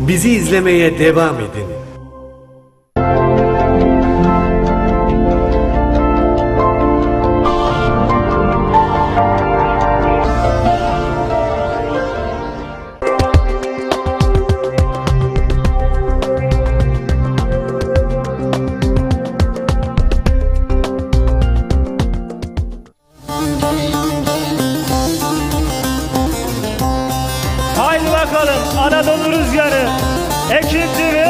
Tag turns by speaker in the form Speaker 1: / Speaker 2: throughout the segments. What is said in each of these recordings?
Speaker 1: Bizi izlemeye devam edin.
Speaker 2: Haydi bakalım Anadolu Rüzgarı Ekip TV.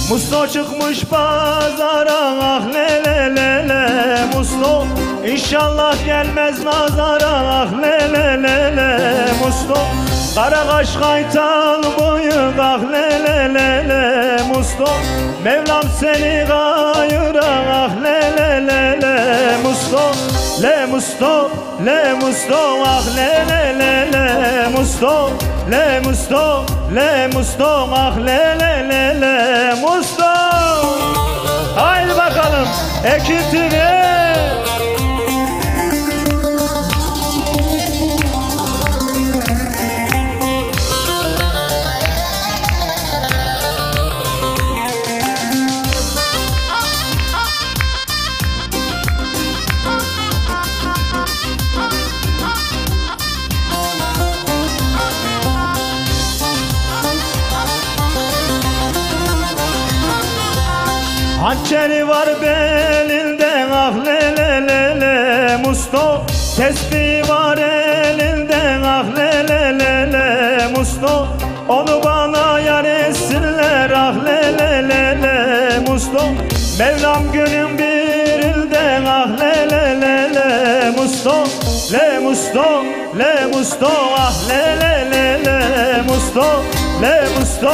Speaker 2: Musto çıkmış pazara, ah le le le le Musto, İnşallah gelmez nazara, ah le le le le Musto, kara kaş kaytan boyu, ah le le le le Musto, Mevlam seni gayıra, ah le le le le Musto, le Musto, le Musto, ah le le le le Musto, le Musto, le Musto, ah le le le le Musto. Haydi bakalım Ekip TV. Hançeri var belinde, ah le le le le Musto, tesbih var elinde, ah le le le le Musto, onu bana yar etsinler, ah le le le le Musto, Mevlam günün birinde, ah le le le le Musto, le Musto, le Musto, ah le le le le Musto, le Musto,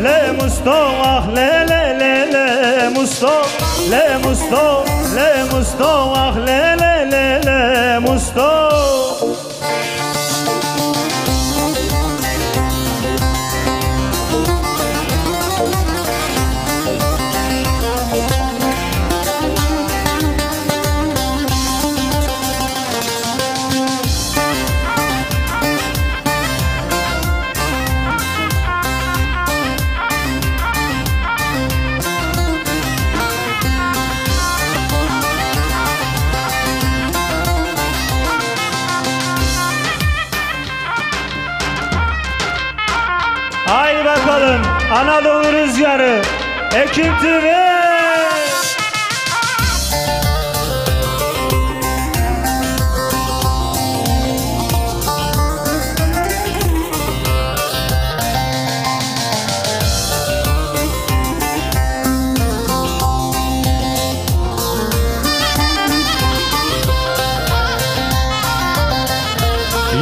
Speaker 2: le Musto, ah le le le le Musto, le Musto, le Musto, ah le le le le Musto. Haydi bakalım Anadolu Rüzgarı Ekip TV.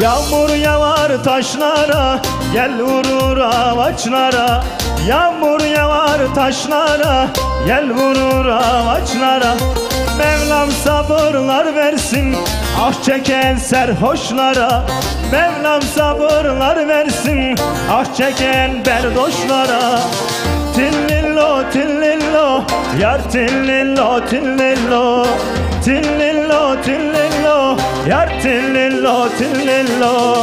Speaker 2: Yağmur yağar taşlara, gel vurur ağaçlara. Yağmur yağar taşlara, gel vurur ağaçlara. Mevlam sabırlar versin, ah çeken serhoşlara. Mevlam sabırlar versin, ah çeken berdoşlara. Tillillo tillillo, yar tillillo tillillo, tillillo tillillo, yar tillillo tillillo,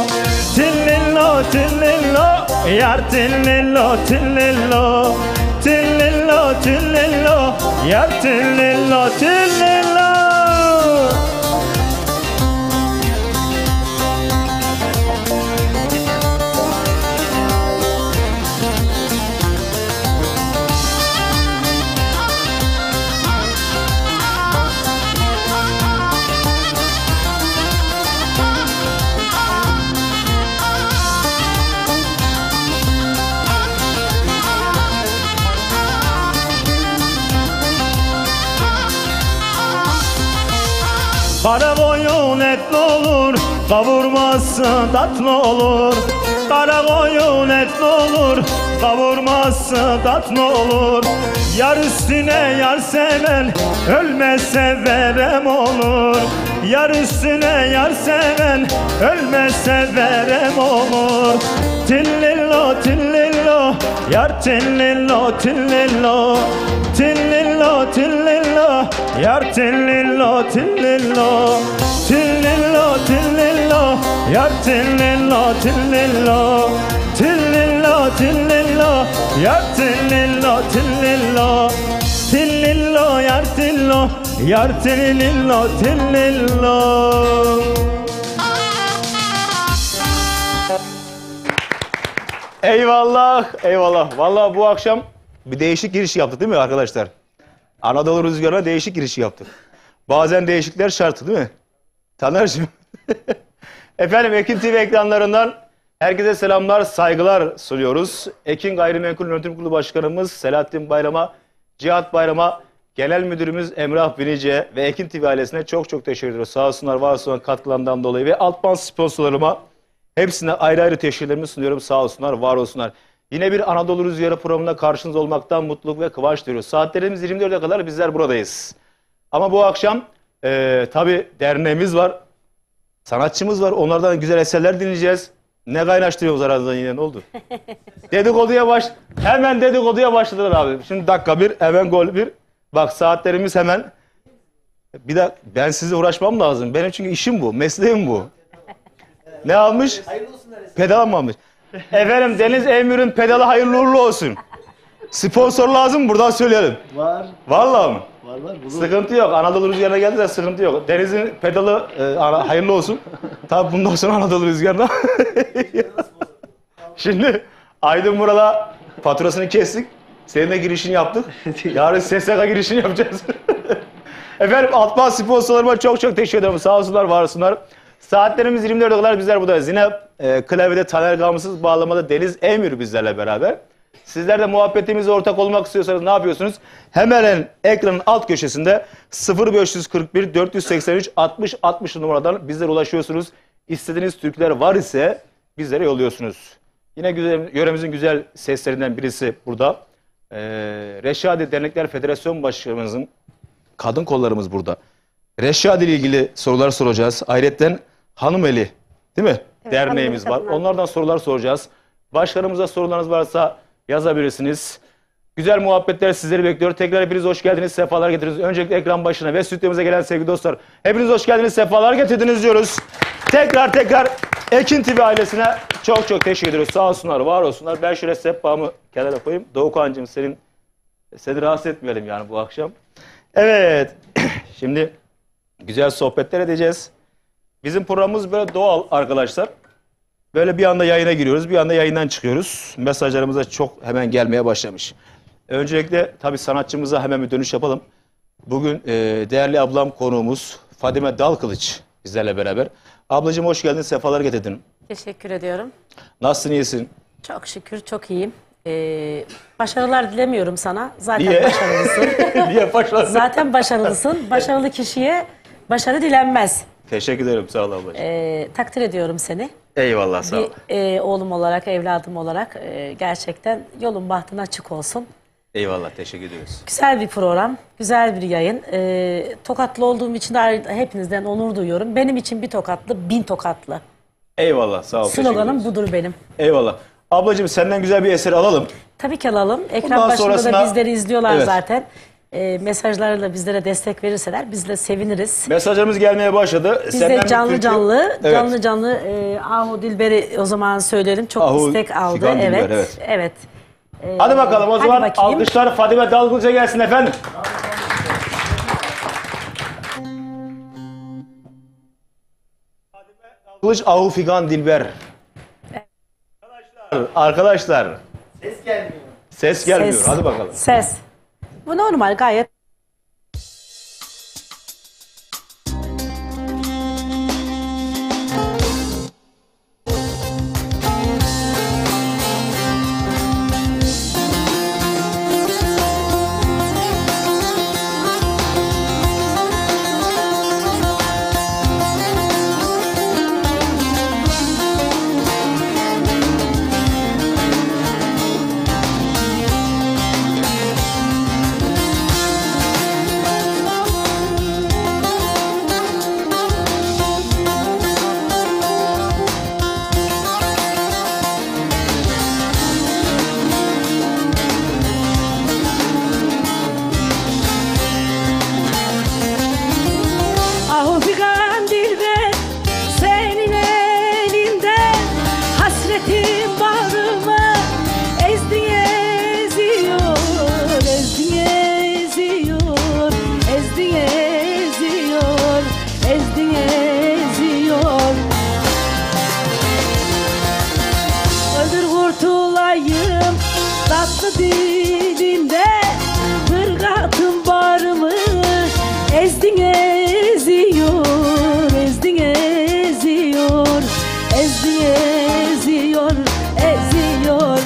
Speaker 2: tillillo tillillo, yar tillillo tillillo, tillillo tillillo, yar tillillo tillillo. Kara koyun etli olur, kavurması tatlı olur. Kara koyun etli olur, kavurması tatlı olur. Yar üstüne yar seven, ölmezse verem olur. Yar üstüne yar seven, ölmezse verem olur. Tillillo tillillo, yar tillillo tillillo. Tillillo tillillo, yar tillillo tillillo. Tillillo tillillo, yar tillillo tillillo. Tillillo tillillo, yar tillillo tillillo. Tillillo yar tillo, yar tillillo tillillo. Eyvallah, eyvallah. Vallahi bu akşam bir değişik giriş yaptık değil mi arkadaşlar? Anadolu Rüzgarı'na değişik giriş yaptık. Bazen değişikler şart değil mi? Taner'cığım. Efendim Ekin TV ekranlarından herkese selamlar, saygılar sunuyoruz. Ekin Gayrimenkul Yönetim Kurulu Başkanımız Selahattin Bayram'a, Cihat Bayram'a, Genel Müdürümüz Emrah Binice ve Ekin TV ailesine çok çok teşekkür ediyoruz. Sağ olsunlar, var olsunlar katkılarından dolayı ve Altban sponsorlarıma hepsine ayrı ayrı teşekkürlerimi sunuyorum. Sağ olsunlar, var olsunlar. Yine bir Anadolu Rüzgarı programında karşınızda olmaktan mutluluk ve kıvanç duyuyoruz. Saatlerimiz 24'e kadar bizler buradayız. Ama bu akşam tabii derneğimiz var, sanatçımız var. Onlardan güzel eserler dinleyeceğiz. Ne kaynaştırıyoruz aranızda yine, ne oldu? Hemen dedikoduya başladılar abi. Şimdi dakika bir, hemen gol bir. Bak saatlerimiz hemen. Bir de ben size uğraşmam lazım. Benim çünkü işim bu, mesleğim bu. Ne almış? Pedal mı almış? Efendim Deniz Emir'in pedalı hayırlı uğurlu olsun. Sponsor lazım mı? Buradan söyleyelim.
Speaker 3: Var.
Speaker 2: Vallahi mı?
Speaker 3: Var.
Speaker 2: Sıkıntı yok. Anadolu Rüzgarı'na geldi de sıkıntı yok. Deniz'in pedalı hayırlı olsun. Tabii bundan sonra Anadolu Rüzgarı'na. Şimdi Aydın burada faturasını kestik. Senin de girişini yaptık. Yarın SSK girişini yapacağız. Efendim Altman sponsorlarıma çok çok teşekkür ederim. Sağ olsunlar, var olsunlar. Saatlerimiz 24'e kadar bizler buradayız. Yine klavyede Taner Gamsız, bağlamada Deniz Emir bizlerle beraber. Sizler de muhabbetimize ortak olmak istiyorsanız ne yapıyorsunuz? Hemen ekranın alt köşesinde 0541 483 60 60 numaradan bizlere ulaşıyorsunuz. İstediğiniz türküler var ise bizlere yolluyorsunuz. Yine yöremizin güzel seslerinden birisi burada. Reşadi Dernekler Federasyon Başkanımızın kadın kollarımız burada. Reşadi ile ilgili sorular soracağız. Ayrıca Hanımeli değil mi? Evet, derneğimiz var. Onlardan sorular soracağız. Başkanımıza sorularınız varsa yazabilirsiniz. Güzel muhabbetler sizleri bekliyor. Tekrar hepiniz hoş geldiniz, sefalar getirdiniz. Öncelikle ekran başına ve stüdyomuza gelen sevgili dostlar, hepiniz hoş geldiniz, sefalar getirdiniz diyoruz. Tekrar Ekin TV ailesine çok çok teşekkür ediyoruz. Sağ olsunlar, var olsunlar. Ben şöyle sehpamı kenara koyayım. Doğukan'cığım seni rahatsız etmeyelim yani bu akşam. Evet, şimdi güzel sohbetler edeceğiz. Bizim programımız böyle doğal arkadaşlar. Böyle bir anda yayına giriyoruz, bir anda yayından çıkıyoruz. Mesajlarımız da çok hemen gelmeye başlamış. Öncelikle tabii sanatçımıza hemen bir dönüş yapalım. Bugün değerli ablam konuğumuz Fadime Dalkılıç bizlerle beraber. Ablacığım hoş geldin, sefalar getirdin.
Speaker 4: Teşekkür ediyorum.
Speaker 2: Nasılsın, iyisin?
Speaker 4: Çok şükür, çok iyiyim. Başarılar dilemiyorum sana. Zaten
Speaker 2: Niye?
Speaker 4: başarılısın.
Speaker 2: Niye başarılısın?
Speaker 4: Zaten başarılısın. Başarılı kişiye başarı dilenmez.
Speaker 2: Teşekkür ederim, sağ ol ablacığım.
Speaker 4: Takdir ediyorum seni.
Speaker 2: Eyvallah, sağ ol.
Speaker 4: Oğlum olarak, evladım olarak gerçekten yolun bahtın açık olsun.
Speaker 2: Eyvallah, teşekkür ediyoruz.
Speaker 4: Güzel bir program, güzel bir yayın. Tokatlı olduğum için de hepinizden onur duyuyorum. Benim için bir Tokatlı, 1000 Tokatlı.
Speaker 2: Eyvallah, sağ ol.
Speaker 4: Sloganım budur benim.
Speaker 2: Eyvallah. Ablacığım senden güzel bir eser alalım.
Speaker 4: Tabii ki alalım. Ekran
Speaker 2: Bundan
Speaker 4: başında
Speaker 2: sonrasında...
Speaker 4: da bizleri izliyorlar
Speaker 2: Evet.
Speaker 4: zaten. Mesajlarla bizlere destek verirseler biz de seviniriz.
Speaker 2: Mesajlarımız gelmeye başladı.
Speaker 4: Biz de canlı
Speaker 2: Evet.
Speaker 4: canlı Ahu Dilber'i o zaman söyleyelim. Çok
Speaker 2: Ahu
Speaker 4: istek aldı.
Speaker 2: Figan
Speaker 4: Evet.
Speaker 2: Dilber, evet.
Speaker 4: Evet.
Speaker 2: Hadi bakalım o
Speaker 4: hadi
Speaker 2: zaman
Speaker 4: bakayım.
Speaker 2: alkışlar Fadime Dalgıç'a gelsin efendim. Fadime Dalgıç, Ahu Figan Dilber. Arkadaşlar.
Speaker 3: Ses gelmiyor.
Speaker 2: Ses gelmiyor.
Speaker 4: Ses.
Speaker 2: Hadi bakalım.
Speaker 4: Ses. Bu normal gayet. Tatlı dilinde hırgatın var mı? Ezdin eziyor, ezdin eziyor, ezdin eziyor, eziyor.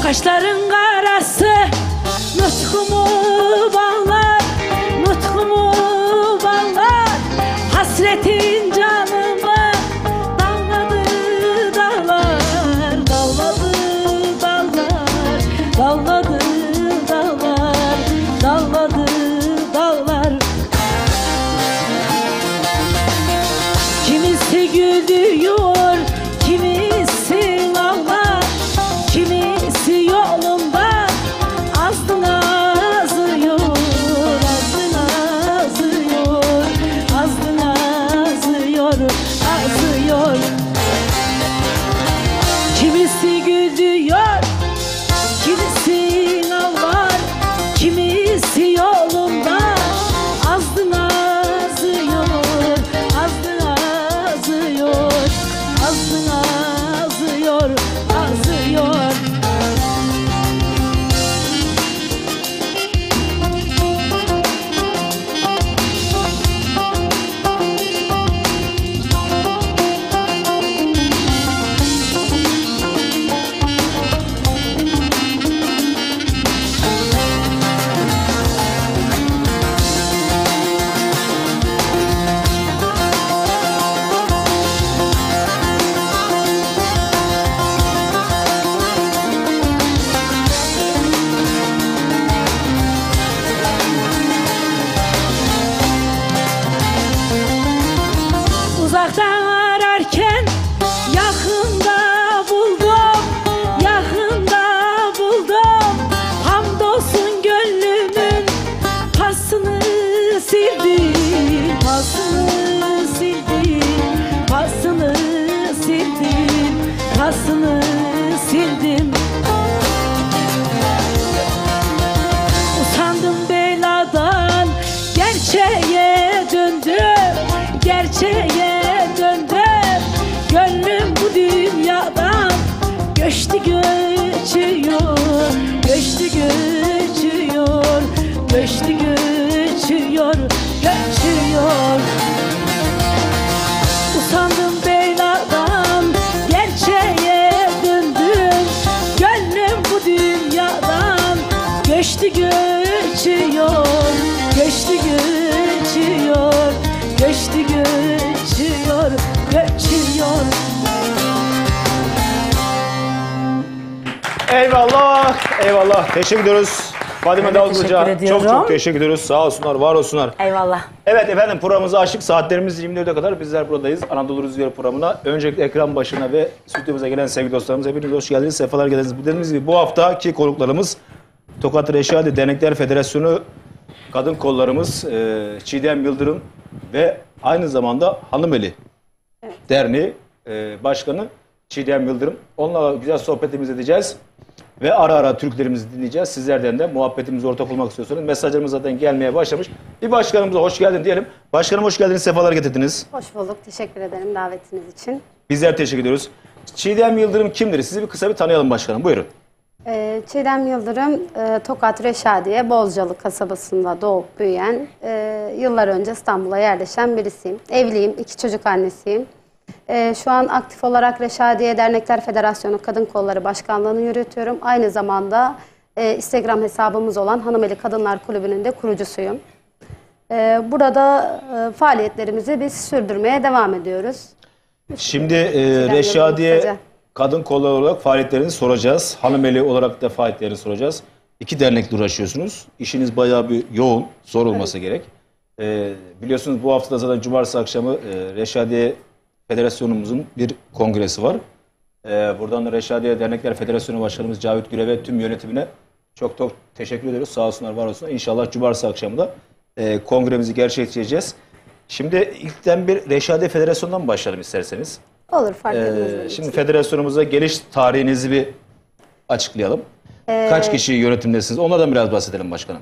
Speaker 4: Kaşların karası nutkumu bağlar, nutkumu bağlar. Hasretin canımı dağladı dağlar, dağladı dağlar, dağladı dağlar, dağladı dağlar. Kimisi güldürüyor, kimisi ağlar, kimisi yolunda azdın azıyor, azdın azıyor, azdın azıyor, azıyor. Kimisi güldürüyor, kimisi ağlar, kimisi yolunda azdın azıyor, azdın azıyor, azdın azıyor, azıyor. Uzaktan ararken yakında buldum, yakında buldum. Hamdolsun gönlümün pasını sildim, pasını sildim, pasını sildim, pasını sildim. Usandım beladan, gerçeğe döndüm, gerçeğe döndüm. Gönlüm bu dünyadan göçtü göçüyor, göçtü göçüyor, göçtü göçüyor, göçüyor. Usandım beladan, gerçeğe döndüm. Gönlüm bu dünyadan göçtü göçüyor, göçtü göçüyor, göçtü göçüyor, göçüyor.
Speaker 2: Eyvallah, eyvallah. Teşekkür ediyoruz. Fadime
Speaker 4: Ben de
Speaker 2: Davut Hoca.
Speaker 4: teşekkür
Speaker 2: Çok
Speaker 4: ediyorum.
Speaker 2: teşekkür ediyoruz. Sağ olsunlar, var olsunlar.
Speaker 4: Eyvallah.
Speaker 2: Evet efendim, programımızı açtık. Saatlerimiz 24'e kadar bizler buradayız. Anadolu Rüzgarı programına. Öncelikle ekran başına ve stüdyomuza gelen sevgili dostlarımız, hepiniz hoş geldiniz, sefalar geldiniz. Bildiğiniz gibi bu haftaki konuklarımız Tokat Reşadi Dernekler Federasyonu kadın kollarımız Çiğdem Yıldırım ve aynı zamanda Hanımeli Derneği Başkanı Çiğdem Yıldırım. Onunla güzel sohbetimizi edeceğiz. Ve ara ara türkülerimizi dinleyeceğiz. Sizlerden de muhabbetimize ortak olmak istiyorsanız mesajlarımız zaten gelmeye başlamış. Bir başkanımıza hoş geldin diyelim. Başkanım hoş geldiniz, sefalar getirdiniz.
Speaker 3: Hoş bulduk. Teşekkür ederim davetiniz için.
Speaker 2: Bizler teşekkür ediyoruz. Çiğdem Yıldırım kimdir? Sizi bir kısa bir tanıyalım başkanım. Buyurun.
Speaker 3: Çiğdem Yıldırım, Tokat Reşadiye, Bozcalı kasabasında doğup büyüyen, yıllar önce İstanbul'a yerleşen birisiyim. Evliyim, 2 çocuk annesiyim. Şu an aktif olarak Reşadiye Dernekler Federasyonu Kadın Kolları Başkanlığı'nı yürütüyorum. Aynı zamanda Instagram hesabımız olan Hanımeli Kadınlar Kulübü'nün de kurucusuyum. Burada faaliyetlerimizi biz sürdürmeye devam ediyoruz.
Speaker 2: Şimdi Reşadiye Kadın Kolları olarak faaliyetlerinizi soracağız. Hanımeli olarak da faaliyetlerini soracağız. 2 dernekle uğraşıyorsunuz. İşiniz bayağı bir yoğun, zor olması gerek. Biliyorsunuz bu hafta zaten cumartesi akşamı Reşadiye
Speaker 5: Federasyonumuzun bir kongresi var. Buradan da Reşadiye Dernekler Federasyonu Başkanımız Cavit Güre ve tüm yönetimine çok çok teşekkür ediyoruz. Sağ olsunlar, var olsunlar. İnşallah cumartesi akşamı da kongremizi gerçekleştireceğiz. Şimdi ilkten bir Reşadiye Federasyonu'ndan başlayalım isterseniz.
Speaker 3: Olur, fark etmez.
Speaker 5: Şimdi federasyonumuza geliş tarihinizi bir açıklayalım. Kaç kişi yönetimdesiniz? Onlardan biraz bahsedelim başkanım.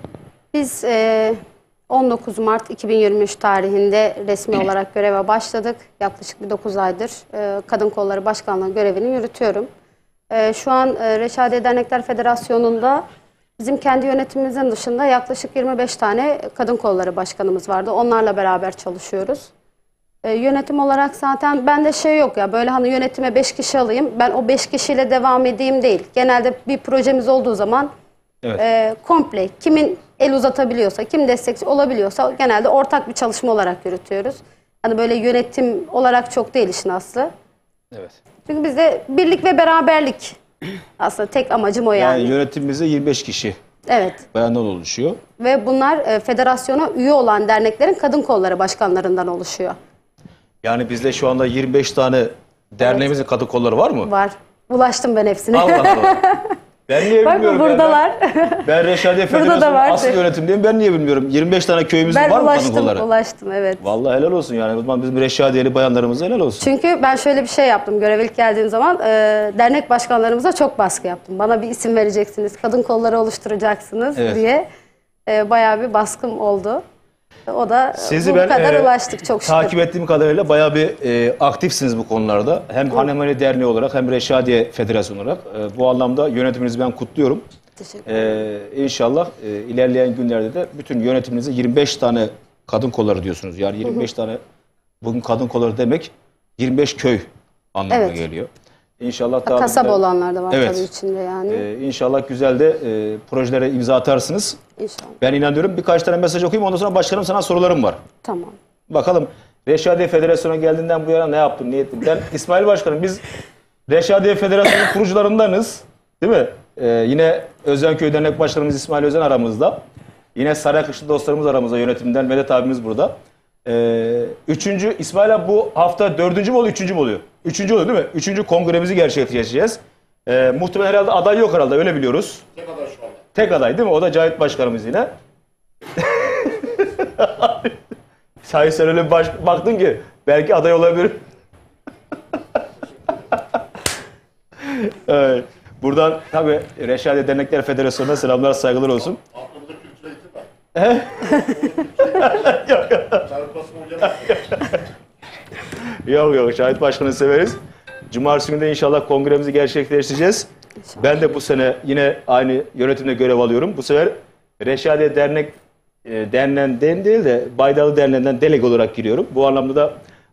Speaker 3: Biz 19 Mart 2023 tarihinde resmi olarak göreve başladık. Yaklaşık bir 9 aydır Kadın Kolları Başkanlığı görevini yürütüyorum. Şu an Reşadiye Dernekler Federasyonu'nda bizim kendi yönetimimizin dışında yaklaşık 25 tane Kadın Kolları Başkanımız vardı. Onlarla beraber çalışıyoruz. Yönetim olarak zaten bende şey yok ya, böyle hani yönetime 5 kişi alayım, ben o 5 kişiyle devam edeyim değil. Genelde bir projemiz olduğu zaman komple kimin el uzatabiliyorsa, kim destekçi olabiliyorsa genelde ortak bir çalışma olarak yürütüyoruz. Hani böyle yönetim olarak çok değil işin aslı.
Speaker 5: Evet.
Speaker 3: Çünkü bizde birlik ve beraberlik aslında tek amacım o yani.
Speaker 5: Yani yönetimimizde 25 kişi
Speaker 3: Evet.
Speaker 5: bayandan oluşuyor.
Speaker 3: Ve bunlar federasyona üye olan derneklerin kadın kolları başkanlarından oluşuyor.
Speaker 5: Yani bizde şu anda 25 tane derneğimizin kadın kolları var mı?
Speaker 3: Var. Ulaştım ben hepsine.
Speaker 5: Allah Allah. Ben niye
Speaker 3: Bak
Speaker 5: bilmiyorum?
Speaker 3: buradalar.
Speaker 5: Ben Reşadiye
Speaker 3: Burada da
Speaker 5: Federasyonu'nun
Speaker 3: var.
Speaker 5: asıl yönetimdeyim. Ben niye bilmiyorum? 25 tane köyümüzün var mı kadın kolları?
Speaker 3: Ulaştım evet.
Speaker 5: Vallahi helal olsun yani. O zaman bizim Reşadiyeli bayanlarımıza helal olsun.
Speaker 3: Çünkü ben şöyle bir şey yaptım. Göreve ilk geldiğim zaman dernek başkanlarımıza çok baskı yaptım. Bana bir isim vereceksiniz, kadın kolları oluşturacaksınız diye bayağı bir baskım oldu. O da
Speaker 5: Sizi
Speaker 3: bu
Speaker 5: ben
Speaker 3: kadar ulaştık çok şükür.
Speaker 5: takip ettiğim kadarıyla bayağı bir aktifsiniz bu konularda. Hem Hanımeli Derneği olarak hem Reşadiye Federasyonu olarak. Bu anlamda yönetiminizi ben kutluyorum.
Speaker 3: Teşekkür ederim.
Speaker 5: İnşallah ilerleyen günlerde de bütün yönetiminize 25 tane kadın kolları diyorsunuz. Yani 25 tane bugün kadın kolları demek 25 köy anlamına geliyor. İnşallah daha
Speaker 3: Kasaba
Speaker 5: güzel,
Speaker 3: olanlar da var tabii içinde yani.
Speaker 5: İnşallah güzel de projelere imza atarsınız.
Speaker 3: İnşallah.
Speaker 5: Ben inanıyorum. Birkaç tane mesaj okuyayım. Ondan sonra başkanım sana sorularım var.
Speaker 3: Tamam.
Speaker 5: Bakalım Reşadiye Federasyonu'na geldiğinden bu yana ne yaptın, ne ettin? Ben İsmail Başkanım, biz Reşadiye Federasyonu kurucularındanız. Değil mi? Yine Özenköy Dernek Başkanımız İsmail Özen aramızda. Yine Saraykışlı dostlarımız aramızda, yönetimden Medet abimiz burada. Üçüncü, İsmail abi bu hafta 4. mü oluyor, 3. mü oluyor? 3. oluyor değil mi? 3. kongremizi gerçekleştireceğiz. Muhtemelen herhalde aday yok herhalde, öyle biliyoruz.
Speaker 6: Tek aday şu anda.
Speaker 5: Tek aday değil mi? O da Cahit Başkanımız yine. Sahi sen öyle baktın ki belki aday olabilir. Evet. Buradan tabii Reşadiye Dernekler Federasyonu'na selamlar, saygılar olsun.
Speaker 6: Aklımda kültüre gitti de. Çarpmasına uğrayamaz.
Speaker 5: Yok Şahit Başkan'ı severiz. Cumartesi günü de inşallah kongremizi gerçekleştireceğiz.
Speaker 3: İnşallah.
Speaker 5: Ben de bu sene yine aynı yönetimde görev alıyorum. Bu sefer Reşadiye Derneği'nden değil de Baydalı Derneği'nden delege olarak giriyorum. Bu anlamda da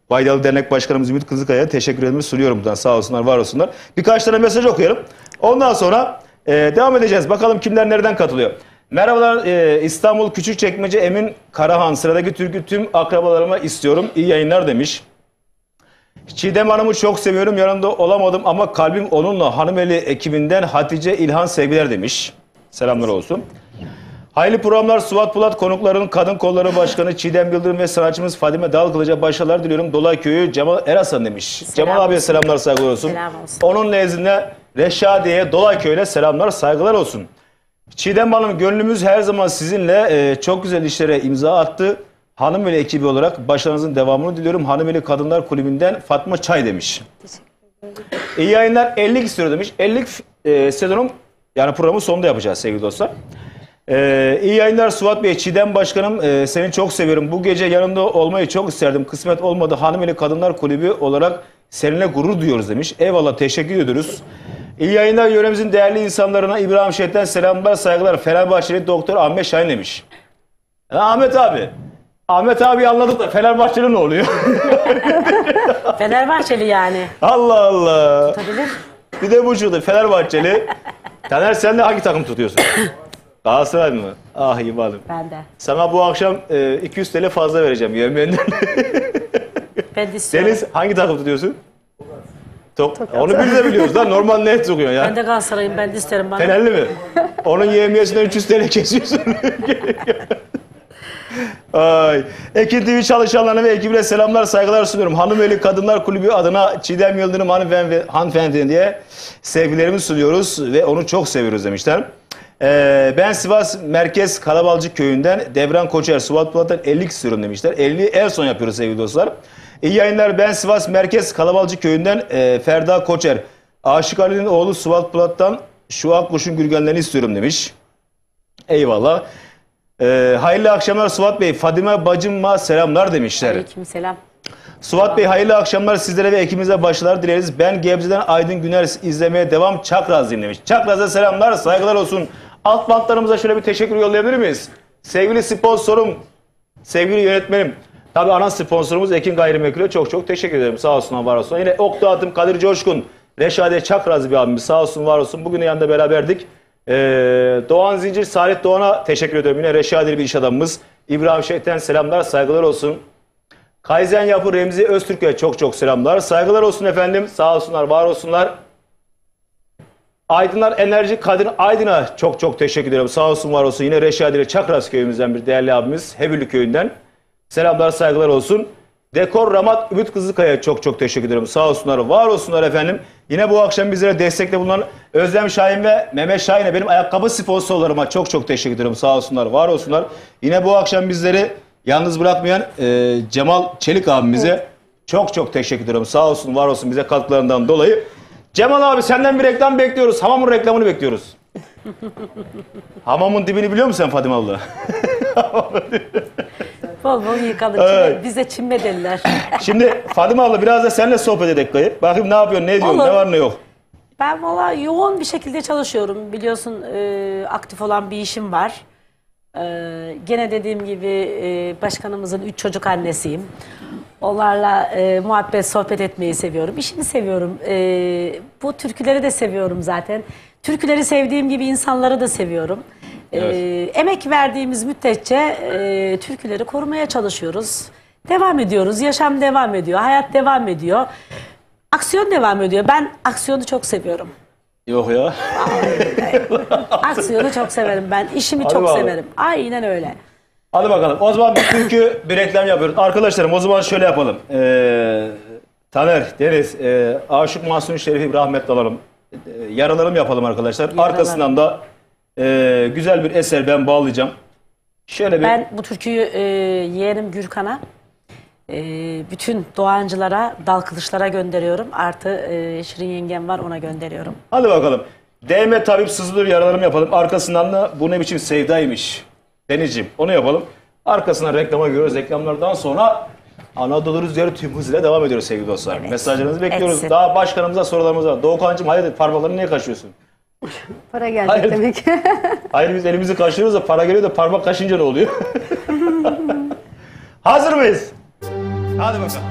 Speaker 5: Baydalı Dernek Başkanımız Ümit Kızılkaya'ya teşekkür ederim, sunuyorum buradan. Sağ olsunlar, var olsunlar. Birkaç tane mesaj okuyalım. Ondan sonra devam edeceğiz. Bakalım kimler nereden katılıyor. Merhabalar, İstanbul Küçükçekmece Emin Karahan. Sıradaki türkü tüm akrabalarıma istiyorum. İyi yayınlar demiş. Çiğdem Hanım'ı çok seviyorum. Yanında olamadım ama kalbim onunla. Hanımeli ekibinden Hatice İlhan sevgiler demiş. Selamlar olsun. Hayırlı programlar. Suat Pulat konuklarının Kadın Kolları Başkanı Çiğdem Yıldırım ve sanatçımız Fadime Dalkılıç'a başarılar diliyorum. Dolayköy Cemal Erasan demiş. Cemal abiye selamlar, saygılar olsun.
Speaker 4: Selam olsun.
Speaker 5: Onun nezdinde Reşadiye'ye, Dolayköy'e selamlar, saygılar olsun. Çiğdem Hanım, gönlümüz her zaman sizinle, çok güzel işlere imza attı. Hanımeli ekibi olarak başarınızın devamını diliyorum. Hanımeli Kadınlar Kulübü'nden Fatma Çay demiş. İyi yayınlar, 50'lik istiyor demiş. 50'lik sezonun yani programın sonunda yapacağız sevgili dostlar. İyi yayınlar Suat Bey. Çiğdem Başkanım, seni çok seviyorum. Bu gece yanımda olmayı çok isterdim. Kısmet olmadı. Hanımeli Kadınlar Kulübü olarak seninle gurur duyuyoruz demiş. Eyvallah, teşekkür ediyoruz. İyi yayınlar, yöremizin değerli insanlarına İbrahim Şehit'ten selamlar, saygılar. Fenerbahçeli Doktor Ahmet Şahin demiş. Ahmet abi. Ahmet abi anladık da Fenerbahçeli ne oluyor?
Speaker 4: Fenerbahçeli yani.
Speaker 5: Allah Allah.
Speaker 4: Tutabilir.
Speaker 5: Bir de bu çıktı, Fenerbahçeli. Taner, sen de hangi takım tutuyorsun? Galatasaray mı? Ah imanım.
Speaker 4: Ben de.
Speaker 5: Sana bu akşam 200 TL fazla vereceğim yemeğinden.
Speaker 4: Ben de istiyorum.
Speaker 5: Deniz, hangi takım tutuyorsun? Onu biz de biliyoruz lan. Normal ne tutuyor ya?
Speaker 4: Ben de Galatasaray'ım, ben de isterim bana.
Speaker 5: Fenerli mi? Onun yemiyesinden 300 TL kesiyorsun. Ay. Ekin TV çalışanlarına ve ekibine selamlar, saygılar sunuyorum. Hanımeli Kadınlar Kulübü adına Çiğdem Yıldırım hanımefendi diye sevgilerimi sunuyoruz ve onu çok seviyoruz demişler. Ben Sivas Merkez Kalabalcık Köyü'nden Devran Koçer, Suat Polat'tan 50 istiyorum demişler. 50 en son yapıyoruz sevgili dostlar. İyi yayınlar. Ben Sivas Merkez Kalabalcık Köyü'nden Ferda Koçer. Aşık Ali'nin oğlu Suat Polat'tan şu akkuşun gürgenlerini istiyorum demiş. Eyvallah. Hayırlı akşamlar Suat Bey. Fadime bacıma selamlar demişler.
Speaker 4: Aleykümselam.
Speaker 5: Suat Bey hayırlı akşamlar sizlere ve ekibimize başarılar dileriz. Ben Gebze'den Aydın Güner izlemeye devam. Çakrazlıyım demiş. Çakraz'a selamlar, saygılar olsun. Alt bantlarımıza şöyle bir teşekkür yollayabilir miyiz? Sevgili sponsorum, sevgili yönetmenim. Tabii ana sponsorumuz Ekin Gayrimenkul'e çok teşekkür ederim. Sağ olsun, var olsun. Yine Ok Dağıtım Kadir Coşkun, Reşadiye Çakraz bir abimiz. Sağ olsun, var olsun. Bugün yanında beraberdik. Doğan Zincir, Salih Doğan'a teşekkür ediyorum. Yine Reşadiyeli bir iş adamımız. İbrahim Şeyh'ten selamlar, saygılar olsun. Kaizen Yapı Remzi Öztürk'e çok selamlar. Saygılar olsun efendim. Sağ olsunlar, var olsunlar. Aydınlar Enerji Kadir Aydın'a çok teşekkür ederim. Sağ olsun, var olsun. Yine Reşadiyeli Çakras köyümüzden bir değerli abimiz. Hebülü köyünden. Selamlar, saygılar olsun. Dekor Ramat Ümit Kızılkaya çok teşekkür ederim. Sağ olsunlar, var olsunlar efendim. Yine bu akşam bizlere destekte bulunan Özlem Şahin ve Mehmet Şahin'e benim ayakkabı sponsorlarıma çok teşekkür ederim. Sağ olsunlar, var olsunlar. Yine bu akşam bizleri yalnız bırakmayan Cemal Çelik abimize çok teşekkür ederim. Sağ olsun, var olsun bize katkılarından dolayı. Cemal abi senden bir reklam bekliyoruz. Hamamın reklamını bekliyoruz. Hamamın dibini biliyor musun sen Fadime abla?
Speaker 4: Bol yıkadık.
Speaker 5: Evet.
Speaker 4: Bize çimme dediler.
Speaker 5: Şimdi Fadime abla biraz da seninle sohbet edelim kayıp. Bakayım ne yapıyorsun, ne ediyorsun,
Speaker 4: Olur.
Speaker 5: ne var ne yok.
Speaker 4: Ben valla yoğun bir şekilde çalışıyorum. Biliyorsun aktif olan bir işim var. Gene dediğim gibi başkanımızın 3 çocuk annesiyim. Onlarla muhabbet, sohbet etmeyi seviyorum. İşimi seviyorum. Bu türküleri de seviyorum zaten. Türküleri sevdiğim gibi insanları da seviyorum.
Speaker 5: Evet.
Speaker 4: Emek verdiğimiz müddetçe türküleri korumaya çalışıyoruz. Devam ediyoruz. Yaşam devam ediyor. Hayat devam ediyor. Aksiyon devam ediyor. Ben aksiyonu çok seviyorum.
Speaker 5: Yok ya.
Speaker 4: Aksiyonu çok severim ben. İşimi
Speaker 5: Hadi
Speaker 4: çok
Speaker 5: bakalım.
Speaker 4: severim. Aynen öyle.
Speaker 5: Hadi bakalım. O zaman bir türkü bir reklam yapıyoruz. Arkadaşlarım o zaman şöyle yapalım. Taner, Deniz, Aşık Mahsuni Şerif'i rahmetle alalım. Yaralarım yapalım arkadaşlar.
Speaker 4: Yaralarım.
Speaker 5: Arkasından da güzel bir eser ben bağlayacağım. Şöyle bir...
Speaker 4: Ben bu türküyü yeğenim Gürkan'a, bütün doğancılara, dal kılıçlara gönderiyorum. Artı Şirin yengem var, ona gönderiyorum.
Speaker 5: Hadi bakalım. Değme tabip sızılır yaralarım yapalım. Arkasından da bu ne biçim sevdaymış Denizciğim. Onu yapalım. Arkasından reklama giriyoruz. Reklamlardan sonra Anadolu Rüzgarı tüm hızıyla devam ediyoruz sevgili dostlar.
Speaker 4: Evet.
Speaker 5: Mesajlarınızı bekliyoruz.
Speaker 4: Etsin.
Speaker 5: Daha başkanımıza sorularımız var. Doğukan'cığım hayırdır parmaklarını niye kaşıyorsun?
Speaker 3: Para gelecek
Speaker 5: Hayır.
Speaker 3: demek.
Speaker 5: Hayır biz elimizi kaşıyoruz da para geliyor da parmak kaşınca ne oluyor? Hazır mıyız? Hadi bakalım.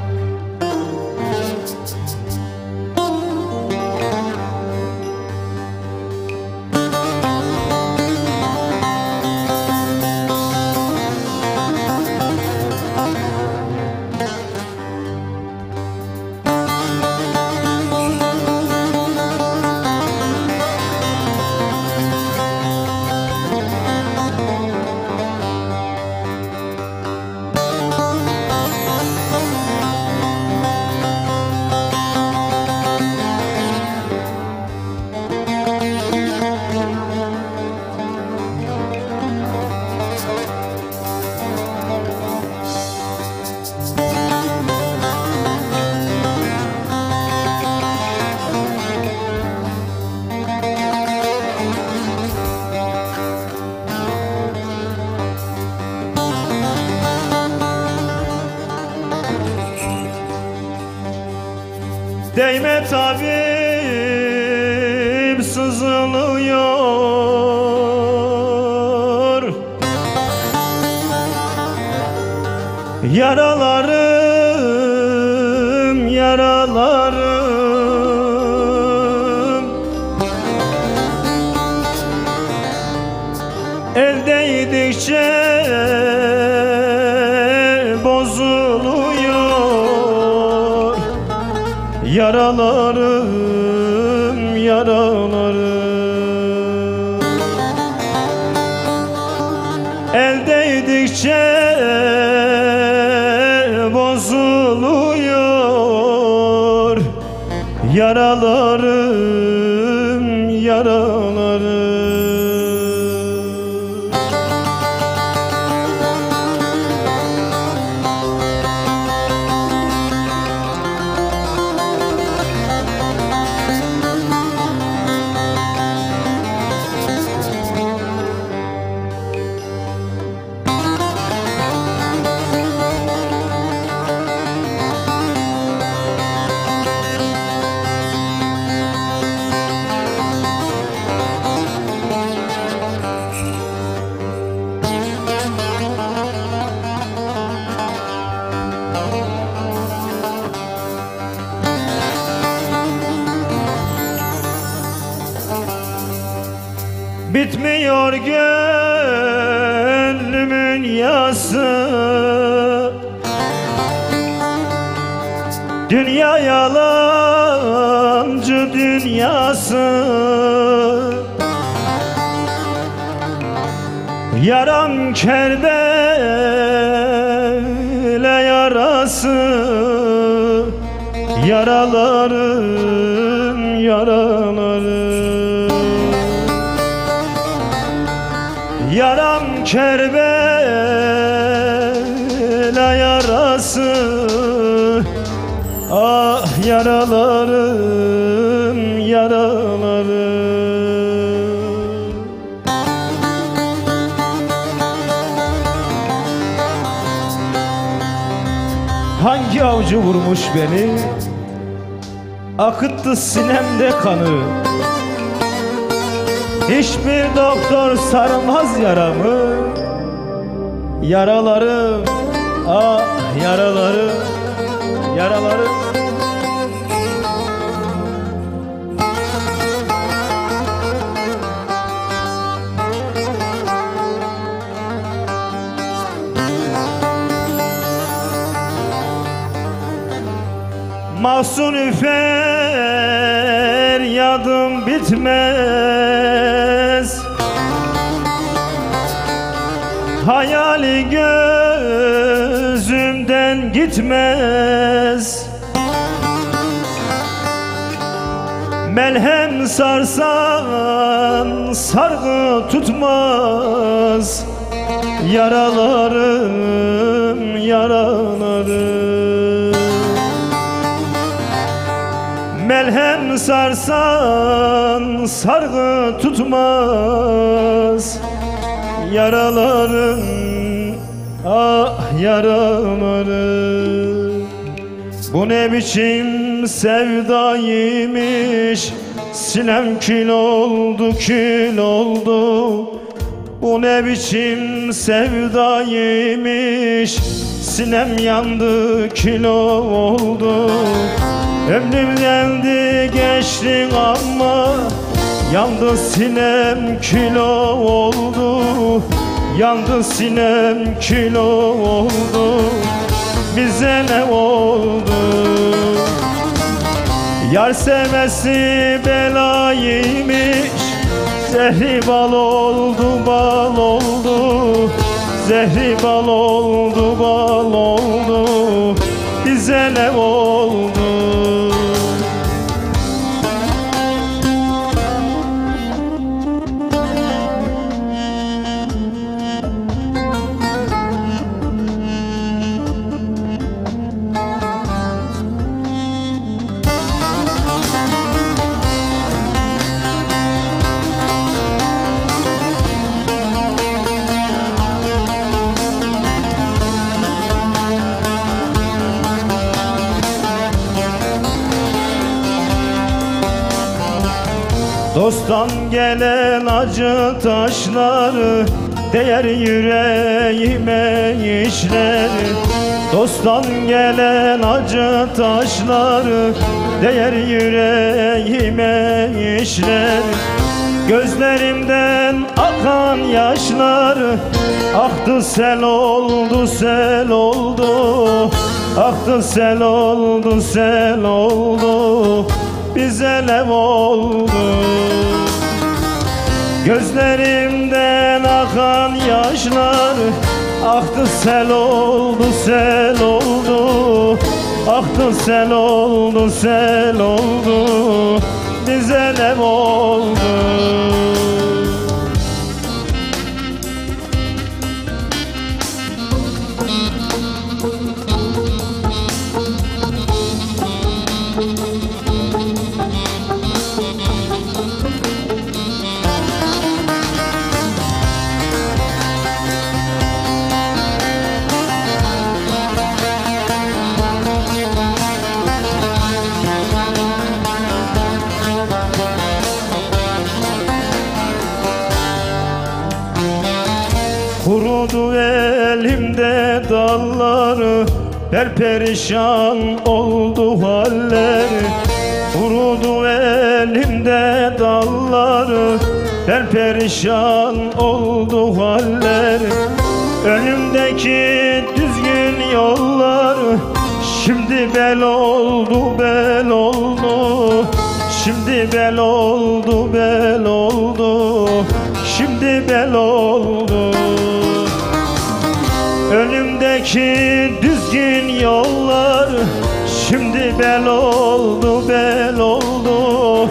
Speaker 2: Değme tabip sızılıyor, yaralarım el değdikçe bozuluyor. Yaralarım el değdikçe yaralarım, yaralarım. Bitmiyor gönlümün yası, dünya yalancı dünyası. Yaram kerbele yarası, yaralarım, yaralarım. Yaram Kerbela yarası, ah yaralarım, yaralarım. Hangi avcı vurmuş beni, akıttı sinemde kanı. Hiçbir doktor sarmaz yaramı, yaralarım, ah yaralarım, yaralarım. Mahzun feryadım bitmez, hayali gözümden gitmez. Melhem sarsan sargı tutmaz, yaralarım, yaralarım. Melhem sarsan sargı tutmaz, yaralarım, ah yaralarım. Bu ne biçim sevdaymış, sinem kül oldu, kül oldu. Bu ne biçim sevdaymış, sinem yandı, kül oldu. Ömrüm geldi geçti ama yandı sinem, kül oldu. Yandı sinem, kül oldu. Bize ne oldu? Yar sevmesi belaymış, zehri bal oldu, bal oldu. Zehri bal oldu, bal oldu. Bize ne oldu? Dosttan gelen acı taşları değer yüreğime işler. Dosttan gelen acı taşları değer yüreğime işler. Gözlerimden akan yaşlar aktı, sel oldu, sel oldu. Aktı, sel oldu, sel oldu. Bize ne oldu? Gözlerimden akan yaşlar aktı, sel oldu, sel oldu. Aktı sel oldu, sel oldu, bize ne oldu? Kurudu elimde dalları, perperişan oldu halleri. Kurudu elimde dalları, perperişan oldu halleri. Önümdeki düzgün yollar şimdi bel oldu, bel oldu. Şimdi bel oldu, bel oldu. Şimdi bel oldu. Önümdeki düzgün yollar şimdi bel oldu, bel oldu.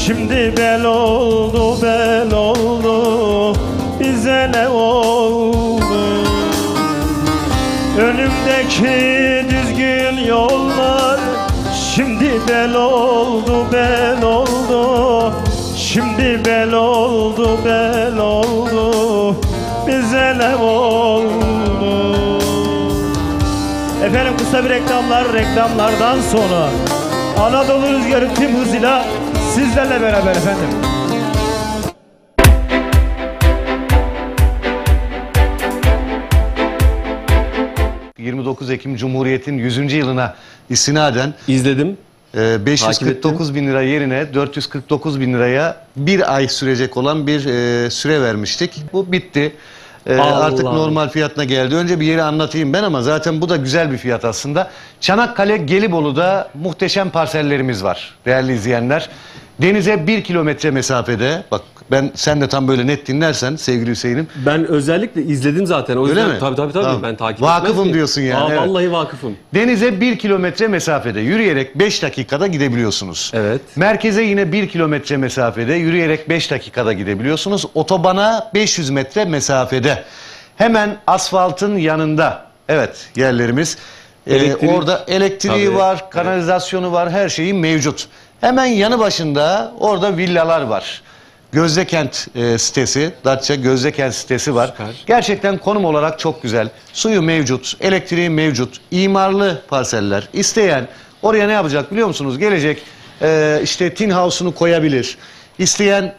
Speaker 2: Şimdi bel oldu, bel oldu. Bize ne oldu? Önümdeki düzgün yollar şimdi bel oldu, bel oldu. Şimdi bel oldu, bel oldu. Bize ne oldu? Efendim kısa bir reklamlardan sonra Anadolu Rüzgarı tüm hızıyla sizlerle beraber efendim.
Speaker 1: ...29 Ekim Cumhuriyet'in 100. yılına istinaden
Speaker 7: İzledim.
Speaker 1: 549 bin lira yerine 449 bin liraya bir ay sürecek olan bir süre vermiştik. Bu bitti. Artık normal fiyatına geldi. Önce bir yeri anlatayım ben ama zaten bu da güzel bir fiyat aslında. Çanakkale Gelibolu'da muhteşem parsellerimiz var değerli izleyenler. Denize 1 kilometre mesafede. Bak sen de tam böyle net dinlersen sevgili Hüseyin'im.
Speaker 7: Ben özellikle izledim zaten. O yüzden,
Speaker 1: Öyle mi?
Speaker 7: Tabii.
Speaker 1: Tamam.
Speaker 7: Ben takip
Speaker 1: Vakıfım
Speaker 7: etmez miyim?
Speaker 1: diyorsun yani, evet.
Speaker 7: Vallahi vakıfım.
Speaker 1: Denize 1 kilometre mesafede yürüyerek 5 dakikada gidebiliyorsunuz.
Speaker 7: Evet.
Speaker 1: Merkeze yine 1 kilometre mesafede yürüyerek 5 dakikada gidebiliyorsunuz. Otobana 500 metre mesafede. Hemen asfaltın yanında. Evet, yerlerimiz. Orada elektriği
Speaker 7: Tabii.
Speaker 1: var, kanalizasyonu var, her şeyi mevcut. Hemen yanı başında orada villalar var. Gözdekent sitesi, Datça Gözdekent sitesi var.
Speaker 7: Süper.
Speaker 1: Gerçekten konum olarak çok güzel. Suyu mevcut, elektriği mevcut, imarlı parseller. İsteyen oraya ne yapacak biliyor musunuz? Gelecek işte tin house'unu koyabilir. İsteyen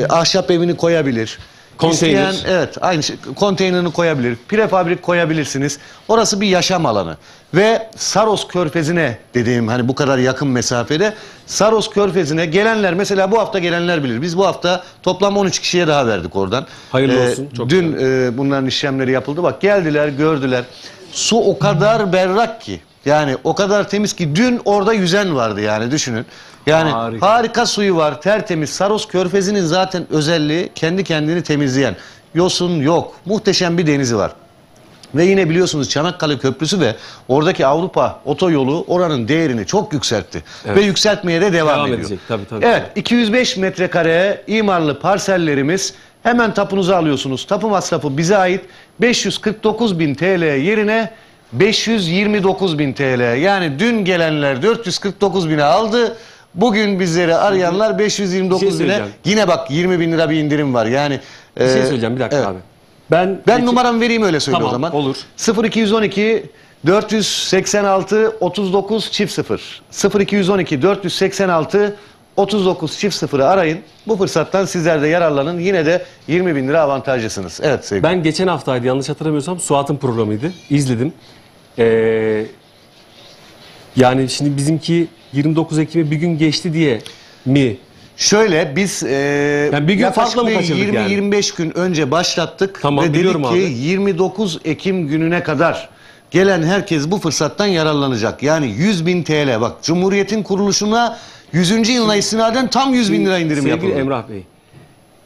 Speaker 1: ahşap evini koyabilir.
Speaker 7: Konteyner.
Speaker 1: İsteyen, evet, aynı şey, konteynerini koyabilir. Prefabrik koyabilirsiniz. Orası bir yaşam alanı. Ve Saros Körfezi'ne dediğim hani bu kadar yakın mesafede Saros Körfezi'ne gelenler mesela bu hafta gelenler bilir. Biz bu hafta toplam 13 kişiye daha verdik oradan.
Speaker 7: Hayırlı olsun. Çok
Speaker 1: dün
Speaker 7: güzel.
Speaker 1: bunların işlemleri yapıldı. Bak geldiler, gördüler. Su o kadar berrak ki. Yani o kadar temiz ki dün orada yüzen vardı yani düşünün. Yani harika suyu var, tertemiz. Saros Körfezi'nin zaten özelliği kendi kendini temizleyen. Yosun yok. Muhteşem bir denizi var. Ve yine biliyorsunuz Çanakkale Köprüsü ve oradaki Avrupa otoyolu oranın değerini çok yükseltti. Evet. Ve yükseltmeye de devam ediyor.
Speaker 7: Edecek, tabii.
Speaker 1: Evet, 205 metrekare imarlı parsellerimiz. Hemen tapunuzu alıyorsunuz. Tapu masrafı bize ait 549.000 TL yerine 529.000 TL. Yani dün gelenler 449.000'e aldı. Bugün bizleri arayanlar 529.000'e. Yine bak 20.000 lira bir indirim var. Yani
Speaker 7: Bir şey söyleyeceğim, bir dakika
Speaker 1: evet.
Speaker 7: abi. Ben
Speaker 1: numaramı vereyim öyle söyle
Speaker 7: tamam,
Speaker 1: o zaman.
Speaker 7: Olur.
Speaker 1: 0212 486 39 çift 0. 0212 486 39 çift 0'ı arayın. Bu fırsattan sizler de yararlanın. Yine de 20.000 lira avantajlısınız. Evet sevgili.
Speaker 7: Ben geçen haftaydı yanlış hatırlamıyorsam Suat'ın programıydı. İzledim. Yani şimdi bizimki 29 Ekim'e bir gün geçti diye mi?
Speaker 1: Şöyle biz
Speaker 7: Yani bir gün farklı mı kaçırdık
Speaker 1: 20-25 gün önce başlattık
Speaker 7: Tamam,
Speaker 1: ve dedik
Speaker 7: biliyorum
Speaker 1: ki
Speaker 7: abi.
Speaker 1: 29 Ekim gününe kadar gelen herkes bu fırsattan yararlanacak. Yani 100.000 TL bak Cumhuriyet'in kuruluşuna 100. yılına istinaden tam 100.000 lira indirim yapıldı.
Speaker 7: Sevgili Emrah Bey,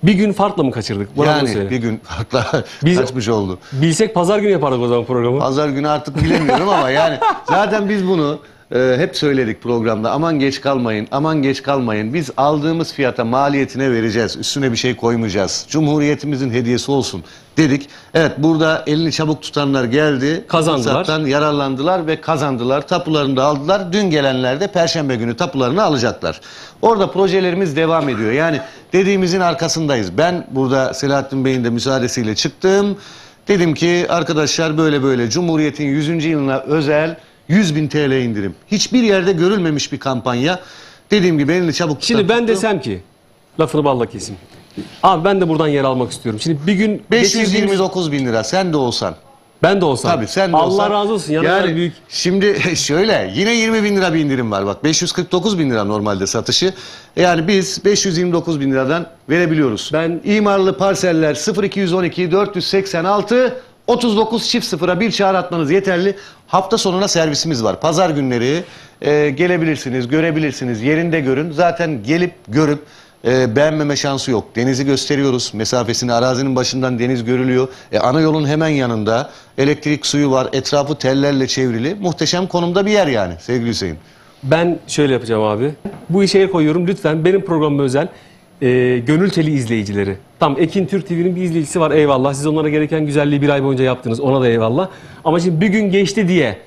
Speaker 7: bir gün farklı mı kaçırdık? Bana bunu
Speaker 1: Yani
Speaker 7: söyle.
Speaker 1: bir gün farklı
Speaker 7: Biz-
Speaker 1: kaçmış oldu.
Speaker 7: Bilsek pazar günü yapardık o zaman programı.
Speaker 1: Pazar günü artık bilemiyorum ama yani zaten biz bunu hep söyledik programda, aman geç kalmayın, aman geç kalmayın. Biz aldığımız fiyata maliyetine vereceğiz. Üstüne bir şey koymayacağız. Cumhuriyetimizin hediyesi olsun dedik. Evet, burada elini çabuk tutanlar geldi.
Speaker 7: Kazandılar.
Speaker 1: Fırsattan yararlandılar ve kazandılar. Tapularını da aldılar. Dün gelenler de Perşembe günü tapularını alacaklar. Orada projelerimiz devam ediyor. Yani dediğimizin arkasındayız. Ben burada Selahattin Bey'in de müsaadesiyle çıktım. Dedim ki arkadaşlar böyle böyle Cumhuriyet'in 100. yılına özel 100.000 TL indirim. Hiçbir yerde görülmemiş bir kampanya. Dediğim gibi elini çabuk
Speaker 7: Şimdi
Speaker 1: tutan
Speaker 7: ben
Speaker 1: tuttu.
Speaker 7: desem ki, lafını balla keseyim. Abi ben de buradan yer almak istiyorum. Şimdi bir gün
Speaker 1: 529.000 lira sen de olsan.
Speaker 7: ben de olsam.
Speaker 1: Tabii sen de
Speaker 7: Allah
Speaker 1: olsan.
Speaker 7: razı olsun. Yani büyük.
Speaker 1: Şimdi şöyle yine 20.000 lira bir indirim var bak. 549.000 lira normalde satışı. Yani biz 529.000 liradan verebiliyoruz.
Speaker 7: Ben-
Speaker 1: İmarlı parseller 0212 486 39 çift sıfıra bir çağrı atmanız yeterli. Hafta sonuna servisimiz var. Pazar günleri gelebilirsiniz, görebilirsiniz. Yerinde görün. Zaten gelip görüp beğenmeme şansı yok. Denizi gösteriyoruz. Mesafesini arazinin başından deniz görülüyor. Ana yolun hemen yanında elektrik suyu var. Etrafı tellerle çevrili. Muhteşem konumda bir yer yani sevgili Hüseyin.
Speaker 7: Ben şöyle yapacağım abi. Bu işe koyuyorum lütfen benim programıma özel gönül teli izleyicileri. Tamam, Ekin Türk TV'nin bir izleyicisi var, eyvallah. Siz onlara gereken güzelliği bir ay boyunca yaptınız, ona da eyvallah. Ama şimdi bir gün geçti diye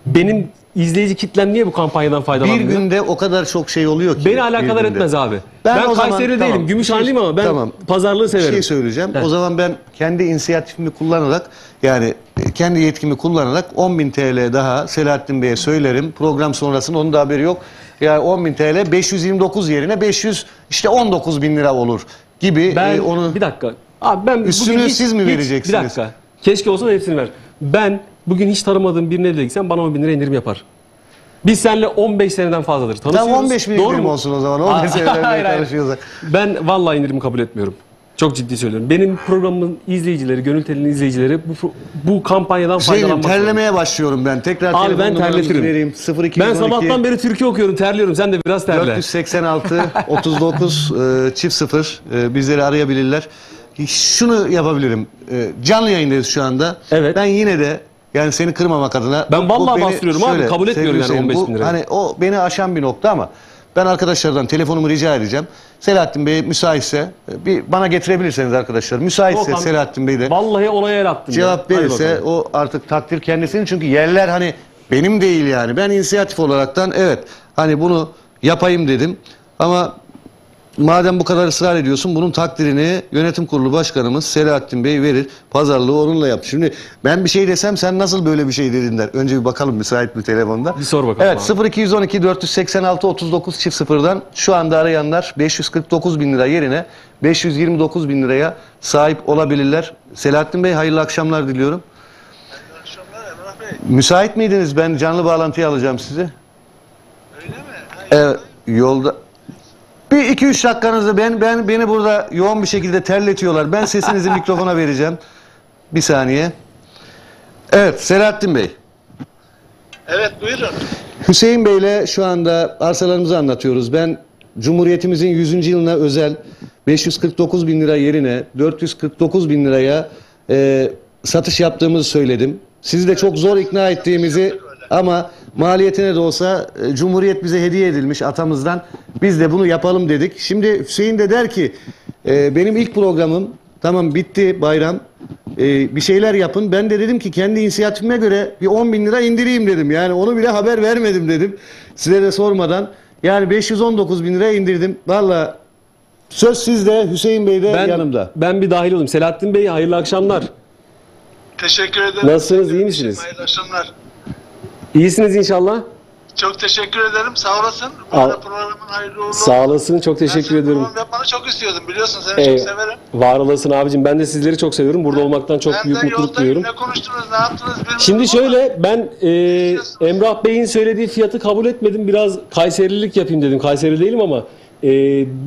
Speaker 7: benim izleyici kitlem niye bu kampanyadan
Speaker 1: Bir
Speaker 7: faydalanmıyor?
Speaker 1: günde o kadar çok şey oluyor ki.
Speaker 7: Beni alakadar
Speaker 1: bir günde.
Speaker 7: etmez abi.
Speaker 1: Ben
Speaker 7: Ben
Speaker 1: o zaman-
Speaker 7: Kayseri
Speaker 1: tamam.
Speaker 7: değilim, Gümüşhaneliyim ama ben
Speaker 1: Tamam.
Speaker 7: pazarlığı
Speaker 1: Bir
Speaker 7: severim.
Speaker 1: şey söyleyeceğim.
Speaker 7: Heh.
Speaker 1: O zaman ben kendi inisiyatifimi kullanarak yani kendi yetkimi kullanarak 10.000 TL daha Selahattin Bey'e söylerim. Program sonrasında onun da haberi yok. Yani 10.000 TL 529 yerine 519.000 lira olur gibi
Speaker 7: Ben
Speaker 1: onu
Speaker 7: bir dakika. Abi ben
Speaker 1: Üstünü
Speaker 7: bugün
Speaker 1: siz mi vereceksiniz?
Speaker 7: Bir dakika. Keşke olsa da hepsini ver. Ben bugün hiç tanımadığım birine bile gitsem bana 10.000 lira indirim yapar. Biz seninle 15 seneden fazladır tanışıyoruz.
Speaker 1: Tam 15 bin
Speaker 7: Doğru
Speaker 1: indirim
Speaker 7: mu?
Speaker 1: olsun o zaman. 15 seneden
Speaker 7: Hayır,
Speaker 1: beri
Speaker 7: hayır.
Speaker 1: tanışıyorsak.
Speaker 7: Ben vallahi indirimi kabul etmiyorum. Çok ciddi söylüyorum. Benim programımın izleyicileri, Gönül Teli'nin izleyicileri bu kampanyadan
Speaker 1: Hüseyin'im
Speaker 7: faydalanmak zorunda.
Speaker 1: terlemeye başlıyorum ben. Tekrar
Speaker 7: Abi ben
Speaker 1: telefon numaramızı
Speaker 7: terletirim.
Speaker 1: vereyim. 0212
Speaker 7: Ben sabahtan beri türkü okuyorum, terliyorum. Sen de biraz terle.
Speaker 1: 486 39 çift 0 bizleri arayabilirler. Şunu yapabilirim. Canlı yayındayız şu anda.
Speaker 7: Evet.
Speaker 1: Ben yine de yani seni kırmamak adına.
Speaker 7: Ben vallahi bastırıyorum abi, kabul etmiyorum
Speaker 1: sevgili
Speaker 7: yani
Speaker 1: Hüseyin,
Speaker 7: 15
Speaker 1: bu
Speaker 7: bin lirayı.
Speaker 1: Hani o beni aşan bir nokta ama ben arkadaşlardan telefonumu rica edeceğim. Selahattin Bey müsaitse bir bana getirebilirseniz arkadaşlar. Müsaitse
Speaker 7: Yok abi,
Speaker 1: Selahattin Bey de
Speaker 7: Vallahi olaya el attım.
Speaker 1: cevap
Speaker 7: ya. Hadi
Speaker 1: verirse
Speaker 7: bakalım.
Speaker 1: o artık takdir kendisinin. Çünkü yerler hani benim değil yani. Ben inisiyatif olaraktan evet hani bunu yapayım dedim. Ama madem bu kadar ısrar ediyorsun bunun takdirini yönetim kurulu başkanımız Selahattin Bey verir. Pazarlığı onunla yap. Şimdi ben bir şey desem sen nasıl böyle bir şey dedin der. Önce bir bakalım müsait mi telefonda.
Speaker 7: Bir sor bakalım
Speaker 1: Evet
Speaker 7: abi.
Speaker 1: 0212 486 39 çift sıfırdan şu anda arayanlar 549 bin lira yerine 529 bin liraya sahip olabilirler. Selahattin Bey hayırlı akşamlar diliyorum.
Speaker 6: İyi akşamlar Emrah Bey.
Speaker 1: Müsait miydiniz? Ben canlı bağlantıya alacağım sizi.
Speaker 6: Öyle mi?
Speaker 1: Evet, yolda. Bir 2-3 dakikanızı beni burada yoğun bir şekilde terletiyorlar. Ben sesinizi mikrofona vereceğim. Bir saniye. Evet, Selahattin Bey.
Speaker 6: Evet buyurun.
Speaker 1: Hüseyin Bey'le şu anda arsalarımızı anlatıyoruz. Ben Cumhuriyetimizin 100. yılına özel 549 bin lira yerine 449 bin liraya satış yaptığımızı söyledim. Sizi de çok zor ikna ettiğimizi ama maliyetine de olsa Cumhuriyet bize hediye edilmiş atamızdan. Biz de bunu yapalım dedik. Şimdi Hüseyin de der ki benim ilk programım tamam bitti bayram. Bir şeyler yapın. Ben de dedim ki kendi inisiyatifime göre bir 10 bin lira indireyim dedim. Yani onu bile haber vermedim dedim. Size de sormadan. Yani 519 bin liraya indirdim. Valla söz sizde, Hüseyin Bey de yanımda.
Speaker 7: Ben bir dahil olayım. Selahattin Bey hayırlı akşamlar.
Speaker 6: Teşekkür ederim.
Speaker 7: Nasılsınız, iyi misiniz?
Speaker 6: Hayırlı akşamlar.
Speaker 7: İyisiniz inşallah.
Speaker 6: Çok teşekkür ederim. Sağ olasın. Bu
Speaker 7: Al-
Speaker 6: arada programın hayırlı uğurlu.
Speaker 7: Sağ olasın. Çok teşekkür
Speaker 6: Ben senin
Speaker 7: ediyorum.
Speaker 6: program yapmanı çok istiyordum. Biliyorsun seni çok severim.
Speaker 7: Var olasın abicim. Ben de sizleri çok seviyorum. Burada olmaktan çok
Speaker 6: Ben
Speaker 7: büyük
Speaker 6: de
Speaker 7: mutluluk
Speaker 6: yoldayım.
Speaker 7: duyuyorum.
Speaker 6: Ne konuştunuz, ne yaptınız bilmiyorum
Speaker 7: Şimdi
Speaker 6: ama
Speaker 7: şöyle ben Emrah Bey'in söylediği fiyatı kabul etmedim. Biraz Kayserilik yapayım dedim. Kayseri değilim ama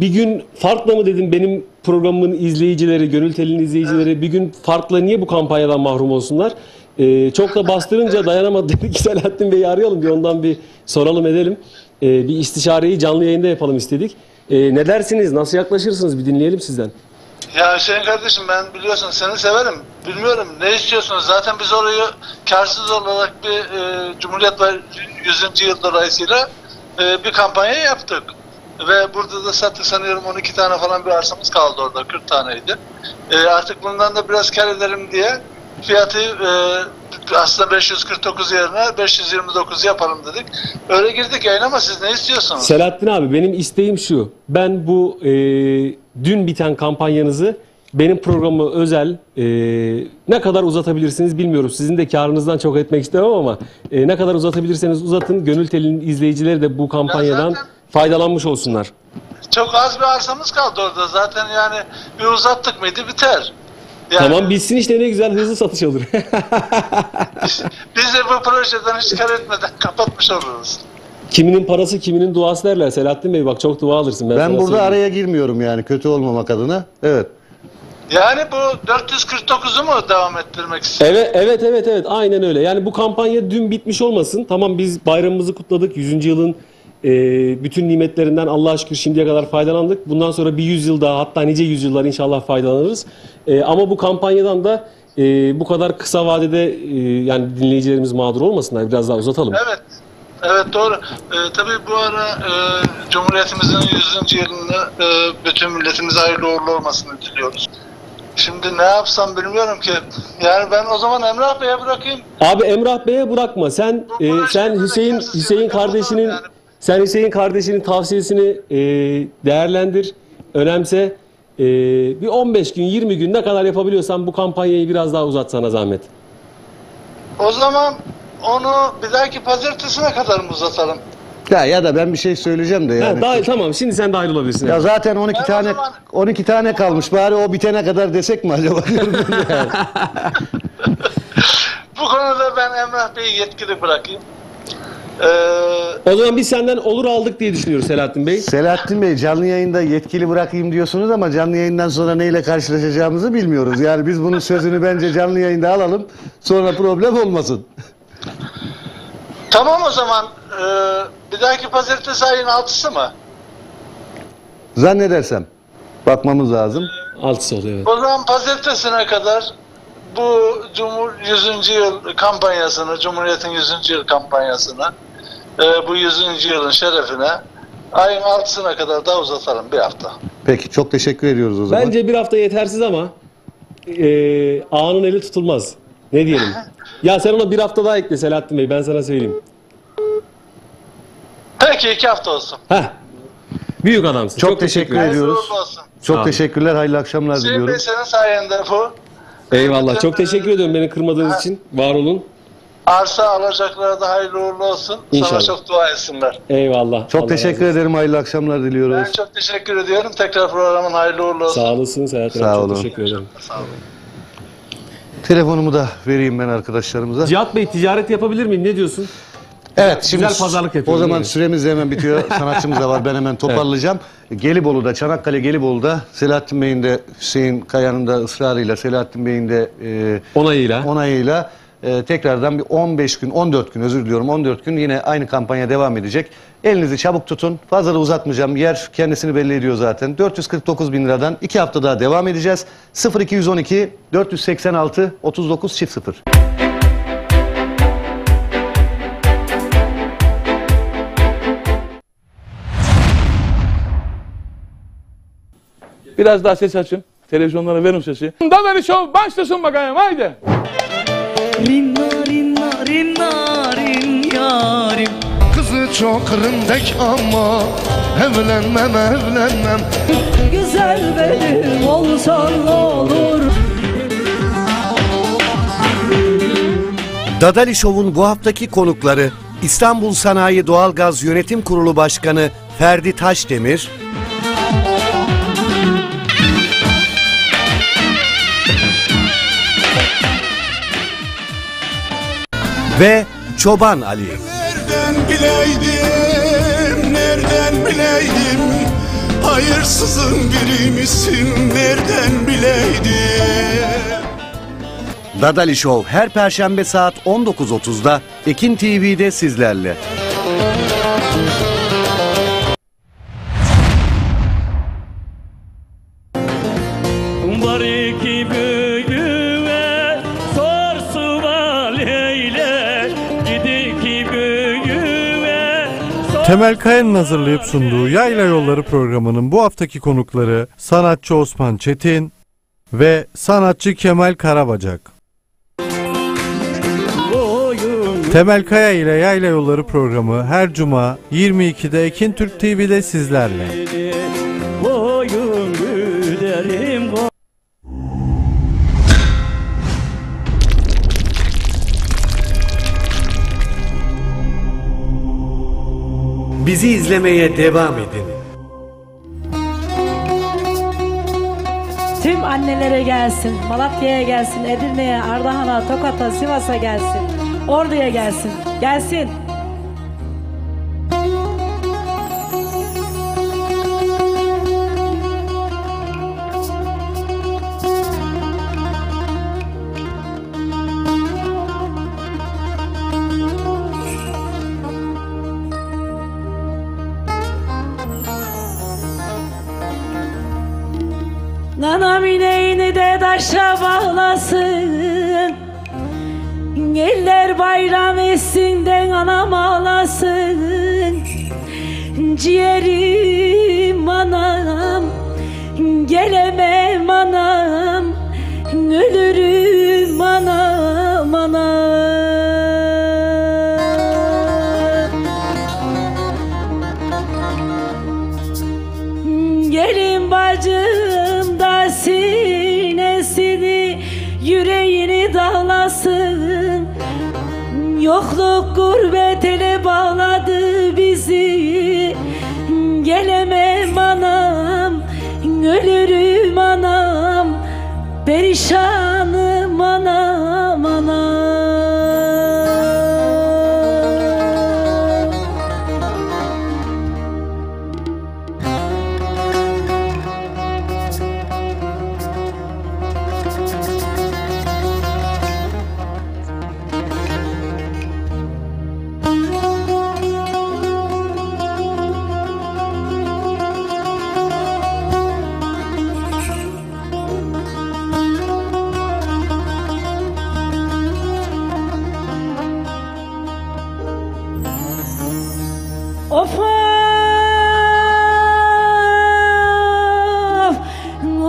Speaker 7: bir gün farkla mı dedim benim programımın izleyicileri, Gönül Teli'nin izleyicileri bir gün farkla niye bu kampanyadan mahrum olsunlar? Çok da bastırınca dayanamadı dedik ki Selahattin Bey'i arayalım bir ondan bir soralım edelim. Bir istişareyi canlı yayında yapalım istedik. Ne dersiniz? Nasıl yaklaşırsınız? Bir dinleyelim sizden.
Speaker 6: Ya Hüseyin kardeşim, ben biliyorsun seni severim. Bilmiyorum ne istiyorsunuz? Zaten biz orayı karsız olarak bir Cumhuriyet 100. yıl dolayısıyla bir kampanya yaptık. Ve burada da sattık, sanıyorum 12 tane falan bir arsamız kaldı orada, 40 taneydi. Artık bundan da biraz kar edelim diye fiyatı aslında 549 yerine 529 yapalım dedik. Öyle girdik yayına, ama siz ne istiyorsunuz?
Speaker 7: Selahattin abi, benim isteğim şu. Ben bu dün biten kampanyanızı benim programı özel ne kadar uzatabilirsiniz bilmiyorum. Sizin de karınızdan çok etmek istemem ama ne kadar uzatabilirseniz uzatın. Gönül Teli'nin izleyicileri de bu kampanyadan faydalanmış olsunlar.
Speaker 6: Çok az bir arsamız kaldı orada zaten, yani bir uzattık mıydı biter. Yani,
Speaker 7: Tamam, bitsin işte, ne güzel, hızlı satış olur.
Speaker 6: biz de bu projeden hiç kar etmeden kapatmış oluruz.
Speaker 7: Kiminin parası kiminin duası derler Selahattin Bey, bak çok dua alırsın.
Speaker 1: Ben
Speaker 7: sana
Speaker 1: burada
Speaker 7: söyleyeyim.
Speaker 1: araya girmiyorum yani, kötü olmamak adına. Evet.
Speaker 6: Yani bu 449'u mu devam ettirmek istiyorsun?
Speaker 7: Evet, aynen öyle. Yani bu kampanya dün bitmiş olmasın. Tamam, biz bayramımızı kutladık. 100. yılın bütün nimetlerinden Allah'a şükür şimdiye kadar faydalandık. Bundan sonra bir 100 yıl daha, hatta nice yüzyıllar inşallah faydalanırız. Ama bu kampanyadan da bu kadar kısa vadede yani dinleyicilerimiz mağdur olmasınlar. Biraz daha uzatalım.
Speaker 6: Evet doğru. Tabii bu ara Cumhuriyetimizin 100. yılını bütün milletimize hayırlı uğurlu olmasını diliyoruz. Şimdi ne yapsam bilmiyorum ki. Yani ben o zaman Emrah Bey'e bırakayım.
Speaker 7: Abi Emrah Bey'e bırakma. Sen Hüseyin kardeşinin tavsiyesini değerlendir, önemse. Bir 15 gün, 20 gün ne kadar yapabiliyorsan bu kampanyayı biraz daha uzat, sana zahmet.
Speaker 6: O zaman onu bir dahaki pazartesine kadar mı uzatalım?
Speaker 1: Ya da ben bir şey söyleyeceğim de yani.
Speaker 7: Dahil, tamam, şimdi sen dahil olabilirsin.
Speaker 1: Ya
Speaker 7: Evet.
Speaker 1: zaten 12
Speaker 6: Ben o
Speaker 1: tane
Speaker 6: zaman-
Speaker 1: 12 tane kalmış. Bari o bitene kadar desek mi acaba? Yani.
Speaker 6: Bu konuda ben Emrah Bey'i yetkili bırakayım.
Speaker 7: O zaman biz senden olur aldık diye düşünüyoruz Selahattin Bey.
Speaker 1: Selahattin Bey, canlı yayında yetkili bırakayım diyorsunuz ama canlı yayından sonra neyle karşılaşacağımızı bilmiyoruz. Yani biz bunun sözünü bence canlı yayında alalım. Sonra problem olmasın.
Speaker 6: Tamam o zaman. Bir dahaki pazartesi ayın 6'sı mı?
Speaker 1: Zannedersem. Bakmamız lazım.
Speaker 7: 6'sı oluyor, evet.
Speaker 6: O zaman pazartesine kadar bu 100. yıl kampanyasını, Cumhuriyet'in 100. yıl kampanyasını, bu 100. yılın şerefine ayın 6'sına kadar da uzatalım, bir hafta.
Speaker 1: Peki, çok teşekkür ediyoruz o zaman.
Speaker 7: Bence bir hafta yetersiz ama ağanın eli tutulmaz. Ne diyelim? Ya sen ona bir hafta daha ekle Selahattin Bey, ben sana söyleyeyim.
Speaker 6: Peki 2 hafta olsun.
Speaker 7: Heh. Büyük adamsın.
Speaker 1: Çok teşekkür
Speaker 6: Hayırlı
Speaker 1: ediyoruz.
Speaker 6: uğurlu olsun.
Speaker 1: Çok
Speaker 7: Sağ
Speaker 1: teşekkürler. Hayırlı akşamlar
Speaker 6: Hüseyin Bey,
Speaker 1: diliyorum.
Speaker 6: senin sayende bu.
Speaker 7: Eyvallah.
Speaker 6: Bütün,
Speaker 7: Çok teşekkür ediyorum beni kırmadığınız için. Var olun.
Speaker 6: Arsa alacaklara da hayırlı uğurlu olsun.
Speaker 7: İnşallah.
Speaker 6: Sana çok dua etsinler.
Speaker 7: Eyvallah.
Speaker 1: Çok
Speaker 7: Allah
Speaker 1: teşekkür
Speaker 7: razı olsun.
Speaker 1: ederim. Hayırlı akşamlar diliyoruz.
Speaker 6: Ben çok teşekkür ediyorum. Tekrar programın hayırlı uğurlu olsun.
Speaker 7: Sağ olasın Selahattin abi.
Speaker 1: Sağ
Speaker 7: Çok
Speaker 1: olun.
Speaker 7: teşekkür ederim.
Speaker 6: Sağ olun.
Speaker 1: Telefonumu da vereyim ben arkadaşlarımıza.
Speaker 7: Cihat Bey, ticaret yapabilir miyim? Ne diyorsun?
Speaker 1: Evet, şimdi
Speaker 7: güzel pazarlık yapıyoruz,
Speaker 1: o zaman
Speaker 7: değil mi?
Speaker 1: süremiz de hemen bitiyor. Sanatçımız da var. Ben hemen toparlayacağım. Gelibolu'da, Çanakkale Gelibolu'da Selahattin Bey'in de, Hüseyin Kaya'nın da ısrarıyla, Selahattin Bey'in de onayıyla tekrardan bir 15 gün, 14 gün özür diliyorum, 14 gün yine aynı kampanya devam edecek. Elinizi çabuk tutun. Fazla da uzatmayacağım. Yer kendisini belli ediyor zaten. 449 bin liradan 2 hafta daha devam edeceğiz. 0212 486 39 00.
Speaker 8: Biraz daha ses açın. Televizyonlara verin sesi. Dadali Show başlasın bakayım, haydi.
Speaker 9: Rinna rinna rinna rin yarim. Kızı çok rındek ama evlenmem. Güzel benim olsan ne olur.
Speaker 10: Dadali Show'un bu haftaki konukları İstanbul Sanayi Doğalgaz Yönetim Kurulu Başkanı Ferdi Taşdemir ve Çoban Ali.
Speaker 9: Nereden bileydim, hayırsızın biri misin, nereden bileydim.
Speaker 10: Dadali Show her Perşembe saat 19.30'da Ekin TV'de sizlerle.
Speaker 11: Temel Kaya'nın hazırlayıp sunduğu Yayla Yolları programının bu haftaki konukları sanatçı Osman Çetin ve sanatçı Kemal Karabacak. Temel Kaya ile Yayla Yolları programı her cuma 22'de Ekin Türk TV'de sizlerle.
Speaker 10: Bizi izlemeye devam edin.
Speaker 4: Tüm annelere gelsin, Malatya'ya gelsin, Edirne'ye, Ardahan'a, Tokat'a, Sivas'a gelsin, Ordu'ya gelsin, gelsin. Nanam ineğini de taşa bağlasın, eller bayram etsin de anam ağlasın. Ciğerim anam, gelemem anam, ölürüm anam anam. Gelin bacım da sinesini, yüreğini dağlasın. Yokluk gurbet ele bağladı bizi. Gelemem anam, ölürüm anam, perişanım anam anam. Of of,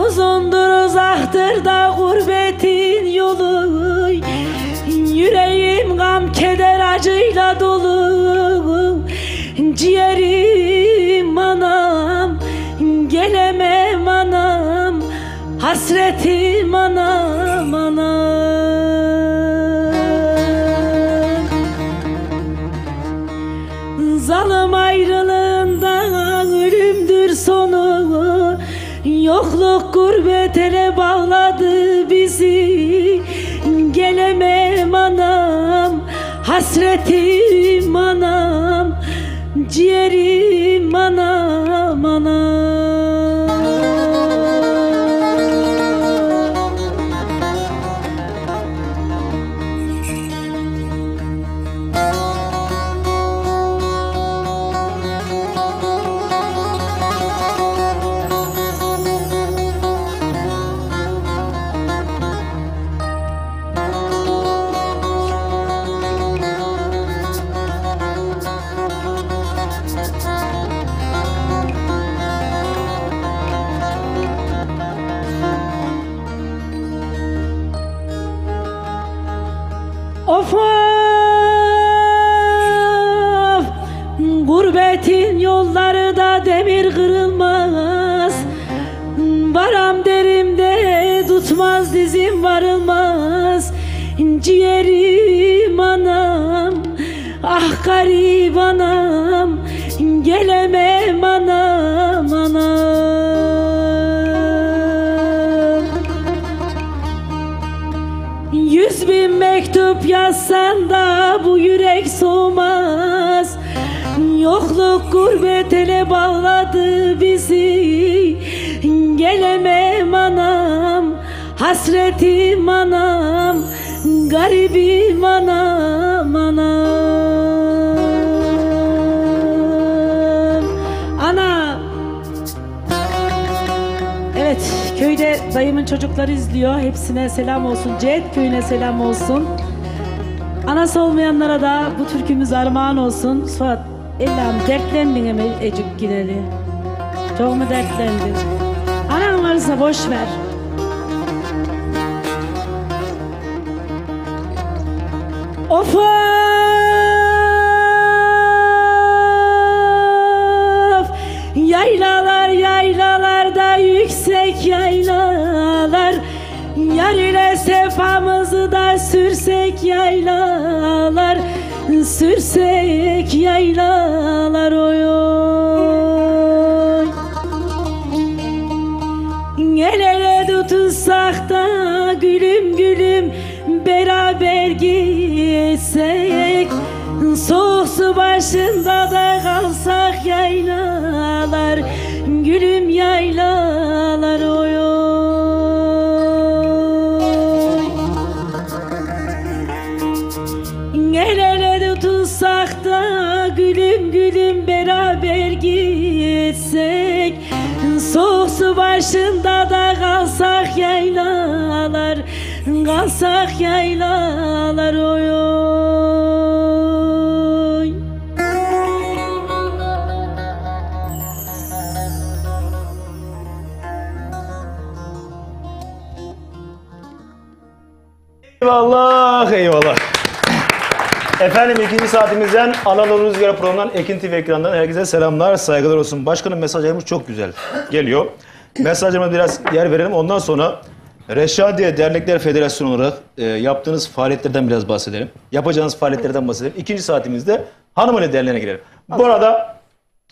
Speaker 4: uzundur uzaktır da gurbetin yolu. Yüreğim gam keder acıyla dolu. Ciğerim anam, gelemem anam, hasretim anam anam. Zalim ayrılığından ölümdür sonu. Yokluk gurbet ele bağladı bizi. Gelemem anam, hasretim anam, ciğerim anam anam. Of of, gurbetin yolları da demir kırılmaz. Varam derimde tutmaz dizim varılmaz. Ciğerim anam, ah garip anam, gelemem anam anam. 100.000 mektup yazsan da bu yürek soğumaz. Yokluk gurbet ele bağladı bizi. Gelemem anam, hasretim anam, garibim anam anam. Ana. Evet, köyde dayımın çocukları izliyor. Hepsine selam olsun. Cet köyüne selam olsun. Anası olmayanlara da bu türkümüz armağan olsun. Suat
Speaker 9: Ellam dertlendin mi ecik gireli? Çok mu dertlendin? Anan varsa boş ver. Of of! Yaylalar yaylalarda yüksek yaylalar, yar ile sefamızı da sürsek yaylalar, sürsek yaylalar oy oy. El ele tutuşsak da gülüm gülüm beraber gitsek, soğuk su başında da kalsak yaylalar, gülüm yaylalar oy oy. El ele tutuşsak da gülüm gülüm beraber gitsek, soğuk su başında da kalsak yaylalar, kalsak yaylalar oy oy.
Speaker 5: Eyvallah, eyvallah. Efendim ikinci saatimizden Anadolu Rüzgarı programından Ekin TV ekranından herkese selamlar, saygılar olsun. Başkanım mesajlarımız çok güzel geliyor. Mesajlarıma biraz yer verelim. Ondan sonra Reşadiye Dernekler Federasyonu olarak yaptığınız faaliyetlerden biraz bahsedelim. Yapacağınız faaliyetlerden bahsedelim. İkinci saatimizde Hanımeli Derneği'ne girelim. Bu arada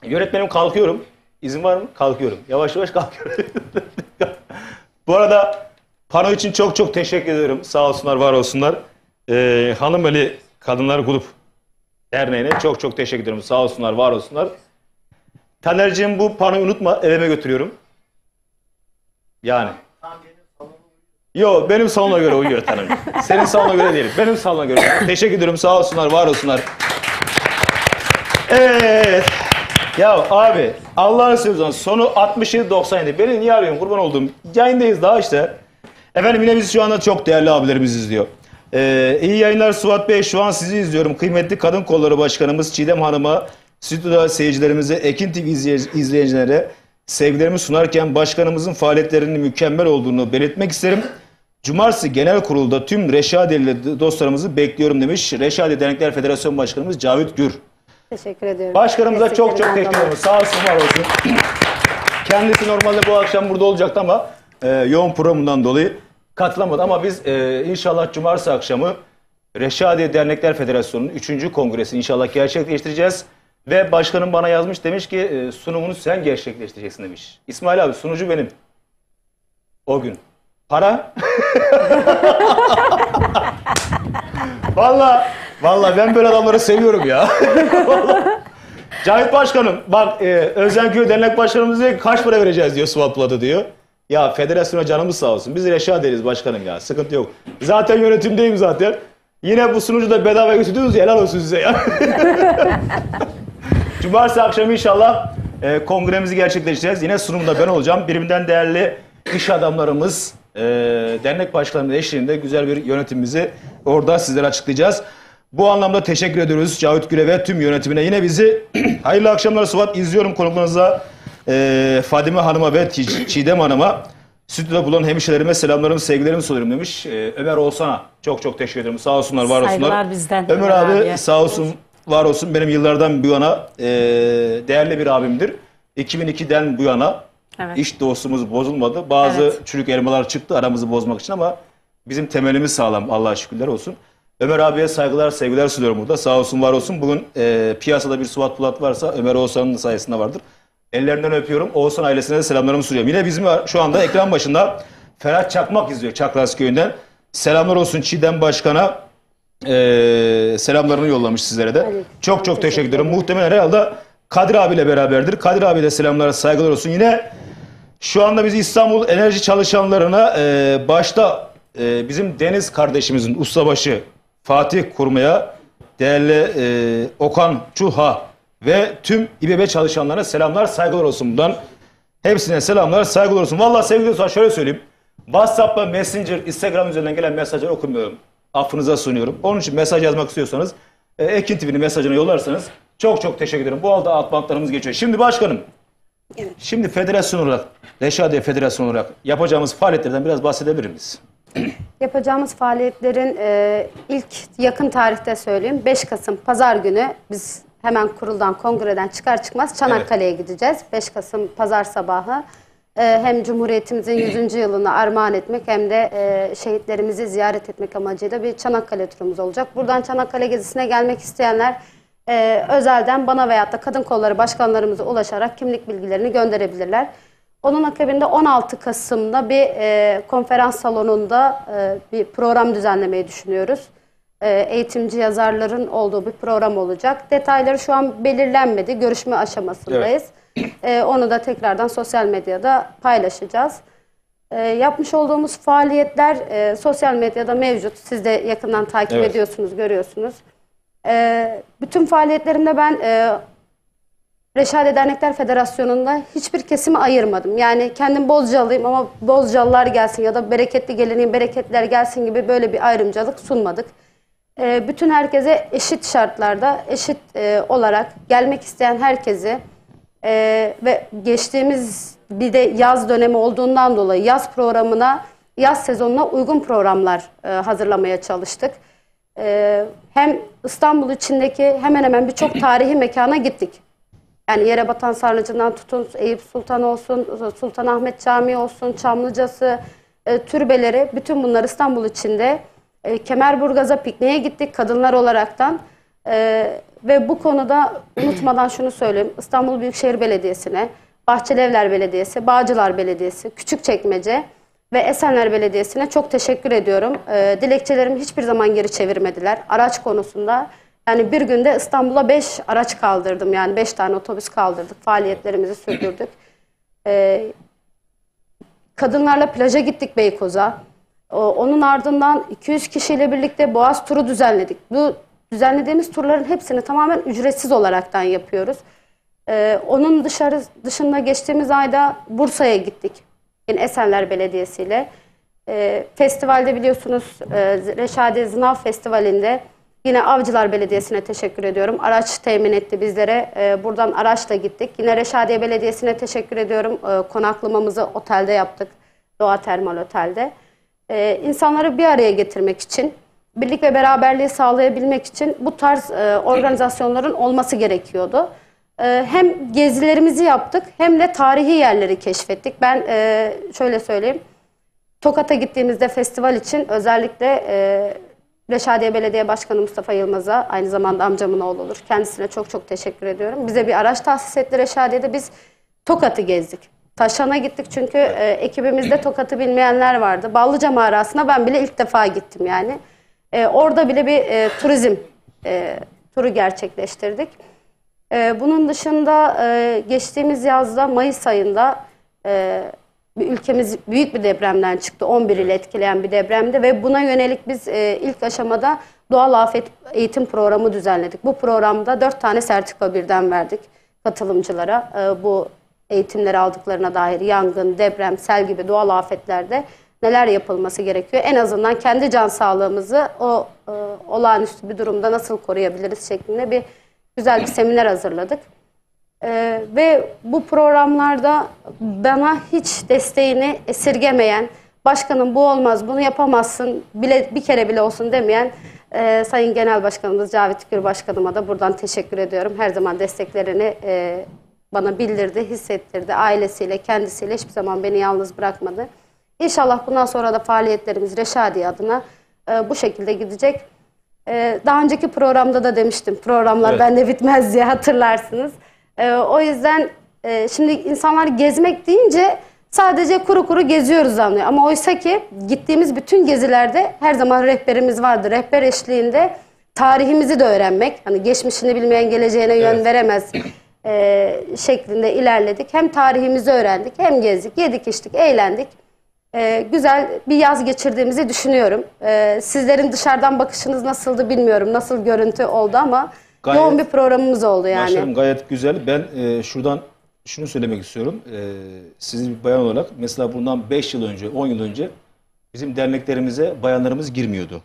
Speaker 5: yönetmenim kalkıyorum. İzin var mı? Kalkıyorum. Yavaş yavaş kalkıyorum. Bu arada pano için çok çok teşekkür ediyorum. Sağ olsunlar, var olsunlar. Hanımeli Kadınlar Grup Derneği'ne çok çok teşekkür ediyorum. Sağ olsunlar, var olsunlar. Taner'cim bu panoyu unutma, evime götürüyorum. Yani. Yo, benim salona göre uyuyor Taner. Senin salona göre değil. Benim salona göre. Teşekkür ediyorum. Sağ olsunlar, var olsunlar. Evet. Ya abi, Allah'ını seversen sonu 67-97. Beni niye arıyorsun? Kurban olduğum. Yayındayız daha işte. Efendim yine biz şu anda çok değerli abilerimiz izliyor. İyi yayınlar Suat Bey. Şu an sizi izliyorum. Kıymetli Kadın Kolları Başkanımız Çiğdem Hanım'a, stüdyoda seyircilerimize, Ekin TV izleyicilere sevgilerimi sunarken başkanımızın faaliyetlerinin mükemmel olduğunu belirtmek isterim. Cumartesi genel kurulda tüm Reşadiyeli dostlarımızı bekliyorum demiş Reşadiye Dernekler Federasyonu Başkanımız Cavit Gür.
Speaker 3: Teşekkür ediyorum.
Speaker 5: Başkanımıza çok çok teşekkür ederim. Sağ olsun, var olsun. Kendisi normalde bu akşam burada olacaktı ama yoğun programından dolayı katılamadı. Ama biz inşallah cumartesi akşamı Reşadiye Dernekler Federasyonu'nun 3. kongresini inşallah gerçekleştireceğiz. Ve başkanım bana yazmış, demiş ki sunumunu sen gerçekleştireceksin demiş. İsmail abi, sunucu benim. O gün. Para? Vallahi ben böyle adamları seviyorum ya. Cahit Başkanım bak, Özenköy Dernek Başkanımız diyor ki kaç para vereceğiz diyor Swat Plat'a diyor. Ya federasyona canımız sağ olsun. Biz Reşadiye'liyiz başkanım ya. Sıkıntı yok. Zaten yönetimdeyim zaten. Yine bu sunucu da bedava götürdünüz ya, helal olsun size ya. Cumartesi akşamı inşallah kongremizi gerçekleştireceğiz. Yine sunumda ben olacağım. Birbirinden değerli iş adamlarımız, dernek başkanımız eşliğinde güzel bir yönetimimizi orada sizlere açıklayacağız. Bu anlamda teşekkür ediyoruz Cavit Gür'e ve tüm yönetimine. Yine bizi hayırlı akşamlar Suat, izliyorum konuklarınıza. Fadime Hanım'a ve Çiğdem Hanım'a, stüdyoda bulunan hemşirelerime selamlarımı, sevgilerimi sunuyorum demiş. Ömer Oğuzhan'a çok çok teşekkür ederim. Sağ olsunlar, var olsunlar.
Speaker 4: Saygılar bizden.
Speaker 5: Ömer abi sağ olsun, var olsun. Benim yıllardan bu yana değerli bir abimdir. 2002'den bu yana iş dostumuz bozulmadı. Bazı çürük elmalar çıktı aramızı bozmak için ama bizim temelimiz sağlam, Allah'a şükürler olsun. Ömer abiye saygılar, sevgiler sunuyorum burada. Sağ olsun, var olsun. Bugün piyasada bir Suat Polat varsa Ömer Oğuzhan'ın sayesinde vardır. Ellerinden öpüyorum. Oğuzhan ailesine de selamlarımı sunuyorum. Yine bizim şu anda ekran başında Ferhat Çakmak izliyor Çakras Köyü'nden. Selamlar olsun Çiğdem Başkan'a. Selamlarını yollamış sizlere de. Çok çok teşekkür ederim. Muhtemelen herhalde Kadir abiyle beraberdir. Kadir abiyle selamlar, saygılar olsun. Yine şu anda biz İstanbul Enerji çalışanlarına başta bizim Deniz kardeşimizin ustabaşı Fatih Kurma'ya, değerli Okan Çuha ve tüm İBB çalışanlarına selamlar, saygılar olsun buradan. Hepsine selamlar, saygılar olsun. Vallahi sevgili dostlar şöyle söyleyeyim. WhatsApp'la, Messenger, Instagram üzerinden gelen mesajları okumuyorum. Affınıza sunuyorum. Onun için mesaj yazmak istiyorsanız Ekin TV'nin mesajını yollarsanız Çok çok teşekkür ederim. Bu alda alt bantlarımız geçiyor. Şimdi başkanım, şimdi federasyon olarak, Reşadiye Federasyonu olarak yapacağımız faaliyetlerden biraz bahsedebilir miyiz?
Speaker 3: Yapacağımız faaliyetlerin ilk yakın tarihte söyleyeyim. 5 Kasım Pazar günü biz hemen kuruldan, kongreden çıkar çıkmaz Çanakkale'ye gideceğiz. 5 Kasım Pazar sabahı. Hem Cumhuriyetimizin 100. yılını armağan etmek hem de şehitlerimizi ziyaret etmek amacıyla bir Çanakkale turumuz olacak. Buradan Çanakkale gezisine gelmek isteyenler özelden bana veyahut da kadın kolları başkanlarımıza ulaşarak kimlik bilgilerini gönderebilirler. Onun akabinde 16 Kasım'da bir konferans salonunda bir program düzenlemeyi düşünüyoruz. Eğitimci yazarların olduğu bir program olacak. Detayları şu an belirlenmedi. Görüşme aşamasındayız. Onu da tekrardan sosyal medyada paylaşacağız. Yapmış olduğumuz faaliyetler sosyal medyada mevcut. Siz de yakından takip ediyorsunuz, görüyorsunuz. Bütün faaliyetlerimde ben Reşadiye Dernekler Federasyonu'nda hiçbir kesimi ayırmadım. Yani kendim Bozcalıyım ama Bozcalılar gelsin ya da bereketli geleneğin bereketler gelsin gibi böyle bir ayrımcılık sunmadık. Bütün herkese eşit şartlarda, eşit olarak gelmek isteyen herkesi ve geçtiğimiz bir de yaz dönemi olduğundan dolayı yaz programına, yaz sezonuna uygun programlar hazırlamaya çalıştık. Hem İstanbul içindeki hemen hemen birçok tarihi mekana gittik. Yani Yerebatan Sarnıcı'ndan tutun, Eyüp Sultan olsun, Sultanahmet Camii olsun, Çamlıca'sı, türbeleri, bütün bunlar İstanbul içinde. Kemerburgaz'a pikniğe gittik kadınlar olaraktan. Ve bu konuda unutmadan şunu söyleyeyim. İstanbul Büyükşehir Belediyesi'ne, Bahçelievler Belediyesi, Bağcılar Belediyesi, Küçükçekmece ve Esenler Belediyesi'ne çok teşekkür ediyorum. Dilekçelerimi hiçbir zaman geri çevirmediler. Araç konusunda yani bir günde İstanbul'a 5 araç kaldırdım. Yani 5 tane otobüs kaldırdık. Faaliyetlerimizi sürdürdük. Kadınlarla plaja gittik Beykoz'a. Onun ardından 200 kişiyle birlikte Boğaz turu düzenledik. Bu düzenlediğimiz turların hepsini tamamen ücretsiz olaraktan yapıyoruz. Onun dışında geçtiğimiz ayda Bursa'ya gittik. Yani Esenler Belediyesi ile. Festivalde biliyorsunuz Reşadiye Zınav Festivali'nde yine Avcılar Belediyesi'ne teşekkür ediyorum. Araç temin etti bizlere. Buradan araçla gittik. Yine Reşadiye Belediyesi'ne teşekkür ediyorum. Konaklamamızı otelde yaptık. Doğa Termal Otel'de. İnsanları bir araya getirmek için, birlik ve beraberliği sağlayabilmek için bu tarz organizasyonların olması gerekiyordu. Hem gezilerimizi yaptık hem de tarihi yerleri keşfettik. Ben şöyle söyleyeyim, Tokat'a gittiğimizde festival için özellikle Reşadiye Belediye Başkanı Mustafa Yılmaz'a, aynı zamanda amcamın oğlu olur, kendisine çok çok teşekkür ediyorum. Bize bir araç tahsis etti Reşadiye'de, biz Tokat'ı gezdik. Taşan'a gittik çünkü ekibimizde Tokat'ı bilmeyenler vardı. Ballıca Mağarası'na ben bile ilk defa gittim yani. Orada bile bir turizm turu gerçekleştirdik. Bunun dışında geçtiğimiz yazda Mayıs ayında ülkemiz büyük bir depremden çıktı. 11 ile etkileyen bir depremde ve buna yönelik biz ilk aşamada doğal afet eğitim programı düzenledik. Bu programda 4 tane sertifika birden verdik katılımcılara. Bu eğitimleri aldıklarına dair yangın, deprem, sel gibi doğal afetlerde neler yapılması gerekiyor? En azından kendi can sağlığımızı o olağanüstü bir durumda nasıl koruyabiliriz şeklinde bir güzel bir seminer hazırladık. Ve bu programlarda bana hiç desteğini esirgemeyen, başkanım bu olmaz, bunu yapamazsın, bir kere bile olsun demeyen Sayın Genel Başkanımız Cavit Gür Başkanıma da buradan teşekkür ediyorum. Her zaman desteklerini bana bildirdi, hissettirdi. Ailesiyle, kendisiyle hiçbir zaman beni yalnız bırakmadı. İnşallah bundan sonra da faaliyetlerimiz Reşadiye adına bu şekilde gidecek. Daha önceki programda da demiştim, programlar bende bitmez diye, hatırlarsınız. O yüzden şimdi insanlar gezmek deyince sadece kuru kuru geziyoruz anlıyor. Ama oysa ki gittiğimiz bütün gezilerde her zaman rehberimiz vardı. Rehber eşliğinde tarihimizi de öğrenmek, hani geçmişini bilmeyen geleceğine yön veremez şeklinde ilerledik. Hem tarihimizi öğrendik, hem gezdik, yedik, içtik, eğlendik. Güzel bir yaz geçirdiğimizi düşünüyorum. Sizlerin dışarıdan bakışınız nasıldı bilmiyorum. Nasıl görüntü oldu ama yoğun bir programımız oldu yani.
Speaker 5: Başkanım gayet güzel. Ben şuradan şunu söylemek istiyorum. Siz bir bayan olarak mesela bundan 5 yıl önce, 10 yıl önce bizim derneklerimize bayanlarımız girmiyordu.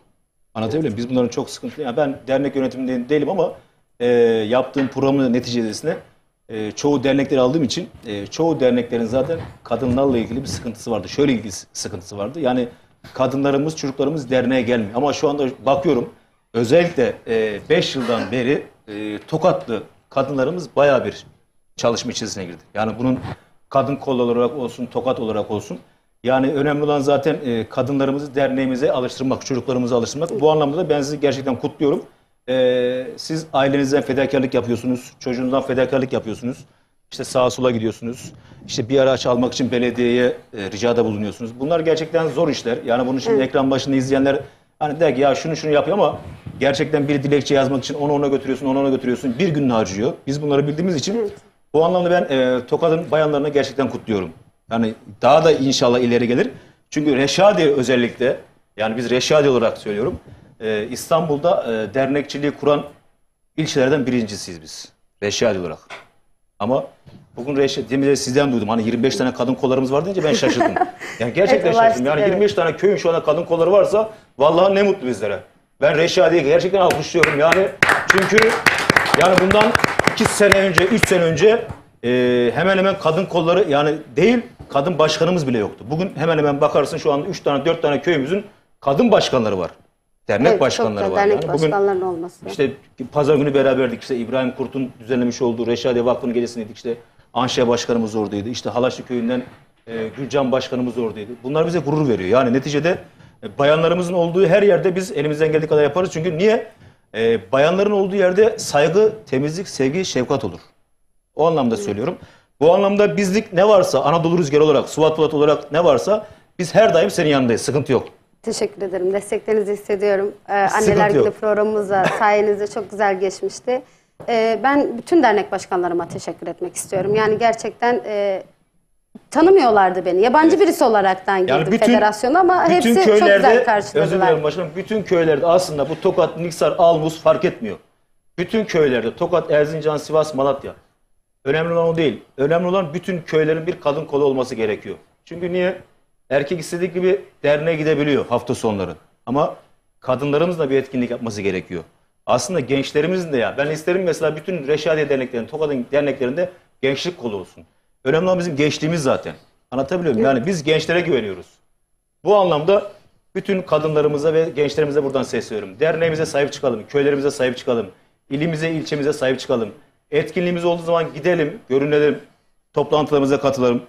Speaker 5: Anlatabiliyor muyum? Biz bunların çok sıkıntılı. Yani ben dernek yönetiminde değilim ama yaptığım programın neticesinde çoğu dernekleri aldığım için çoğu derneklerin zaten kadınlarla ilgili bir sıkıntısı vardı. Şöyle ilgili sıkıntısı vardı. Yani kadınlarımız, çocuklarımız derneğe gelmiyor. Ama şu anda bakıyorum özellikle 5 yıldan beri Tokatlı kadınlarımız bayağı bir çalışma içerisine girdi. Yani bunun kadın kolları olarak olsun, Tokat olarak olsun. Yani önemli olan zaten kadınlarımızı derneğimize alıştırmak, çocuklarımızı alıştırmak. Bu anlamda da ben sizi gerçekten kutluyorum. Siz ailenizden fedakarlık yapıyorsunuz, çocuğunuzdan fedakarlık yapıyorsunuz. İşte sağa sola gidiyorsunuz. İşte bir araç almak için belediyeye ricada bulunuyorsunuz. Bunlar gerçekten zor işler. Yani bunun için ekran başında izleyenler hani der ki ya şunu yapıyor ama gerçekten bir dilekçe yazmak için onu ona götürüyorsun, onu ona götürüyorsun. Bir gün harcıyor. Biz bunları bildiğimiz için bu anlamda ben Tokat'ın bayanlarını gerçekten kutluyorum. Yani daha da inşallah ileri gelir. Çünkü Reşadiye özellikle, yani biz Reşadiye olarak söylüyorum, İstanbul'da dernekçiliği kuran ilçelerden birincisiyiz biz. Reşadiye olarak. Ama bugün demin sizden duydum. Hani 25 tane kadın kollarımız var deyince ben şaşırdım. Yani gerçekten şaşırdım. Yani 25 tane köyün şu anda kadın kolları varsa vallahi ne mutlu bizlere. Ben Reşadiye'yi gerçekten alkışlıyorum. Yani çünkü yani bundan 2 sene önce, 3 sene önce hemen hemen kadın kolları yani değil, kadın başkanımız bile yoktu. Bugün hemen hemen bakarsın şu anda 3 tane 4 tane köyümüzün kadın başkanları var. Dernek başkanları var.
Speaker 3: Dernek
Speaker 5: yani.
Speaker 3: başkanlarının olması.
Speaker 5: İşte pazar günü beraberdik. İşte İbrahim Kurt'un düzenlemiş olduğu Reşadiye Vakfı'nın gecesindeydik. İşte Anşe Başkanımız oradaydı. İşte Halaşlı Köyü'nden Gülcan Başkanımız oradaydı. Bunlar bize gurur veriyor. Yani neticede bayanlarımızın olduğu her yerde biz elimizden geldiği kadar yaparız. Çünkü niye? Bayanların olduğu yerde saygı, temizlik, sevgi, şefkat olur. O anlamda söylüyorum. Bu anlamda bizlik ne varsa, Anadolu Rüzgarı olarak, Suat Polat olarak ne varsa biz her daim senin yanındayız. Sıkıntı yok.
Speaker 3: Teşekkür ederim. Desteklerinizi hissediyorum. Anneler Günü programımız da sayenizde çok güzel geçmişti. Ben bütün dernek başkanlarıma teşekkür etmek istiyorum. Yani gerçekten tanımıyorlardı beni. Yabancı birisi olaraktan girdim yani federasyona ama hepsi çok güzel karşıladılar.
Speaker 5: Özür dilerim başkanım. Bütün köylerde aslında bu Tokat, Niksar, Almus fark etmiyor. Bütün köylerde Tokat, Erzincan, Sivas, Malatya. Önemli olan o değil. Önemli olan bütün köylerin bir kadın kolu olması gerekiyor. Çünkü niye? Erkek istediği gibi derneğe gidebiliyor hafta sonları. Ama kadınlarımız da bir etkinlik yapması gerekiyor. Aslında gençlerimizin de ya. Ben isterim mesela bütün Reşadiye derneklerinin, Tokat'ın derneklerinde gençlik kolu olsun. Önemli olan bizim gençliğimiz zaten. Anlatabiliyor muyum? Yani biz gençlere güveniyoruz. Bu anlamda bütün kadınlarımıza ve gençlerimize buradan sesleniyorum. Derneğimize sahip çıkalım, köylerimize sahip çıkalım, ilimize, ilçemize sahip çıkalım. Etkinliğimiz olduğu zaman gidelim, görünelim, toplantılarımıza katılalım.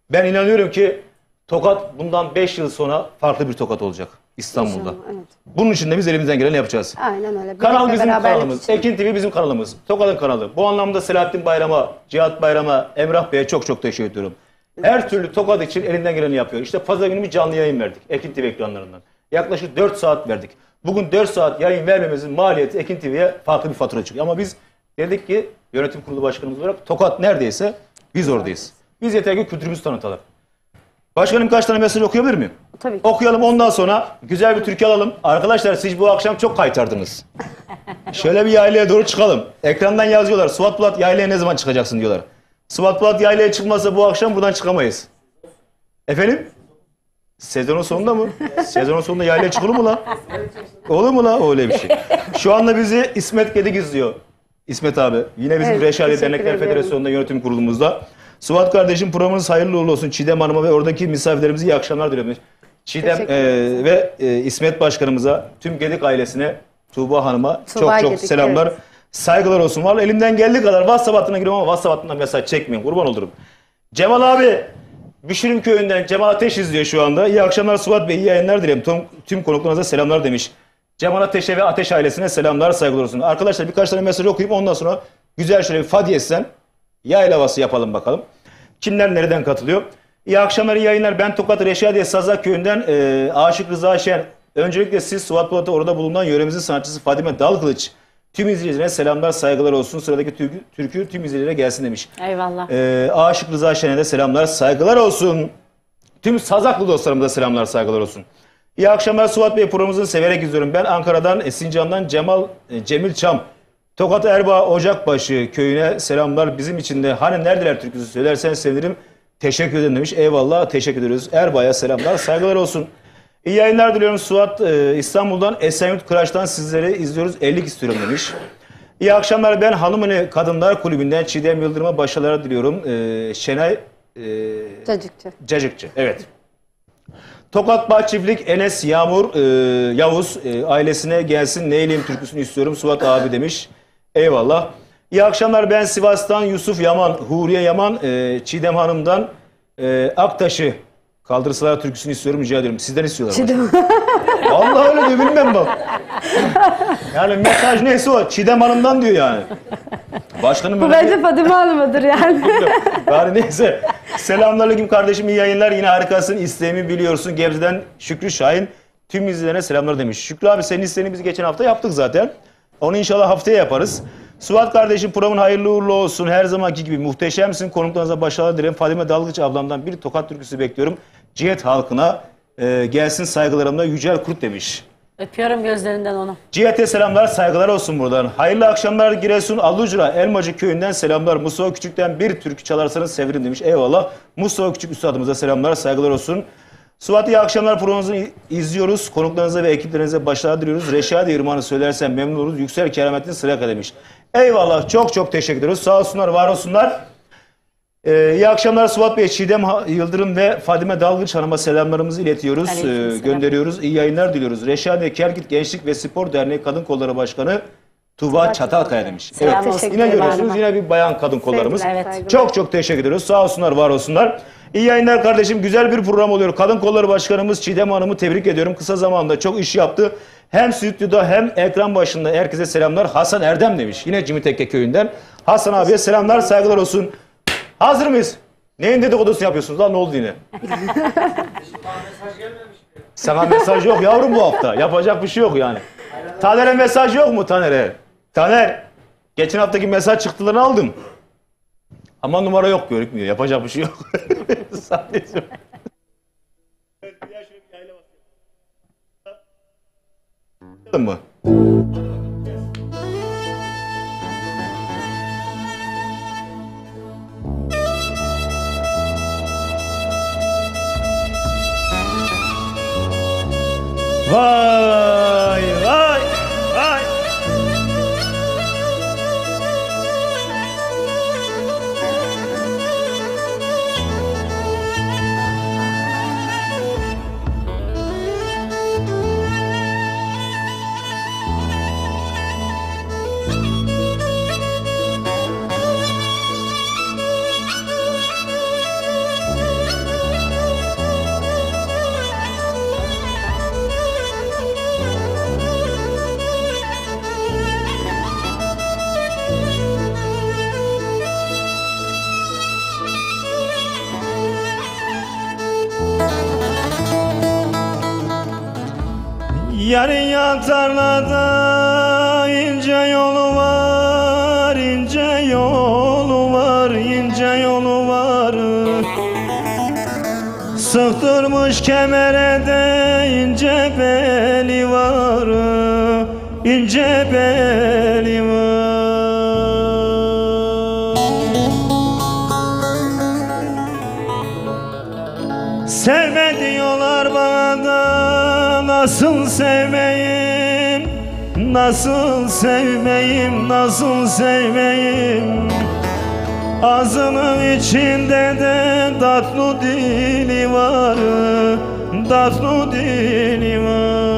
Speaker 5: Ben inanıyorum ki Tokat bundan 5 yıl sonra farklı bir Tokat olacak İstanbul'da. Evet. Bunun için de biz elimizden geleni yapacağız.
Speaker 3: Aynen öyle.
Speaker 5: Kanal bizim kanalımız, Ekin TV bizim kanalımız, Tokat'ın kanalı. Bu anlamda Selahattin Bayram'a, Cihat Bayram'a, Emrah Bey'e çok çok teşekkür ediyorum. Her türlü Tokat için elinden geleni yapıyor. İşte pazar günü bir canlı yayın verdik Ekin TV ekranlarından. Yaklaşık 4 saat verdik. Bugün 4 saat yayın vermemizin maliyeti Ekin TV'ye farklı bir fatura çıkıyor. Ama biz dedik ki yönetim kurulu başkanımız olarak Tokat neredeyse biz oradayız. Biz yeter ki kültürümüzü tanıtalım. Başkanım kaç tane mesaj okuyabilir miyim?
Speaker 3: Tabii ki.
Speaker 5: Okuyalım ondan sonra güzel bir türkü alalım. Arkadaşlar siz bu akşam çok kaytardınız. Şöyle bir yaylaya doğru çıkalım. Ekrandan yazıyorlar. Suat Polat yaylaya ne zaman çıkacaksın diyorlar. Suat Polat yaylaya çıkmazsa bu akşam buradan çıkamayız. Efendim? Sezonun sonunda mı? Sezonun sonunda yaylaya çıkılır mı la? Olur mu la? Öyle bir şey. Şu anda bizi İsmet Gedik izliyor. İsmet abi. Yine bizim Reşadiye Dernekler Federasyonu'nda yönetim kurulumuzda. Suat kardeşim programınız hayırlı uğurlu olsun. Çiğdem Hanım'a ve oradaki misafirlerimize iyi akşamlar diliyorum. Çiğdem ve İsmet Başkanımıza, tüm Gedik ailesine, Tuğba Hanım'a çok Gedik, selamlar. Evet. Saygılar olsun. Vallahi elimden geldiği kadar WhatsApp hattına giriyorum ama WhatsApp hattından mesaj çekmeyin. Kurban olurum. Cemal abi, Büşürüm Köyü'nden Cemal Ateş izliyor şu anda. İyi akşamlar Suat Bey, iyi yayınlar dilerim. Tüm konuklarınıza selamlar demiş. Cemal Ateş'e ve Ateş ailesine selamlar, saygılar olsun. Arkadaşlar birkaç tane mesaj okuyup ondan sonra güzel şöyle bir Fadiyesen yayla havası yapalım bakalım. Kimler nereden katılıyor? İyi akşamlar, iyi yayınlar. Ben Tokat Reşadiye Sazak Köyü'nden Aşık Rıza Şen. Öncelikle siz Suat Polat'a orada bulunan yöremizin sanatçısı Fadime Dalkılıç. Tüm izleyicilerine selamlar, saygılar olsun. Sıradaki türkü tüm izleyicilere gelsin demiş.
Speaker 4: Eyvallah.
Speaker 5: Aşık Rıza Şen'e de selamlar, saygılar olsun. Tüm Sazaklı dostlarımıza selamlar, saygılar olsun. İyi akşamlar Suat Bey, programımızı severek izliyorum. Ben Ankara'dan, Sincan'dan Cemil Çam. Tokat Erbaa Ocakbaşı köyüne selamlar. Bizim için de hani neredeler türküsü söylersen sevinirim. Teşekkür ederim demiş. Eyvallah, teşekkür ediyoruz. Erbaa'ya selamlar, saygılar olsun. İyi yayınlar diliyorum Suat. İstanbul'dan Esenyurt Kıraç'tan sizleri izliyoruz. 50 istiyorum demiş. İyi akşamlar. Ben Hanımını Kadınlar Kulübü'nden Çiğdem Yıldırım'a başarılar diliyorum. Şenay Cacıkçı. Evet. Tokat Bahçiftlik Enes Yavuz ailesine gelsin neyleyim türküsünü istiyorum Suat abi demiş. Eyvallah. İyi akşamlar. Ben Sivas'tan Yusuf Yaman, Huriye Yaman, Çiğdem Hanım'dan Aktaş'ı kaldırsalar türküsünü istiyorum rica ediyorum. Sizden istiyorlar. Vallahi öyle diyor bilmem bak. Yani mesaj neyse o. Çiğdem Hanım'dan diyor yani. Başkanım
Speaker 3: Bu bence Fadime Hanım'ıdır yani.
Speaker 5: Bari neyse. Selamünaleyküm kardeşim, iyi yayınlar. Yine harikasın. İsteğimi biliyorsun. Gebze'den Şükrü Şahin. Tüm izleyene selamlar demiş. Şükrü abi senin isteğini biz geçen hafta yaptık zaten. Onu inşallah haftaya yaparız. Suat kardeşim programın hayırlı uğurlu olsun. Her zamanki gibi muhteşemsin. Konuklarınıza başarılar dilerim. Fadime Dalgıç ablamdan bir tokat türküsü bekliyorum. Cihet halkına gelsin saygılarımla Yücel Kurt demiş.
Speaker 4: Öpüyorum gözlerinden onu.
Speaker 5: Cihet'e selamlar, saygılar olsun buradan. Hayırlı akşamlar Giresun Allucra Elmacı köyünden selamlar. Mustafa Küçük'ten bir türkü çalarsanız sevinirim demiş. Eyvallah. Mustafa Küçük üstadımıza selamlar, saygılar olsun. Suat iyi akşamlar programımızı izliyoruz. Konuklarınıza ve ekiplerinize başarılar diliyoruz. Reşadi Irman'ı söylersen memnun oluruz. Yüksel Keramettin Sıraka demiş. Eyvallah. Çok çok teşekkür ediyoruz. Sağ olsunlar, var olsunlar. İyi akşamlar Suat Bey, Çiğdem Yıldırım ve Fadime Dalgıç Hanım'a selamlarımızı iletiyoruz, gönderiyoruz. İyi yayınlar diliyoruz. Reşadiye Kerkit Gençlik ve Spor Derneği Kadın Kolları Başkanı Tuğba Çatalkaya demiş. Evet, yine görüyorsunuz yine bir bayan kadın kollarımız. Evet. Çok çok teşekkür ediyoruz. Sağ olsunlar, var olsunlar. İyi yayınlar kardeşim. Güzel bir program oluyor. Kadın Kolları Başkanımız Çiğdem Hanım'ı tebrik ediyorum. Kısa zamanda çok iş yaptı. Hem stüdyoda hem ekran başında herkese selamlar. Hasan Erdem demiş. Yine Cimitekke köyünden. Hasan abiye selamlar, saygılar olsun. Hazır mıyız? Neyin dedikodusunu yapıyorsunuz lan, ne oldu yine? Sana mesaj yok yavrum bu hafta. Yapacak bir şey yok yani. Taner'e mesaj yok mu Taner'e? Taner, geçen haftaki mesaj çıktılarını aldım. Ama numara yok, görükmüyor. Yapacak bir şey yok. Sadece. mı?
Speaker 2: Vay vay vay. Yarın yatarlarda ince yolu var, ince yolu var, ince yolu var. Sıktırmış kemere de ince beli var, ince beli var. Sevme diyorlar bana da nasıl sevmeyim, nasıl sevmeyim, nasıl sevmeyim. Ağzının içinde de tatlı dili var, tatlı dili var.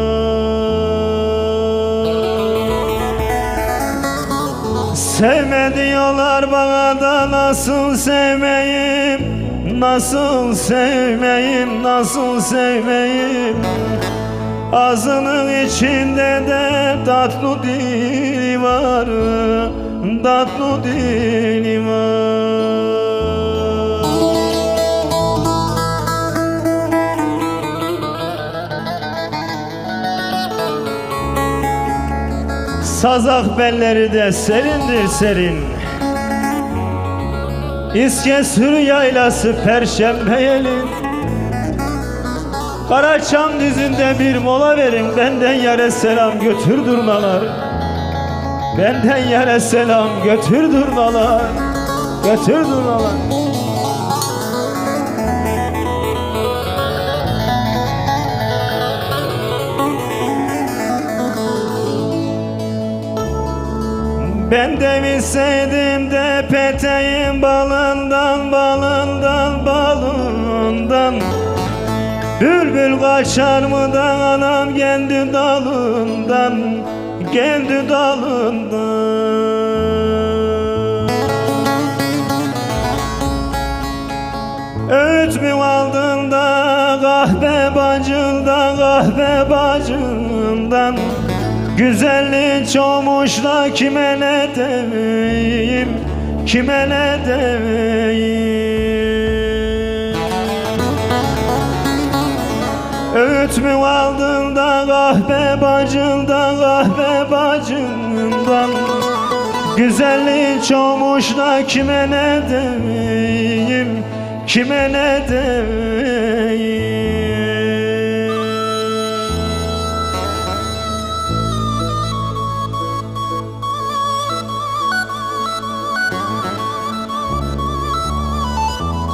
Speaker 2: Sevme diyorlar bana da nasıl sevmeyim, nasıl sevmeyim, nasıl sevmeyim. Ağzının içinde de tatlı dili var, tatlı dili var. Sazak belleri de serindir serin. İskesür yaylası Perşembe yeli. Karaçam dizinde bir mola verin, benden yere selam götür durnalar. Benden yere selam götür durnalar, götür durnalar. Ben de bilseydim de peteğin balından, balından, balından. Bülbül kaçar mı da anam kendi dalından, kendi dalından. Öğüt mü aldın da kahve bacından, kahve bacından. Güzelliğin çoğmuş da kime ne demeyim, kime ne demeyim. Öğüt mü aldın da kahve bacından, kahve bacından. Güzelliğin çoğmuş da kime ne demeyim, kime ne demeyim.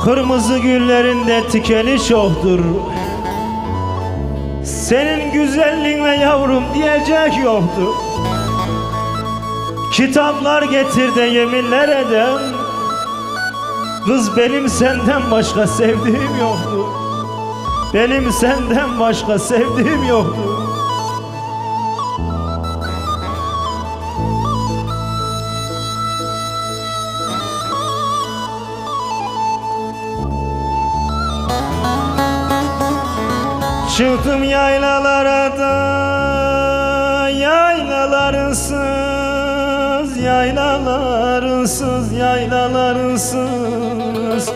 Speaker 2: Kırmızı güllerinde tikeni çoktur. Senin güzelliğine yavrum diyecek yoktur. Kitaplar getir de yeminler eden. Kız benim senden başka sevdiğim yoktu. Benim senden başka sevdiğim yoktu. Çıktım yaylalara da, yaylalarınsız, yaylalarınsız, yaylalarınsız.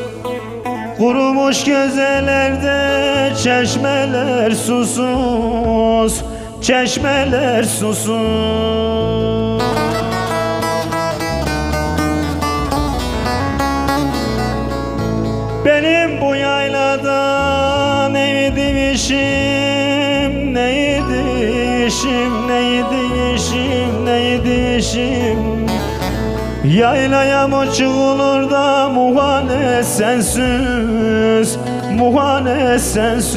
Speaker 2: Kurumuş gözelerde çeşmeler susuz, çeşmeler susuz. Benim bu yaylada neydi işim, neydi işim, neydi işim, neydi işim. Yaylaya mı çıkılır da muhane sensiz, muhane sensiz.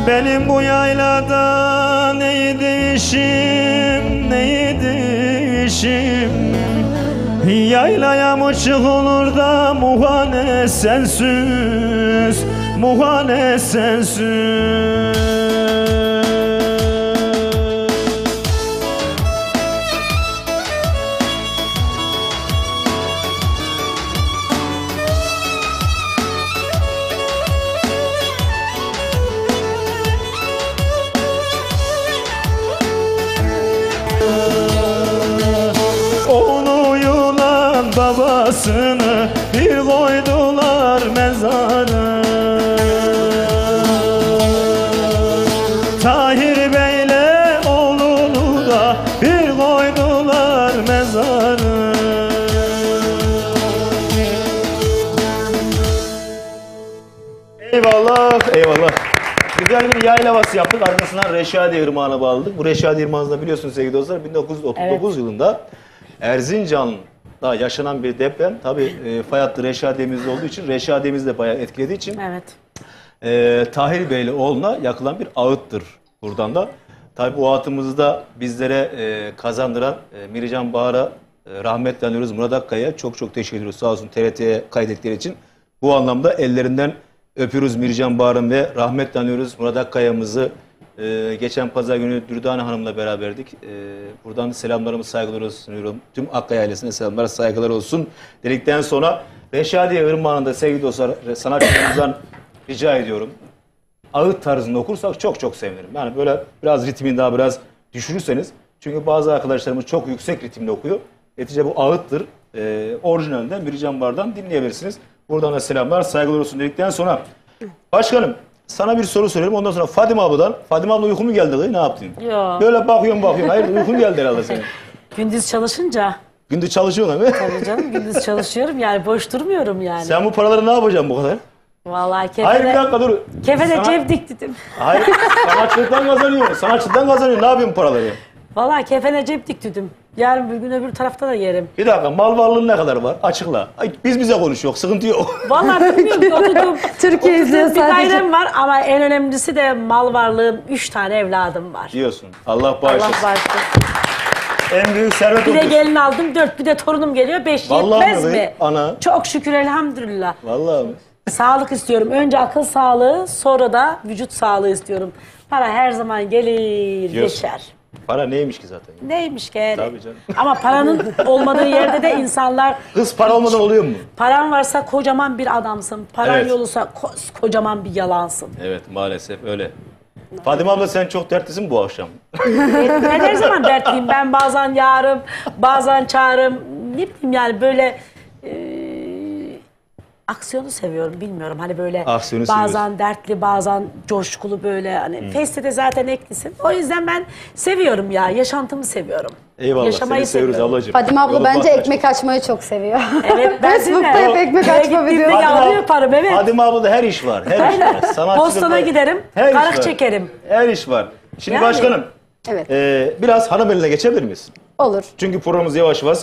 Speaker 2: Benim bu yaylada neydi işim, neydi işim. Yaylaya mı çıkılır da muhane sensiz, muhane sensiz. Babasını bir koydular mezara. Tahir Bey'le oğlunu da bir koydular mezara.
Speaker 5: Eyvallah, eyvallah. Güzel bir yayla havası yaptık. Arkasından Reşadiye Irmağı'na bağladık. Bu Reşadiye Irmağı'nda biliyorsunuz sevgili dostlar 1939 yılında Erzincan'da yaşanan bir deprem. Tabii fay hattı Reşadiye'mizde olduğu için, Reşadiye'mizi de bayağı etkilediği için Tahir Bey'le oğluna yakılan bir ağıttır buradan da. Tabii bu ağıtımızı da bizlere kazandıran Mirican Bahar'a rahmetle anıyoruz. Murat Akkaya'ya çok çok teşekkür ediyoruz. Sağ olsun TRT'ye kaydettikleri için. Bu anlamda ellerinden öpüyoruz Mirican Bahar'ın ve rahmetle anıyoruz Murat Akkaya'mızı. Geçen pazar günü Dürdane Hanım'la beraberdik. Buradan selamlarımı, saygılarımı sunuyorum. Tüm Akkaya ailesine selamlar, saygılar olsun dedikten sonra Reşadiye Irmağı'nda sevgili dostlar sanatçılarımızdan rica ediyorum. Ağıt tarzında okursak çok çok sevinirim. Yani böyle biraz ritmini daha biraz düşürürseniz. Çünkü bazı arkadaşlarımız çok yüksek ritimle okuyor. Netice bu ağıttır. Orijinalinden Mirican Bahar'dan dinleyebilirsiniz. Buradan da selamlar, saygılar olsun dedikten sonra başkanım sana bir soru soruyorum. Ondan sonra Fadime abladan. Fadime abla uyku mu geldi? Ne yaptın?
Speaker 4: Yok.
Speaker 5: Böyle bakıyorum. Hayır uykun geldi herhalde senin.
Speaker 4: Gündüz çalışınca.
Speaker 5: Gündüz çalışıyorsun değil mi?
Speaker 4: Tabii canım gündüz çalışıyorum yani boş durmuyorum yani.
Speaker 5: Sen bu paraları ne yapacaksın bu kadar?
Speaker 4: Vallahi
Speaker 5: Hayır bir dakika dur.
Speaker 4: Kefene cep diktim.
Speaker 5: Hayır sanatçılıktan kazanıyorsun. Sanatçılıktan kazanıyorsun. Ne yapıyorsun paraları?
Speaker 4: Vallahi kefene cep diktim. Yarın bir gün öbür tarafta da yerim.
Speaker 5: Bir dakika, mal varlığın ne kadar var? Açıkla. Ay, biz bize konuşuyor, sıkıntı yok.
Speaker 4: Vallahi bilmiyorum. Oturdum.
Speaker 3: Türkiye izliyor
Speaker 4: bir
Speaker 3: sadece.
Speaker 4: dairem var ama en önemlisi de mal varlığım. 3 tane evladım var.
Speaker 5: Diyorsun. Allah
Speaker 4: Allah
Speaker 5: bağışlasın.
Speaker 4: bağışlasın.
Speaker 5: En büyük servet
Speaker 4: Bir de
Speaker 5: okuyorsun.
Speaker 4: gelin aldım 4, bir de torunum geliyor 5.
Speaker 5: Vallahi
Speaker 4: Yetmez
Speaker 5: mi?
Speaker 4: mi?
Speaker 5: Ana.
Speaker 4: Çok şükür elhamdülillah.
Speaker 5: Vallahi mi?
Speaker 4: Sağlık istiyorum. Önce akıl sağlığı, sonra da vücut sağlığı istiyorum. Para her zaman gelir,
Speaker 5: Diyorsun.
Speaker 4: geçer.
Speaker 5: Para neymiş ki zaten?
Speaker 4: Neymiş ki?
Speaker 5: Tabii canım.
Speaker 4: Ama paranın olmadığı yerde de insanlar...
Speaker 5: Kız para olmadan oluyor mu?
Speaker 4: Paran varsa kocaman bir adamsın. Paran
Speaker 5: Evet.
Speaker 4: yoluysa kocaman bir yalansın.
Speaker 5: Evet, maalesef öyle. Fadime abla, sen çok dertlisin bu akşam.
Speaker 4: Ben her zaman dertliyim. Ben bazen yarım, bazen çağırım. Ne bileyim yani böyle... aksiyonu seviyorum, bilmiyorum. Hani böyle
Speaker 5: Aksiyonu
Speaker 4: bazen
Speaker 5: seviyorsun.
Speaker 4: dertli, bazen coşkulu böyle. Hani Festi'de zaten eklisin. O yüzden ben seviyorum ya. Yaşantımı seviyorum.
Speaker 5: Eyvallah,
Speaker 4: Yaşamayı
Speaker 5: seni seviyoruz
Speaker 4: seviyorum.
Speaker 5: ablacığım.
Speaker 3: Fadime abla
Speaker 5: Yolun
Speaker 3: bence
Speaker 5: bahtı
Speaker 3: ekmek açmayı çok seviyor.
Speaker 4: Evet, ben
Speaker 3: Facebook'ta hep ekmek
Speaker 4: Köye
Speaker 3: açma
Speaker 4: gittiğimde
Speaker 3: videosu.
Speaker 4: yağlı yaparım, evet.
Speaker 5: Fadime abla her iş var. Her iş var. Sanatçılık
Speaker 4: Postana
Speaker 5: var.
Speaker 4: giderim,
Speaker 5: Her iş
Speaker 4: karık
Speaker 5: var.
Speaker 4: çekerim.
Speaker 5: Her iş var. Şimdi
Speaker 4: Yani.
Speaker 5: başkanım,
Speaker 3: Evet.
Speaker 5: biraz hanım eline geçebilir miyiz?
Speaker 3: Olur.
Speaker 5: Çünkü programımız yavaş yavaş.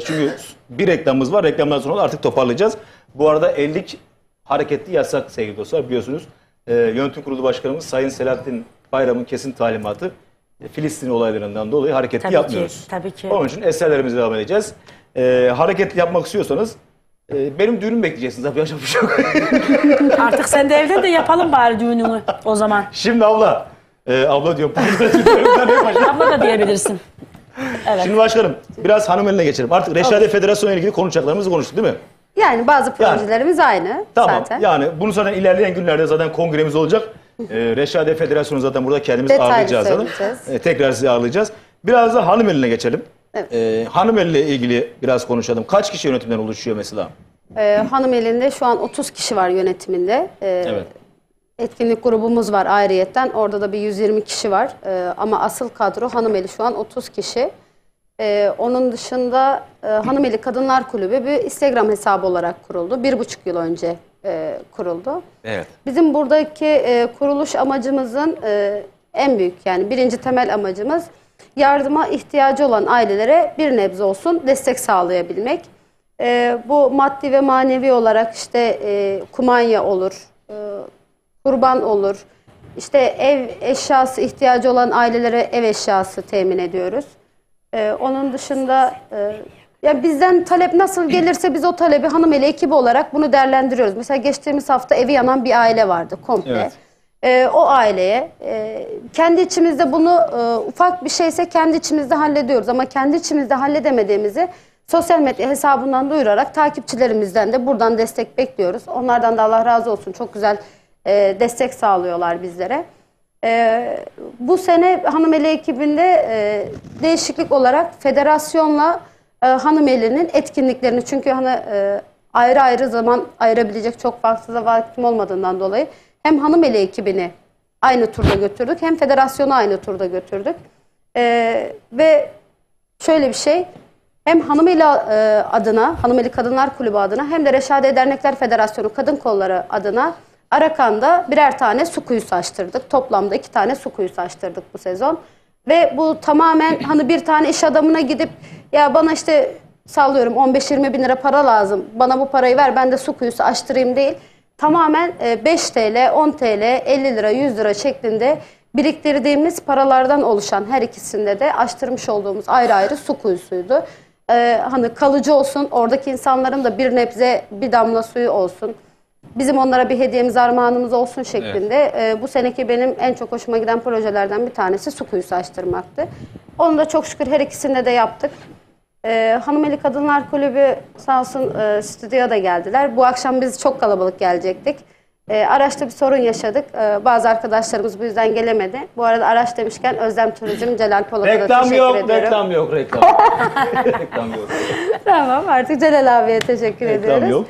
Speaker 5: Çünkü bir reklamımız var. Reklamdan sonra da artık toparlayacağız. Bu arada 50'lik hareketli yasak sevgili dostlar, biliyorsunuz. Yönetim Kurulu Başkanımız Sayın Selahattin Bayram'ın kesin talimatı Filistin olaylarından dolayı hareketli
Speaker 4: Tabii
Speaker 5: yapmıyoruz.
Speaker 4: ki, tabii ki.
Speaker 5: Onun için eserlerimize devam edeceğiz. Hareketli yapmak istiyorsanız benim düğünümü bekleyeceksiniz. Yapacak bir şey yok.
Speaker 4: Artık sen de evde de yapalım bari düğününü o zaman.
Speaker 5: Şimdi abla, abla diyorum.
Speaker 4: Abla da diyebilirsin. Evet.
Speaker 5: Şimdi başkanım, biraz hanım eline geçelim. Artık Reşadiye Federasyonu ile ilgili konuşacaklarımızı konuştuk değil mi?
Speaker 3: Yani bazı projelerimiz aynı
Speaker 5: Tamam.
Speaker 3: zaten.
Speaker 5: Yani bunu zaten ilerleyen günlerde zaten kongremiz olacak. Reşadiye Federasyonu zaten burada kendimiz
Speaker 3: Detaylı
Speaker 5: ağırlayacağız.
Speaker 3: söyleyeceğiz.
Speaker 5: Tekrar sizi ağırlayacağız. Biraz da hanım eline geçelim.
Speaker 3: Evet.
Speaker 5: Hanım eline ilgili biraz konuşalım. Kaç kişi yönetimden oluşuyor mesela?
Speaker 3: Hanım elinde şu an 30 kişi var yönetiminde.
Speaker 5: Evet.
Speaker 3: Etkinlik grubumuz var ayrıyetten. Orada da bir 120 kişi var. Ama asıl kadro hanımeli şu an 30 kişi. Onun dışında Hanımeli Kadınlar Kulübü bir Instagram hesabı olarak kuruldu. 1,5 yıl önce kuruldu.
Speaker 5: Evet.
Speaker 3: Bizim buradaki kuruluş amacımızın en büyük, yani birinci temel amacımız yardıma ihtiyacı olan ailelere bir nebze olsun destek sağlayabilmek. Bu maddi ve manevi olarak işte kumanya olur, kurban olur, işte ev eşyası ihtiyacı olan ailelere ev eşyası temin ediyoruz. Onun dışında ya bizden talep nasıl gelirse biz o talebi hanımeli ekibi olarak bunu değerlendiriyoruz. Mesela geçtiğimiz hafta evi yanan bir aile vardı komple.
Speaker 5: Evet.
Speaker 3: O aileye kendi içimizde bunu ufak bir şeyse kendi içimizde hallediyoruz. Ama kendi içimizde halledemediğimizi sosyal medya hesabından duyurarak takipçilerimizden de buradan destek bekliyoruz. Onlardan da Allah razı olsun, çok güzel destek sağlıyorlar bizlere. Bu sene Hanımeli ekibinde değişiklik olarak federasyonla Hanımeli'nin etkinliklerini, çünkü hani ayrı ayrı zaman ayırabilecek çok fazla vaktim olmadığından dolayı hem Hanımeli ekibini aynı turda götürdük hem federasyonu aynı turda götürdük. Ve şöyle bir şey, hem Hanımeli adına, Hanımeli Kadınlar Kulübü adına hem de Reşadiye Dernekler Federasyonu Kadın Kolları adına Arakan'da birer tane su kuyusu açtırdık. Toplamda 2 tane su kuyusu açtırdık bu sezon. Ve bu tamamen hani bir tane iş adamına gidip ya bana işte sallıyorum 15-20 bin lira para lazım, bana bu parayı ver ben de su kuyusu açtırayım değil. Tamamen 5 TL, 10 TL, 50 lira, 100 lira şeklinde biriktirdiğimiz paralardan oluşan her ikisinde de açtırmış olduğumuz ayrı ayrı su kuyusuydu. Hani kalıcı olsun, oradaki insanların da bir nebze bir damla suyu olsun. Bizim onlara bir hediyemiz, armağanımız olsun şeklinde. Bu seneki benim en çok hoşuma giden projelerden bir tanesi su kuyusu açtırmaktı. Onu da çok şükür her ikisinde de yaptık. Hanımeli Kadınlar Kulübü sağ olsun stüdyoya da geldiler. Bu akşam biz çok kalabalık gelecektik. Araçta bir sorun yaşadık. Bazı arkadaşlarımız bu yüzden gelemedi. Bu arada araç demişken Özlem Turizm, Celal Polat'a da teşekkür ediyorum.
Speaker 5: Reklam yok. Reklam yok.
Speaker 3: Tamam, artık Celal abiye teşekkür ediyoruz.
Speaker 5: Reklam yok.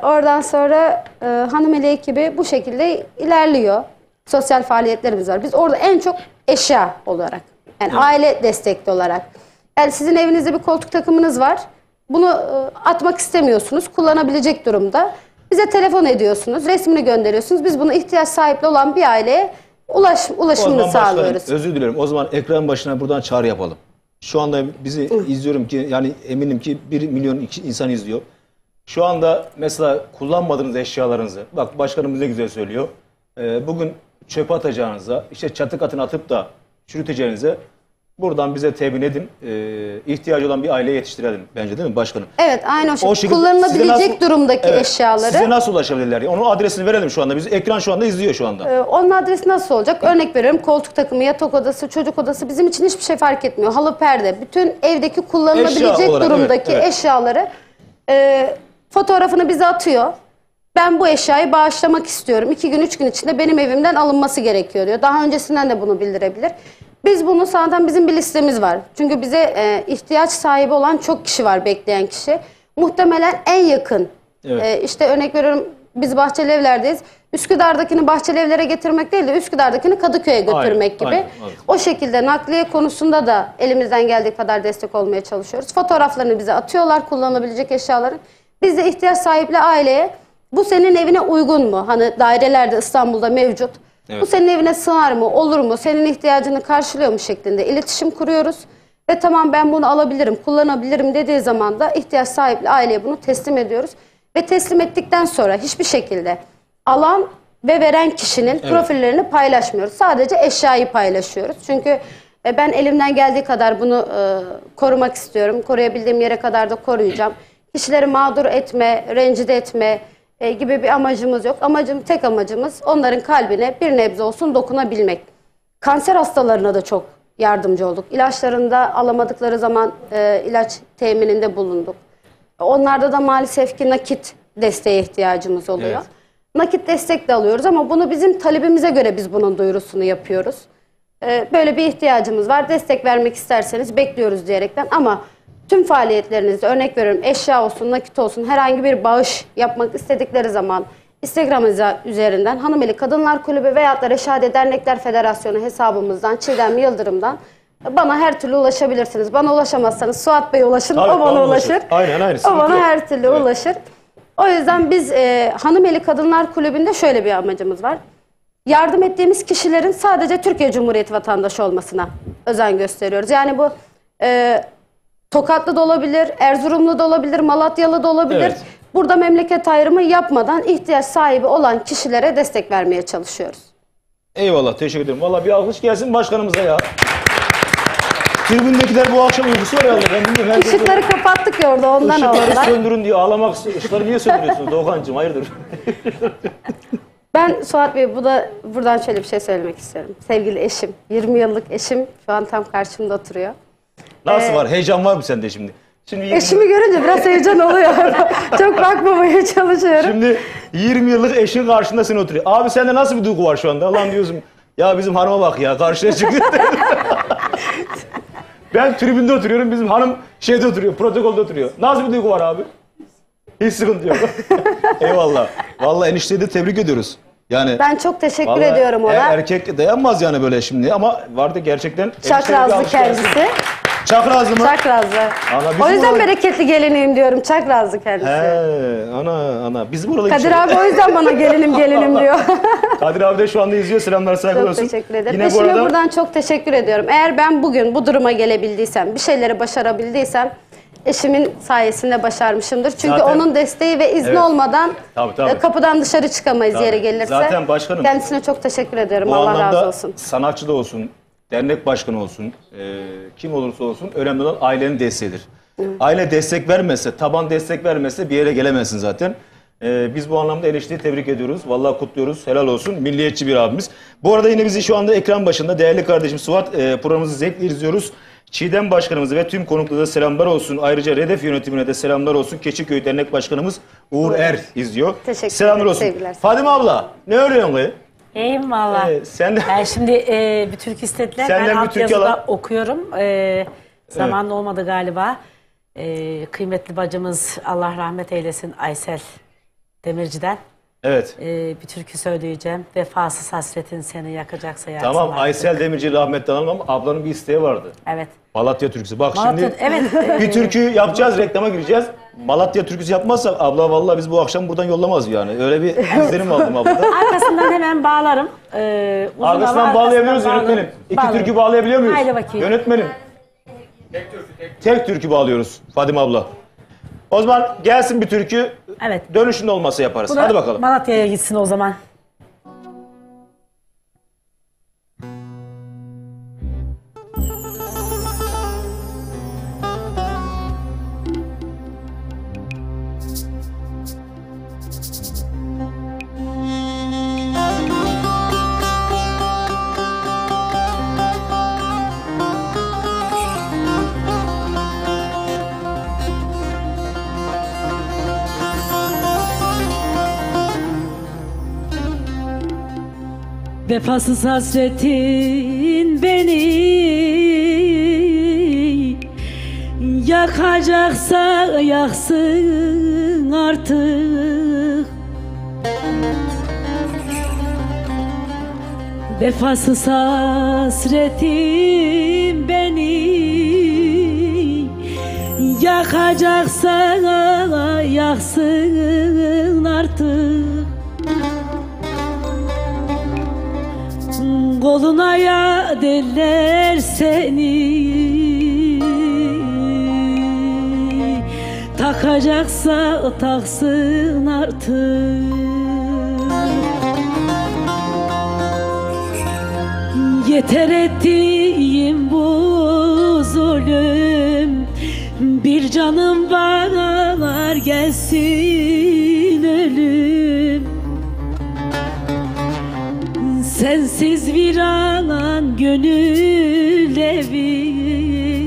Speaker 3: Oradan sonra Hanımeli ekibi bu şekilde ilerliyor. Sosyal faaliyetlerimiz var. Biz orada en çok eşya olarak, yani aile destekli olarak. Yani sizin evinizde bir koltuk takımınız var. Bunu atmak istemiyorsunuz. Kullanabilecek durumda. Bize telefon ediyorsunuz. Resmini gönderiyorsunuz. Biz bunu ihtiyaç sahibi olan bir aileye ulaşımını sağlıyoruz.
Speaker 5: Özür dilerim. O zaman ekran başına buradan çağrı yapalım. Şu anda bizi izliyorum ki yani eminim ki 1 milyon insan izliyor. Şu anda mesela kullanmadığınız eşyalarınızı, bak başkanımız ne güzel söylüyor. Bugün çöpe atacağınıza, işte çatı katına atıp da çürüteceğinize buradan bize temin edin. İhtiyacı olan bir aileye yetiştirelim bence, değil mi başkanım?
Speaker 3: Evet, aynı o şekilde.
Speaker 5: Size
Speaker 3: Kullanılabilecek durumdaki eşyaları.
Speaker 5: Size nasıl ulaşabilirler? Onun adresini verelim şu anda. Biz ekran şu anda izliyor şu anda.
Speaker 3: Onun adresi nasıl olacak? Örnek veriyorum, koltuk takımı, yatak odası, çocuk odası bizim için hiçbir şey fark etmiyor. Halı, perde, bütün evdeki kullanılabilecek
Speaker 5: Eşya olarak,
Speaker 3: durumdaki
Speaker 5: evet.
Speaker 3: eşyaları fotoğrafını bize atıyor. Ben bu eşyayı bağışlamak istiyorum. 2 gün 3 gün içinde benim evimden alınması gerekiyor diyor. Daha öncesinden de bunu bildirebilir. Biz bunu zaten bizim bir listemiz var. Çünkü bize ihtiyaç sahibi olan çok kişi var, bekleyen kişi. Muhtemelen en yakın.
Speaker 5: Evet.
Speaker 3: İşte örnek veriyorum, biz Bahçeli Evler'deyiz. Üsküdar'dakini Bahçeli Evler'e getirmek değil de Üsküdar'dakini Kadıköy'e götürmek gibi.
Speaker 5: Aynen.
Speaker 3: O şekilde nakliye konusunda da elimizden geldiği kadar destek olmaya çalışıyoruz. Fotoğraflarını bize atıyorlar, kullanılabilecek eşyaların. Biz de ihtiyaç sahibi aileye, bu senin evine uygun mu? Hani dairelerde İstanbul'da mevcut.
Speaker 5: Evet.
Speaker 3: Bu senin evine sığar mı, olur mu, senin ihtiyacını karşılıyor mu şeklinde iletişim kuruyoruz. Ve tamam, ben bunu alabilirim, kullanabilirim dediği zaman da ihtiyaç sahibi aileye bunu teslim ediyoruz. Ve teslim ettikten sonra hiçbir şekilde alan ve veren kişinin profillerini paylaşmıyoruz. Sadece eşyayı paylaşıyoruz. Çünkü ben elimden geldiği kadar bunu korumak istiyorum. Koruyabildiğim yere kadar da koruyacağım. Kişileri mağdur etme, rencide etme gibi bir amacımız yok. Tek amacımız onların kalbine bir nebze olsun dokunabilmek. Kanser hastalarına da çok yardımcı olduk. İlaçlarında alamadıkları zaman ilaç temininde bulunduk. Onlarda da maalesef ki nakit desteğe ihtiyacımız oluyor.
Speaker 5: Evet.
Speaker 3: Nakit destek de alıyoruz ama bunu bizim talebimize göre biz bunun duyurusunu yapıyoruz. Böyle bir ihtiyacımız var. Destek vermek isterseniz bekliyoruz diyerekten, ama tüm faaliyetlerinizde, örnek veriyorum, eşya olsun, nakit olsun, herhangi bir bağış yapmak istedikleri zaman Instagram üzerinden Hanımeli Kadınlar Kulübü veyahut da Reşade Dernekler Federasyonu hesabımızdan, Çiğdem Yıldırım'dan bana her türlü ulaşabilirsiniz. Bana ulaşamazsanız Suat Bey'e ulaşın,
Speaker 5: Tabii,
Speaker 3: o bana ulaşır.
Speaker 5: Aynen.
Speaker 3: O bana her türlü ulaşır. O yüzden biz Hanımeli Kadınlar Kulübü'nde şöyle bir amacımız var. Yardım ettiğimiz kişilerin sadece Türkiye Cumhuriyeti vatandaşı olmasına özen gösteriyoruz. Yani bu Tokatlı da olabilir, Erzurumlu da olabilir, Malatyalı da olabilir.
Speaker 5: Evet.
Speaker 3: Burada memleket ayrımı yapmadan ihtiyaç sahibi olan kişilere destek vermeye çalışıyoruz.
Speaker 5: Eyvallah, teşekkür ederim. Vallahi bir alkış gelsin başkanımıza ya. Tribündekiler bu akşam uykusu var herhalde. Ben bilmiyorum.
Speaker 3: Işıkları kapattık ya orada, ondan
Speaker 5: Işıkları
Speaker 3: oldular.
Speaker 5: söndürün diyor. Ağlamak istiyor. Işıkları niye söndürüyorsunuz Doğukan'cığım? Hayırdır?
Speaker 3: Ben Suat Bey, buradan şöyle bir şey söylemek istiyorum. Sevgili eşim, 20 yıllık eşim şu an tam karşımda oturuyor.
Speaker 5: Nasıl var? Heyecan var mı sende şimdi?
Speaker 3: Eşimi görünce biraz heyecan oluyor. Çok bakmamaya çalışıyorum.
Speaker 5: Şimdi 20 yıllık eşin karşında sen oturuyor. Abi sende nasıl bir duygu var şu anda? Lan diyorsun, ya bizim hanıma bak ya, karşıya çıkıyor. Ben tribünde oturuyorum, bizim hanım şeyde oturuyor, protokolde oturuyor. Nasıl bir duygu var abi? Hiç sıkıntı yok. Eyvallah. Vallahi enişteyi de tebrik ediyoruz. Yani
Speaker 3: ben çok teşekkür ediyorum ona.
Speaker 5: Erkek dayanmaz yani böyle şimdi, ama vardı gerçekten.
Speaker 3: Çakrazlı kendisi.
Speaker 5: Çakrazlı mı?
Speaker 3: Çakrazlı. O yüzden bereketli geliniyim diyorum. Çakrazlı kendisi.
Speaker 5: Ana. Bizim burada
Speaker 3: Kadir abi o yüzden bana gelinim diyor.
Speaker 5: Kadir abi de şu anda izliyor. Selamlar, saygılar olsun.
Speaker 3: Çok teşekkür ederim.
Speaker 5: Yine
Speaker 3: Eşime
Speaker 5: arada...
Speaker 3: buradan çok teşekkür ediyorum. Eğer ben bugün bu duruma gelebildiysem, bir şeyleri başarabildiysem eşimin sayesinde başarmışımdır. Çünkü
Speaker 5: zaten,
Speaker 3: onun desteği ve izni olmadan
Speaker 5: tabii.
Speaker 3: Kapıdan dışarı çıkamayız yere gelirse.
Speaker 5: Zaten başkanım.
Speaker 3: Kendisine çok teşekkür ederim.
Speaker 5: Bu
Speaker 3: Allah razı
Speaker 5: anlamda
Speaker 3: olsun.
Speaker 5: sanatçı da olsun, dernek başkanı olsun, kim olursa olsun önemli olan ailenin desteğidir. Aile destek vermezse, taban destek vermezse bir yere gelemezsin zaten. Biz bu anlamda enişteyi tebrik ediyoruz. Vallahi kutluyoruz. Helal olsun. Milliyetçi bir abimiz. Bu arada yine bizi şu anda ekran başında değerli kardeşim Suat programımızı zevkle izliyoruz. Çiğdem Başkanımıza ve tüm konuklara selamlar olsun. Ayrıca REDEF yönetimine de selamlar olsun. Keçiköy Dernek Başkanımız Uğur Er izliyor.
Speaker 3: Teşekkür
Speaker 5: selamlar
Speaker 3: ederim.
Speaker 5: olsun.
Speaker 3: Sevgiler.
Speaker 5: Fadime abla ne örüyorsun kız?
Speaker 4: İyiyim valla.
Speaker 5: Sen de...
Speaker 4: Ben şimdi bir türkü istediler.
Speaker 5: Senden
Speaker 4: Ben
Speaker 5: bir
Speaker 4: alt
Speaker 5: türkü
Speaker 4: yazıda
Speaker 5: alalım.
Speaker 4: okuyorum. Zamanında olmadı galiba. Kıymetli bacımız Allah rahmet eylesin Aysel Demirci'den.
Speaker 5: Evet.
Speaker 4: Bir türkü söyleyeceğim. Vefasız hasretin seni yakacaksa yaksın.
Speaker 5: Tamam,
Speaker 4: artık.
Speaker 5: Aysel Demirci rahmetten almam ama ablanın bir isteği vardı.
Speaker 4: Evet.
Speaker 5: Malatya türküsü. Bak
Speaker 4: Malatya,
Speaker 5: şimdi
Speaker 4: evet.
Speaker 5: bir türkü yapacağız, reklama gireceğiz. Malatya türküsü yapmazsak abla vallahi biz bu akşam buradan yollamaz yani. Öyle bir izlenim aldım abladan.
Speaker 4: Arkasından hemen bağlarım.
Speaker 5: Arkasından bağlayabiliyoruz yönetmenim. İki türkü bağlayabiliyor muyuz?
Speaker 4: Haydi bakayım.
Speaker 5: Yönetmenim. tek türkü bağlıyoruz Fadime abla. O zaman gelsin bir türkü.
Speaker 4: Evet.
Speaker 5: Dönüşünde olması yaparız.
Speaker 4: Bu da
Speaker 5: Hadi bakalım.
Speaker 4: Malatya'ya gitsin o zaman.
Speaker 9: Vefasız hasretin beni yakacaksa yaksın artık. Vefasız hasretin beni yakacaksa yaksın artık. Koluna ya derler seni, takacaksa taksın artık. Yeter ettiğim bu zulüm, bir canım var gelsin ölüm. Sensiz viranan gönül evim,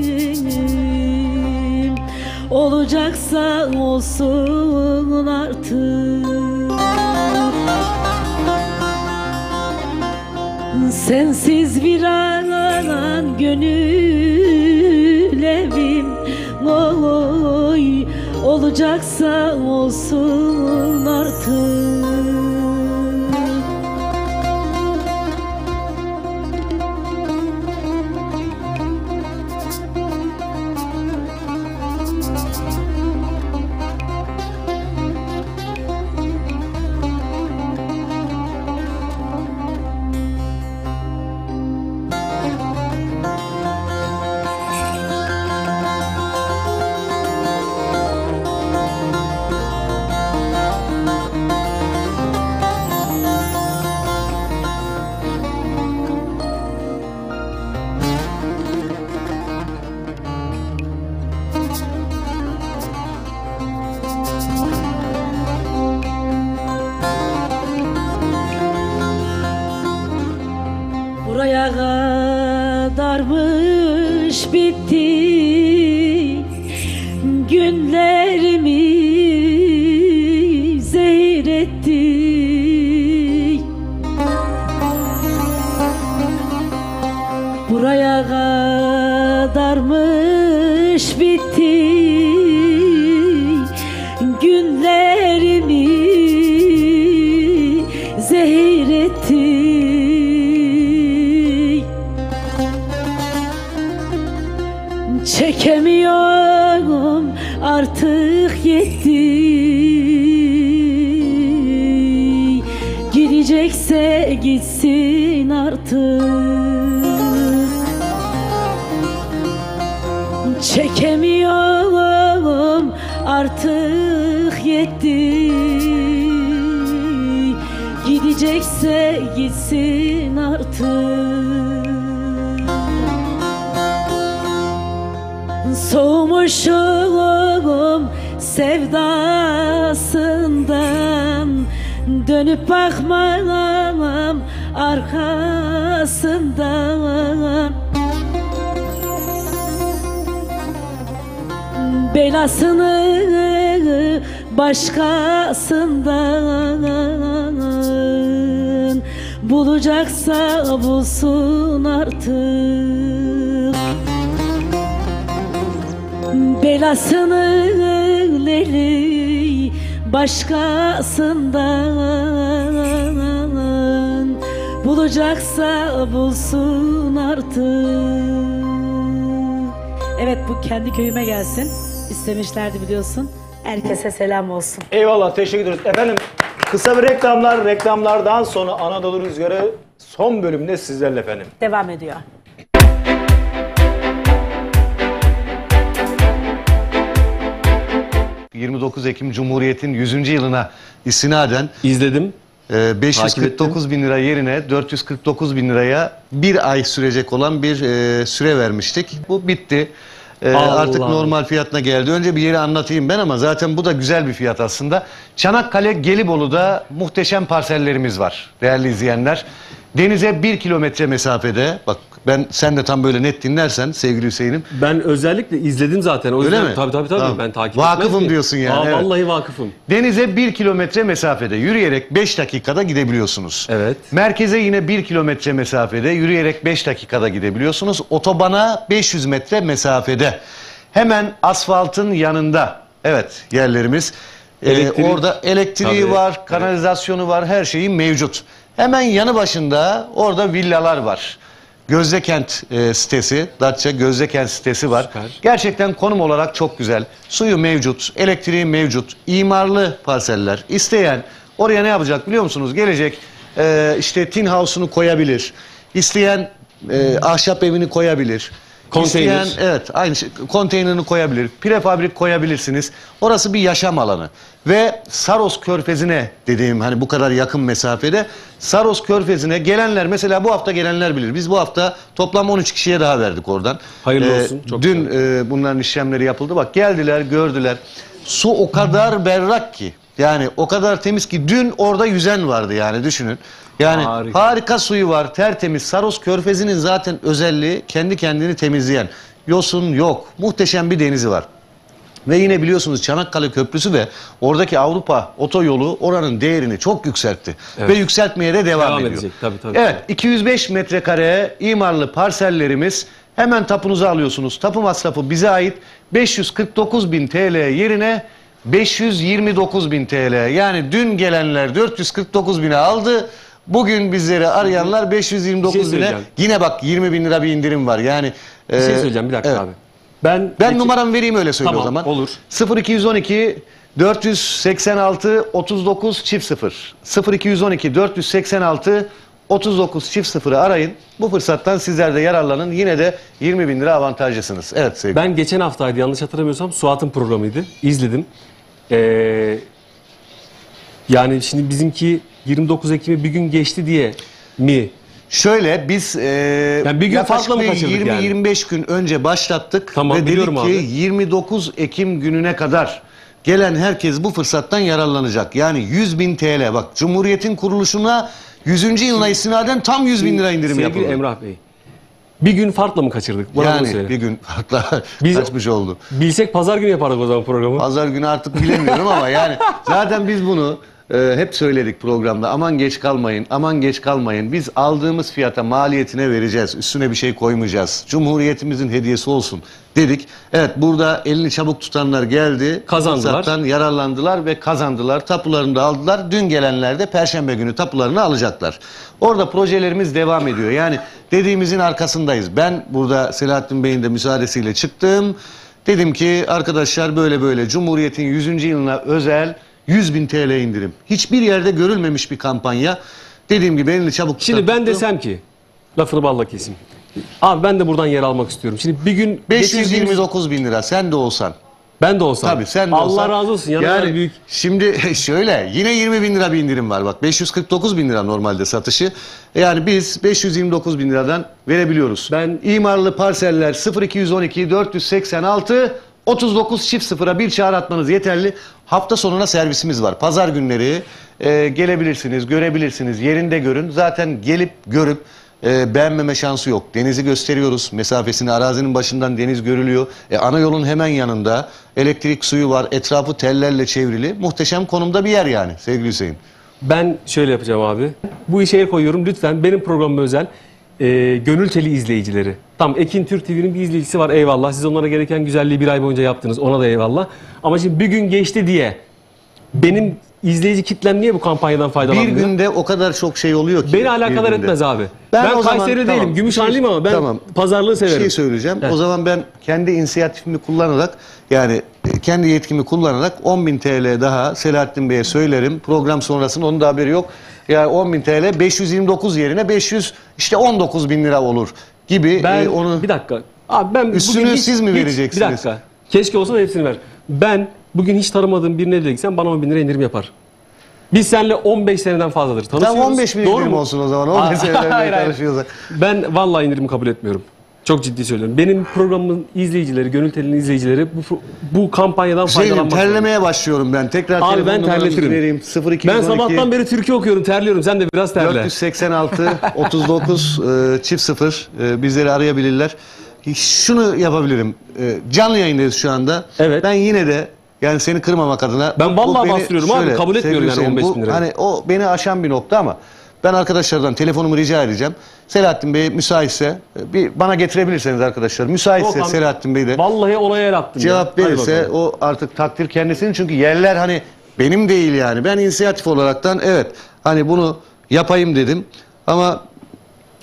Speaker 9: olacaksa olsun artık. Sensiz viranan gönül evim, oy, olacaksa olsun artık. Buraya kadarmış bitti günlerimi zehir etti. Buraya kadarmış bitti günlerimi zehir etti. Çekemiyorum artık yetti. Gidecekse gitsin artık. Çekemiyorum artık yetti. Gidecekse gitsin artık. Soğumuşum sevdasından, dönüp bakmam arkasından. Belasını başkasından, bulacaksa bulsun artık. Belasını başkasından, bulacaksa bulsun artık.
Speaker 4: Evet, bu kendi köyüme gelsin. İstemişlerdi biliyorsun. Herkese selam olsun.
Speaker 5: Eyvallah, teşekkür ederiz. Efendim kısa bir reklamlardan sonra Anadolu Rüzgarı son bölümde sizlerle efendim.
Speaker 4: Devam ediyor.
Speaker 1: 29 Ekim Cumhuriyet'in 100. yılına istinaden
Speaker 7: İzledim.
Speaker 1: 549 bin lira yerine 449 bin liraya bir ay sürecek olan bir süre vermiştik. Bu bitti. Artık normal fiyatına geldi. Önce bir yeri anlatayım ben ama zaten bu da güzel bir fiyat aslında. Çanakkale Gelibolu'da muhteşem parsellerimiz var değerli izleyenler. Denize 1 kilometre mesafede. Bak sen de tam böyle net dinlersen sevgili Hüseyin'im.
Speaker 7: Ben özellikle izledim zaten. O
Speaker 1: Öyle
Speaker 7: yüzden,
Speaker 1: mi?
Speaker 7: Tabii.
Speaker 1: Tamam.
Speaker 7: Ben takip
Speaker 1: Vakıfım
Speaker 7: etmez
Speaker 1: diyorsun yani. Evet.
Speaker 7: Vallahi vakıfım.
Speaker 1: Denize 1 kilometre mesafede yürüyerek 5 dakikada gidebiliyorsunuz.
Speaker 7: Evet.
Speaker 1: Merkeze yine 1 kilometre mesafede yürüyerek 5 dakikada gidebiliyorsunuz. Otobana 500 metre mesafede. Hemen asfaltın yanında. Evet, yerlerimiz. Orada elektriği var, kanalizasyonu var, her şeyi mevcut. Hemen yanı başında orada villalar var. Gözdekent sitesi, Datça Gözdekent sitesi var.
Speaker 7: Süper.
Speaker 1: Gerçekten konum olarak çok güzel. Suyu mevcut, elektriği mevcut, imarlı parseller. İsteyen oraya ne yapacak biliyor musunuz? Gelecek işte tin house'unu koyabilir. İsteyen ahşap evini koyabilir.
Speaker 7: Konteyner.
Speaker 1: İsteyen, evet, aynı şey, konteynerini koyabilir. Prefabrik koyabilirsiniz. Orası bir yaşam alanı. Ve Saros Körfezi'ne dediğim hani bu kadar yakın mesafede Saros Körfezi'ne gelenler mesela bu hafta gelenler bilir. Biz bu hafta toplam 13 kişiye daha verdik oradan.
Speaker 7: Hayırlı olsun. Çok
Speaker 1: dün bunların işlemleri yapıldı. Bak geldiler, gördüler. Su o kadar berrak ki. Yani o kadar temiz ki dün orada yüzen vardı yani düşünün. Yani harika suyu var, tertemiz. Saros Körfezi'nin zaten özelliği kendi kendini temizleyen. Yosun yok. Muhteşem bir denizi var. Ve yine biliyorsunuz Çanakkale Köprüsü ve oradaki Avrupa otoyolu oranın değerini çok yükseltti. Evet. Ve yükseltmeye de devam ediyor.
Speaker 7: Edecek, tabii.
Speaker 1: Evet, 205 metrekare imarlı parsellerimiz. Hemen tapunuzu alıyorsunuz. Tapu masrafı bize ait. 549 bin TL yerine 529 bin TL. Yani dün gelenler 449 bine aldı. Bugün bizleri arayanlar 529 bine. Yine bak 20 bin lira bir indirim var. Yani
Speaker 7: bir şey söyleyeceğim bir dakika
Speaker 1: evet.
Speaker 7: abi. Ben
Speaker 1: numaramı vereyim öyle söyle
Speaker 7: tamam,
Speaker 1: o zaman.
Speaker 7: Olur.
Speaker 1: 0212 486 39 çift 0. 0212 486 39 çift 0'ı arayın. Bu fırsattan sizler de yararlanın. Yine de 20 bin lira avantajlısınız. Evet sevgili.
Speaker 7: Ben geçen haftaydı yanlış hatırlamıyorsam Suat'ın programıydı. İzledim. Yani şimdi bizimki 29 Ekim'i bir gün geçti diye mi?
Speaker 1: Şöyle biz
Speaker 7: yani bir gün farklı mı kaçırdık
Speaker 1: 20-25 gün önce başlattık
Speaker 7: tamam,
Speaker 1: ve dedik ki
Speaker 7: abi.
Speaker 1: 29 Ekim gününe kadar gelen herkes bu fırsattan yararlanacak. Yani 100 bin TL bak Cumhuriyet'in kuruluşuna 100. yılına istinaden tam 100 bin lira indirim yapıldı.
Speaker 7: Sevgili Emrah Bey, bir gün farklı mı kaçırdık? Bana
Speaker 1: yani bir gün farklı kaçmış oldu.
Speaker 7: Bilsek pazar günü yapardık o zaman programı.
Speaker 1: Pazar günü artık bilemiyorum ama yani zaten biz bunu hep söyledik programda. Aman geç kalmayın, aman geç kalmayın. Biz aldığımız fiyata maliyetine vereceğiz. Üstüne bir şey koymayacağız. Cumhuriyetimizin hediyesi olsun dedik. Evet burada elini çabuk tutanlar geldi.
Speaker 7: Kazandılar.
Speaker 1: Fırsattan yararlandılar ve kazandılar. Tapularını da aldılar. Dün gelenler de Perşembe günü tapularını alacaklar. Orada projelerimiz devam ediyor. Yani dediğimizin arkasındayız. Ben burada Selahattin Bey'in de müsaadesiyle çıktım. Dedim ki arkadaşlar böyle böyle Cumhuriyet'in 100. yılına özel 100 bin TL indirim. Hiçbir yerde görülmemiş bir kampanya. Dediğim gibi elini çabuk tutup.
Speaker 7: Şimdi ben desem ki, lafını balla keseyim. Abi ben de buradan yer almak istiyorum. Şimdi bir gün
Speaker 1: 529 bin lira sen de olsan.
Speaker 7: Ben de olsam.
Speaker 1: Tabii sen de
Speaker 7: Allah
Speaker 1: olsan.
Speaker 7: Allah razı olsun.
Speaker 1: Yani
Speaker 7: büyük.
Speaker 1: Şimdi şöyle yine 20 bin lira bir indirim var. Bak 549 bin lira normalde satışı. Yani biz 529 bin liradan verebiliyoruz.
Speaker 7: Ben
Speaker 1: imarlı parseller 0212 486 39 çift 0'a bir çağrı atmanız yeterli. Hafta sonuna servisimiz var. Pazar günleri gelebilirsiniz, görebilirsiniz. Yerinde görün. Zaten gelip görüp beğenmeme şansı yok. Denizi gösteriyoruz. Mesafesini arazinin başından deniz görülüyor. Ana yolun hemen yanında elektrik suyu var. Etrafı tellerle çevrili. Muhteşem konumda bir yer yani sevgili Hüseyin.
Speaker 7: Ben şöyle yapacağım abi. Bu işe el koyuyorum. Lütfen benim programım özel. Gönül teli izleyicileri. Tam Ekin Türk TV'nin bir izleyicisi var eyvallah. Siz onlara gereken güzelliği bir ay boyunca yaptınız. Ona da eyvallah. Ama şimdi bir gün geçti diye benim izleyici kitlem niye bu kampanyadan faydalanmıyor?
Speaker 1: Bir günde o kadar çok şey oluyor ki.
Speaker 7: Beni alakadar etmez abi. Ben Kayseri değilim. Gümüşhaneliyim ama ben pazarlığı severim.
Speaker 1: Bir şey söyleyeceğim. O zaman ben kendi inisiyatifimi kullanarak yani kendi yetkimi kullanarak 10.000 TL daha Selahattin Bey'e söylerim. Program sonrasında onun da haberi yok. Yani 10.000 TL 529 yerine 519 bin lira olur gibi.
Speaker 7: Ben onu bir dakika. Abi ben
Speaker 1: üstünü siz mi vereceksiniz?
Speaker 7: Bir dakika. Keşke olsa da hepsini ver. Ben bugün hiç tanımadığım birine de gitsen bana 10.000 lira indirim yapar. Biz seninle 15 seneden fazladır tanışıyoruz.
Speaker 1: Tam 15 bin
Speaker 7: Doğru
Speaker 1: indirim
Speaker 7: mu?
Speaker 1: olsun o zaman. 15 seneden
Speaker 7: Hayır, hayır.
Speaker 1: tanışıyorsak.
Speaker 7: Ben vallahi indirimi kabul etmiyorum. Çok ciddi söylüyorum. Benim programımın izleyicileri, Gönül Teli'nin izleyicileri bu kampanyadan faydalanmak zorunda.
Speaker 1: Terlemeye başlıyorum ben. Tekrar
Speaker 7: Abi
Speaker 1: telefon
Speaker 7: ben
Speaker 1: numaramızı
Speaker 7: terletirim.
Speaker 1: vereyim. 0212
Speaker 7: Ben sabahtan beri türkü okuyorum, terliyorum. Sen de biraz terle.
Speaker 1: 486 39 çift 0 bizleri arayabilirler. Şunu yapabilirim. Canlı yayındayız şu anda.
Speaker 7: Evet.
Speaker 1: Ben yine de yani seni kırmamak adına.
Speaker 7: Ben vallahi
Speaker 1: beni
Speaker 7: bastırıyorum abi. Kabul etmiyorum yani 15 bin lirayı.
Speaker 1: Hani o beni aşan bir nokta ama ben arkadaşlardan telefonumu rica edeceğim. Selahattin Bey müsaitse bana getirebilirseniz arkadaşlar. Müsaitse
Speaker 7: Yok,
Speaker 1: Selahattin Bey de
Speaker 7: vallahi olaya el attım.
Speaker 1: cevap
Speaker 7: ya.
Speaker 1: verirse o artık takdir kendisinin. Çünkü yerler hani benim değil yani. Ben inisiyatif olaraktan evet hani bunu yapayım dedim. Ama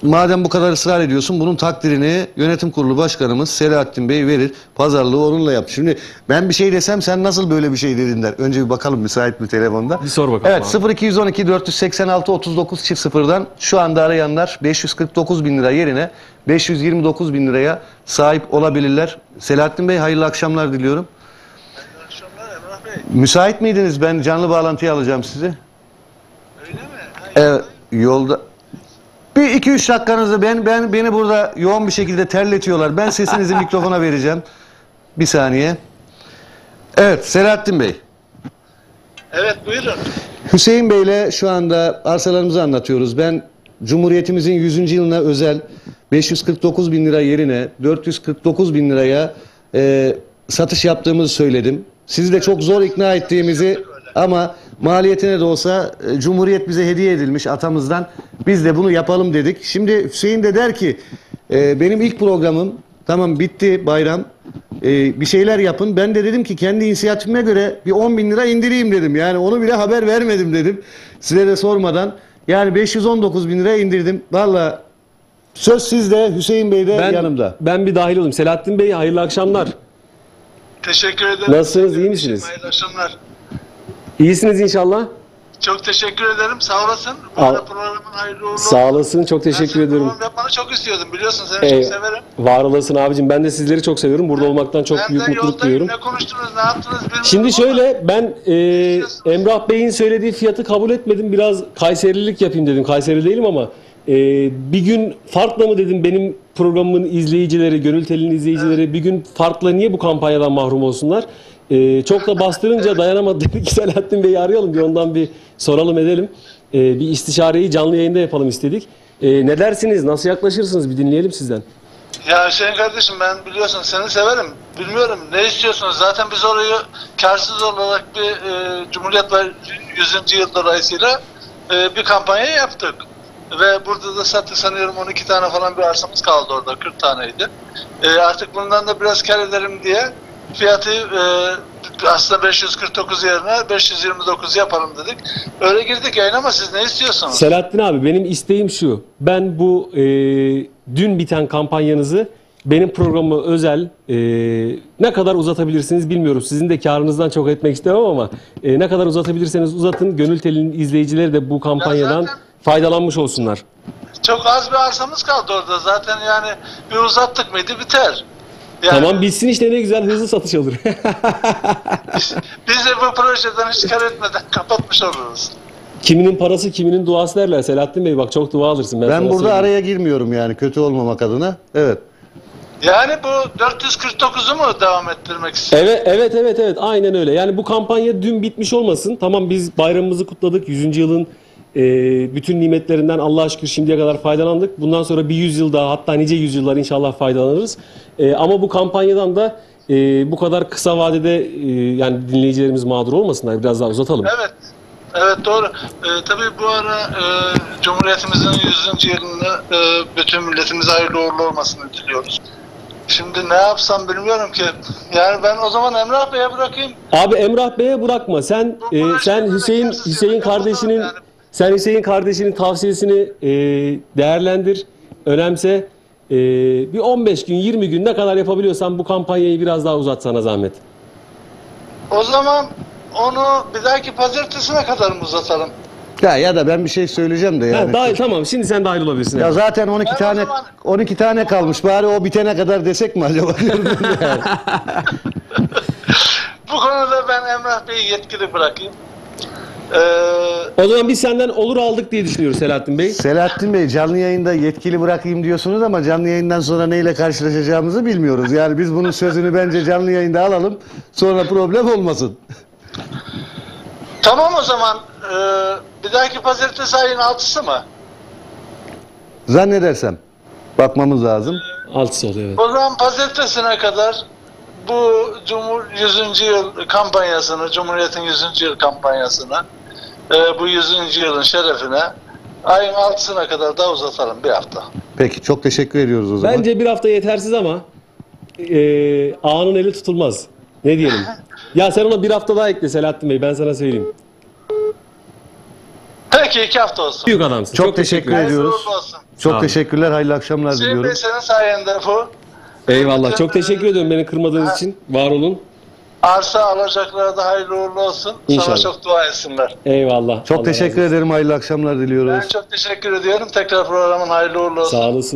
Speaker 1: madem bu kadar ısrar ediyorsun bunun takdirini yönetim kurulu başkanımız Selahattin Bey verir. Pazarlığı onunla yap. Şimdi ben bir şey desem sen nasıl böyle bir şey dedin der. Önce bir bakalım müsait mi telefonda.
Speaker 7: Bir sor bakalım.
Speaker 1: Evet 0212 486 39 çift 0'dan şu anda arayanlar 549 bin lira yerine 529 bin liraya sahip olabilirler. Selahattin Bey hayırlı akşamlar diliyorum.
Speaker 6: Hayırlı akşamlar Emrah Bey.
Speaker 1: Müsait miydiniz? Ben canlı bağlantıya alacağım sizi.
Speaker 6: Öyle mi?
Speaker 1: Evet, yolda. Bir 2-3 dakikanızı beni burada yoğun bir şekilde terletiyorlar. Ben sesinizi mikrofona vereceğim. Bir saniye. Evet, Selahattin Bey.
Speaker 6: Evet buyurun.
Speaker 1: Hüseyin Bey'le şu anda arsalarımızı anlatıyoruz. Ben Cumhuriyetimizin 100. yılına özel 549 bin lira yerine 449 bin liraya satış yaptığımızı söyledim. Sizi de çok zor ikna ettiğimizi ama maliyetine de olsa Cumhuriyet bize hediye edilmiş atamızdan. Biz de bunu yapalım dedik. Şimdi Hüseyin de der ki benim ilk programım tamam bitti bayram. Bir şeyler yapın. Ben de dedim ki kendi inisiyatifime göre bir 10 bin lira indireyim dedim. Yani onu bile haber vermedim dedim. Size de sormadan. Yani 519 bin liraya indirdim. Valla söz sizde, Hüseyin Bey de yanımda.
Speaker 7: Ben bir dahil olayım. Selahattin Bey hayırlı akşamlar.
Speaker 6: Teşekkür ederim.
Speaker 7: Nasılsınız, iyi misiniz?
Speaker 6: Hayırlı akşamlar.
Speaker 7: İyisiniz inşallah.
Speaker 6: Çok teşekkür ederim. Sağ olasın. Bu arada programın hayırlı uğurlu olsun.
Speaker 7: Sağ olasın. Çok teşekkür
Speaker 6: Ben
Speaker 7: ediyorum.
Speaker 6: program yapmanı çok istiyordum. Biliyorsun seni çok severim.
Speaker 7: Var olasın abicim. Ben de sizleri çok seviyorum. Burada olmaktan çok büyük mutluluk duyuyorum.
Speaker 6: Ne konuştunuz, ne yaptınız bilmiyorum.
Speaker 7: Şimdi şöyle
Speaker 6: ama
Speaker 7: ben Emrah Bey'in söylediği fiyatı kabul etmedim. Biraz Kayserilik yapayım dedim. Kayseri değilim ama bir gün farkla mı dedim benim programımın izleyicileri, Gönül Teli'nin izleyicileri bir gün farkla niye bu kampanyadan mahrum olsunlar? Çok da bastırınca dayanamadı dedik ki Selahattin Bey'i arayalım bir ondan bir soralım edelim. Bir istişareyi canlı yayında yapalım istedik. Ne dersiniz? Nasıl yaklaşırsınız? Bir dinleyelim sizden.
Speaker 6: Ya Hüseyin kardeşim ben biliyorsun seni severim. Bilmiyorum ne istiyorsunuz? Zaten biz orayı karsız olarak bir Cumhuriyet 100. yıl dolayısıyla bir kampanya yaptık. Ve burada da sattık sanıyorum 12 tane falan bir arsamız kaldı orada. 40 taneydi. Artık bundan da biraz kar ederim diye fiyatı aslında 549 yerine 529 yapalım dedik. Öyle girdik yayına ama siz ne istiyorsunuz?
Speaker 7: Selahattin abi benim isteğim şu. Ben bu dün biten kampanyanızı benim programıma özel ne kadar uzatabilirsiniz bilmiyorum. Sizin de karınızdan çok etmek istemem ama ne kadar uzatabilirseniz uzatın. Gönül Teli'nin izleyicileri de bu kampanyadan faydalanmış olsunlar.
Speaker 6: Çok az bir arsamız kaldı orada. Zaten yani bir uzattık mıydı biter. Yani,
Speaker 7: tamam bitsin işte ne güzel hızlı satış olur.
Speaker 6: biz de bu projeden hiç kar etmeden kapatmış oluruz.
Speaker 7: Kiminin parası kiminin duası derler. Selahattin Bey bak çok dua alırsın.
Speaker 1: Ben burada araya girmiyorum yani kötü olmamak adına. Evet.
Speaker 6: Yani bu 449'u mu devam ettirmek istiyorsun?
Speaker 7: Evet aynen öyle. Yani bu kampanya dün bitmiş olmasın. Tamam biz bayramımızı kutladık. 100. yılın bütün nimetlerinden Allah'a şükür şimdiye kadar faydalandık. Bundan sonra bir 100 yıl daha hatta nice yüzyıllar inşallah faydalanırız. Ama bu kampanyadan da bu kadar kısa vadede yani dinleyicilerimiz mağdur olmasınlar. Biraz daha uzatalım.
Speaker 6: Evet doğru. Tabii bu ara Cumhuriyetimizin 100. yılını bütün milletimize hayırlı uğurlu olmasını diliyoruz. Şimdi ne yapsam bilmiyorum ki. Yani ben o zaman Emrah Bey'e bırakayım.
Speaker 7: Abi Emrah Bey'e bırakma. Sen Hüseyin kardeşinin tavsiyesini değerlendir, önemse. Bir 15 gün, 20 gün ne kadar yapabiliyorsan bu kampanyayı biraz daha uzat sana zahmet.
Speaker 6: O zaman onu bir dahaki pazartesine kadar mı uzatalım?
Speaker 1: Ya da ben bir şey söyleyeceğim de yani.
Speaker 7: Dahil, tamam şimdi sen dahil olabilirsin.
Speaker 1: Ya zaten 12 tane kalmış. Bari o bitene kadar desek mi acaba?
Speaker 6: Bu konuda ben Emrah Bey'i yetkili bırakayım.
Speaker 7: O zaman biz senden olur aldık diye düşünüyoruz Selahattin Bey.
Speaker 1: Selahattin Bey, canlı yayında yetkili bırakayım diyorsunuz ama canlı yayından sonra neyle karşılaşacağımızı bilmiyoruz. Yani biz bunun sözünü bence canlı yayında alalım, sonra problem olmasın.
Speaker 6: Tamam o zaman. Bir dahaki pazartesi ayın 6'sı mı?
Speaker 1: Zannedersem. Bakmamız lazım.
Speaker 7: 6'sı oluyor, evet.
Speaker 6: O zaman pazartesine kadar bu 100. yıl kampanyasını, Cumhuriyet'in 100. yıl kampanyasını, bu 100. yılın şerefine ayın 6'sına kadar da uzatalım, bir hafta.
Speaker 1: Peki, çok teşekkür ediyoruz o zaman.
Speaker 7: Bence bir hafta yetersiz ama ağanın eli tutulmaz. Ne diyelim? Ya sen ona bir hafta daha ekle Selahattin Bey, ben sana söyleyeyim.
Speaker 6: Peki 2 hafta olsun.
Speaker 7: Büyük adamsın.
Speaker 1: Çok teşekkür ediyoruz.
Speaker 6: Hayırlı uğurlu olsun.
Speaker 1: Çok teşekkürler, hayırlı akşamlar
Speaker 6: Hüseyin
Speaker 1: diliyorum.
Speaker 6: Bey, senin sayende bu.
Speaker 7: Eyvallah. Çok teşekkür ediyorum beni kırmadığınız için. Var olun.
Speaker 6: Arsa alacaklara da hayırlı uğurlu olsun.
Speaker 7: İnşallah.
Speaker 6: Sana çok dua etsinler.
Speaker 7: Eyvallah.
Speaker 1: Çok
Speaker 7: Allah
Speaker 1: teşekkür
Speaker 7: razı olsun.
Speaker 1: ederim, hayırlı akşamlar diliyoruz.
Speaker 6: Ben çok teşekkür ediyorum. Tekrar programın hayırlı uğurlu olsun.
Speaker 7: Sağ olasın.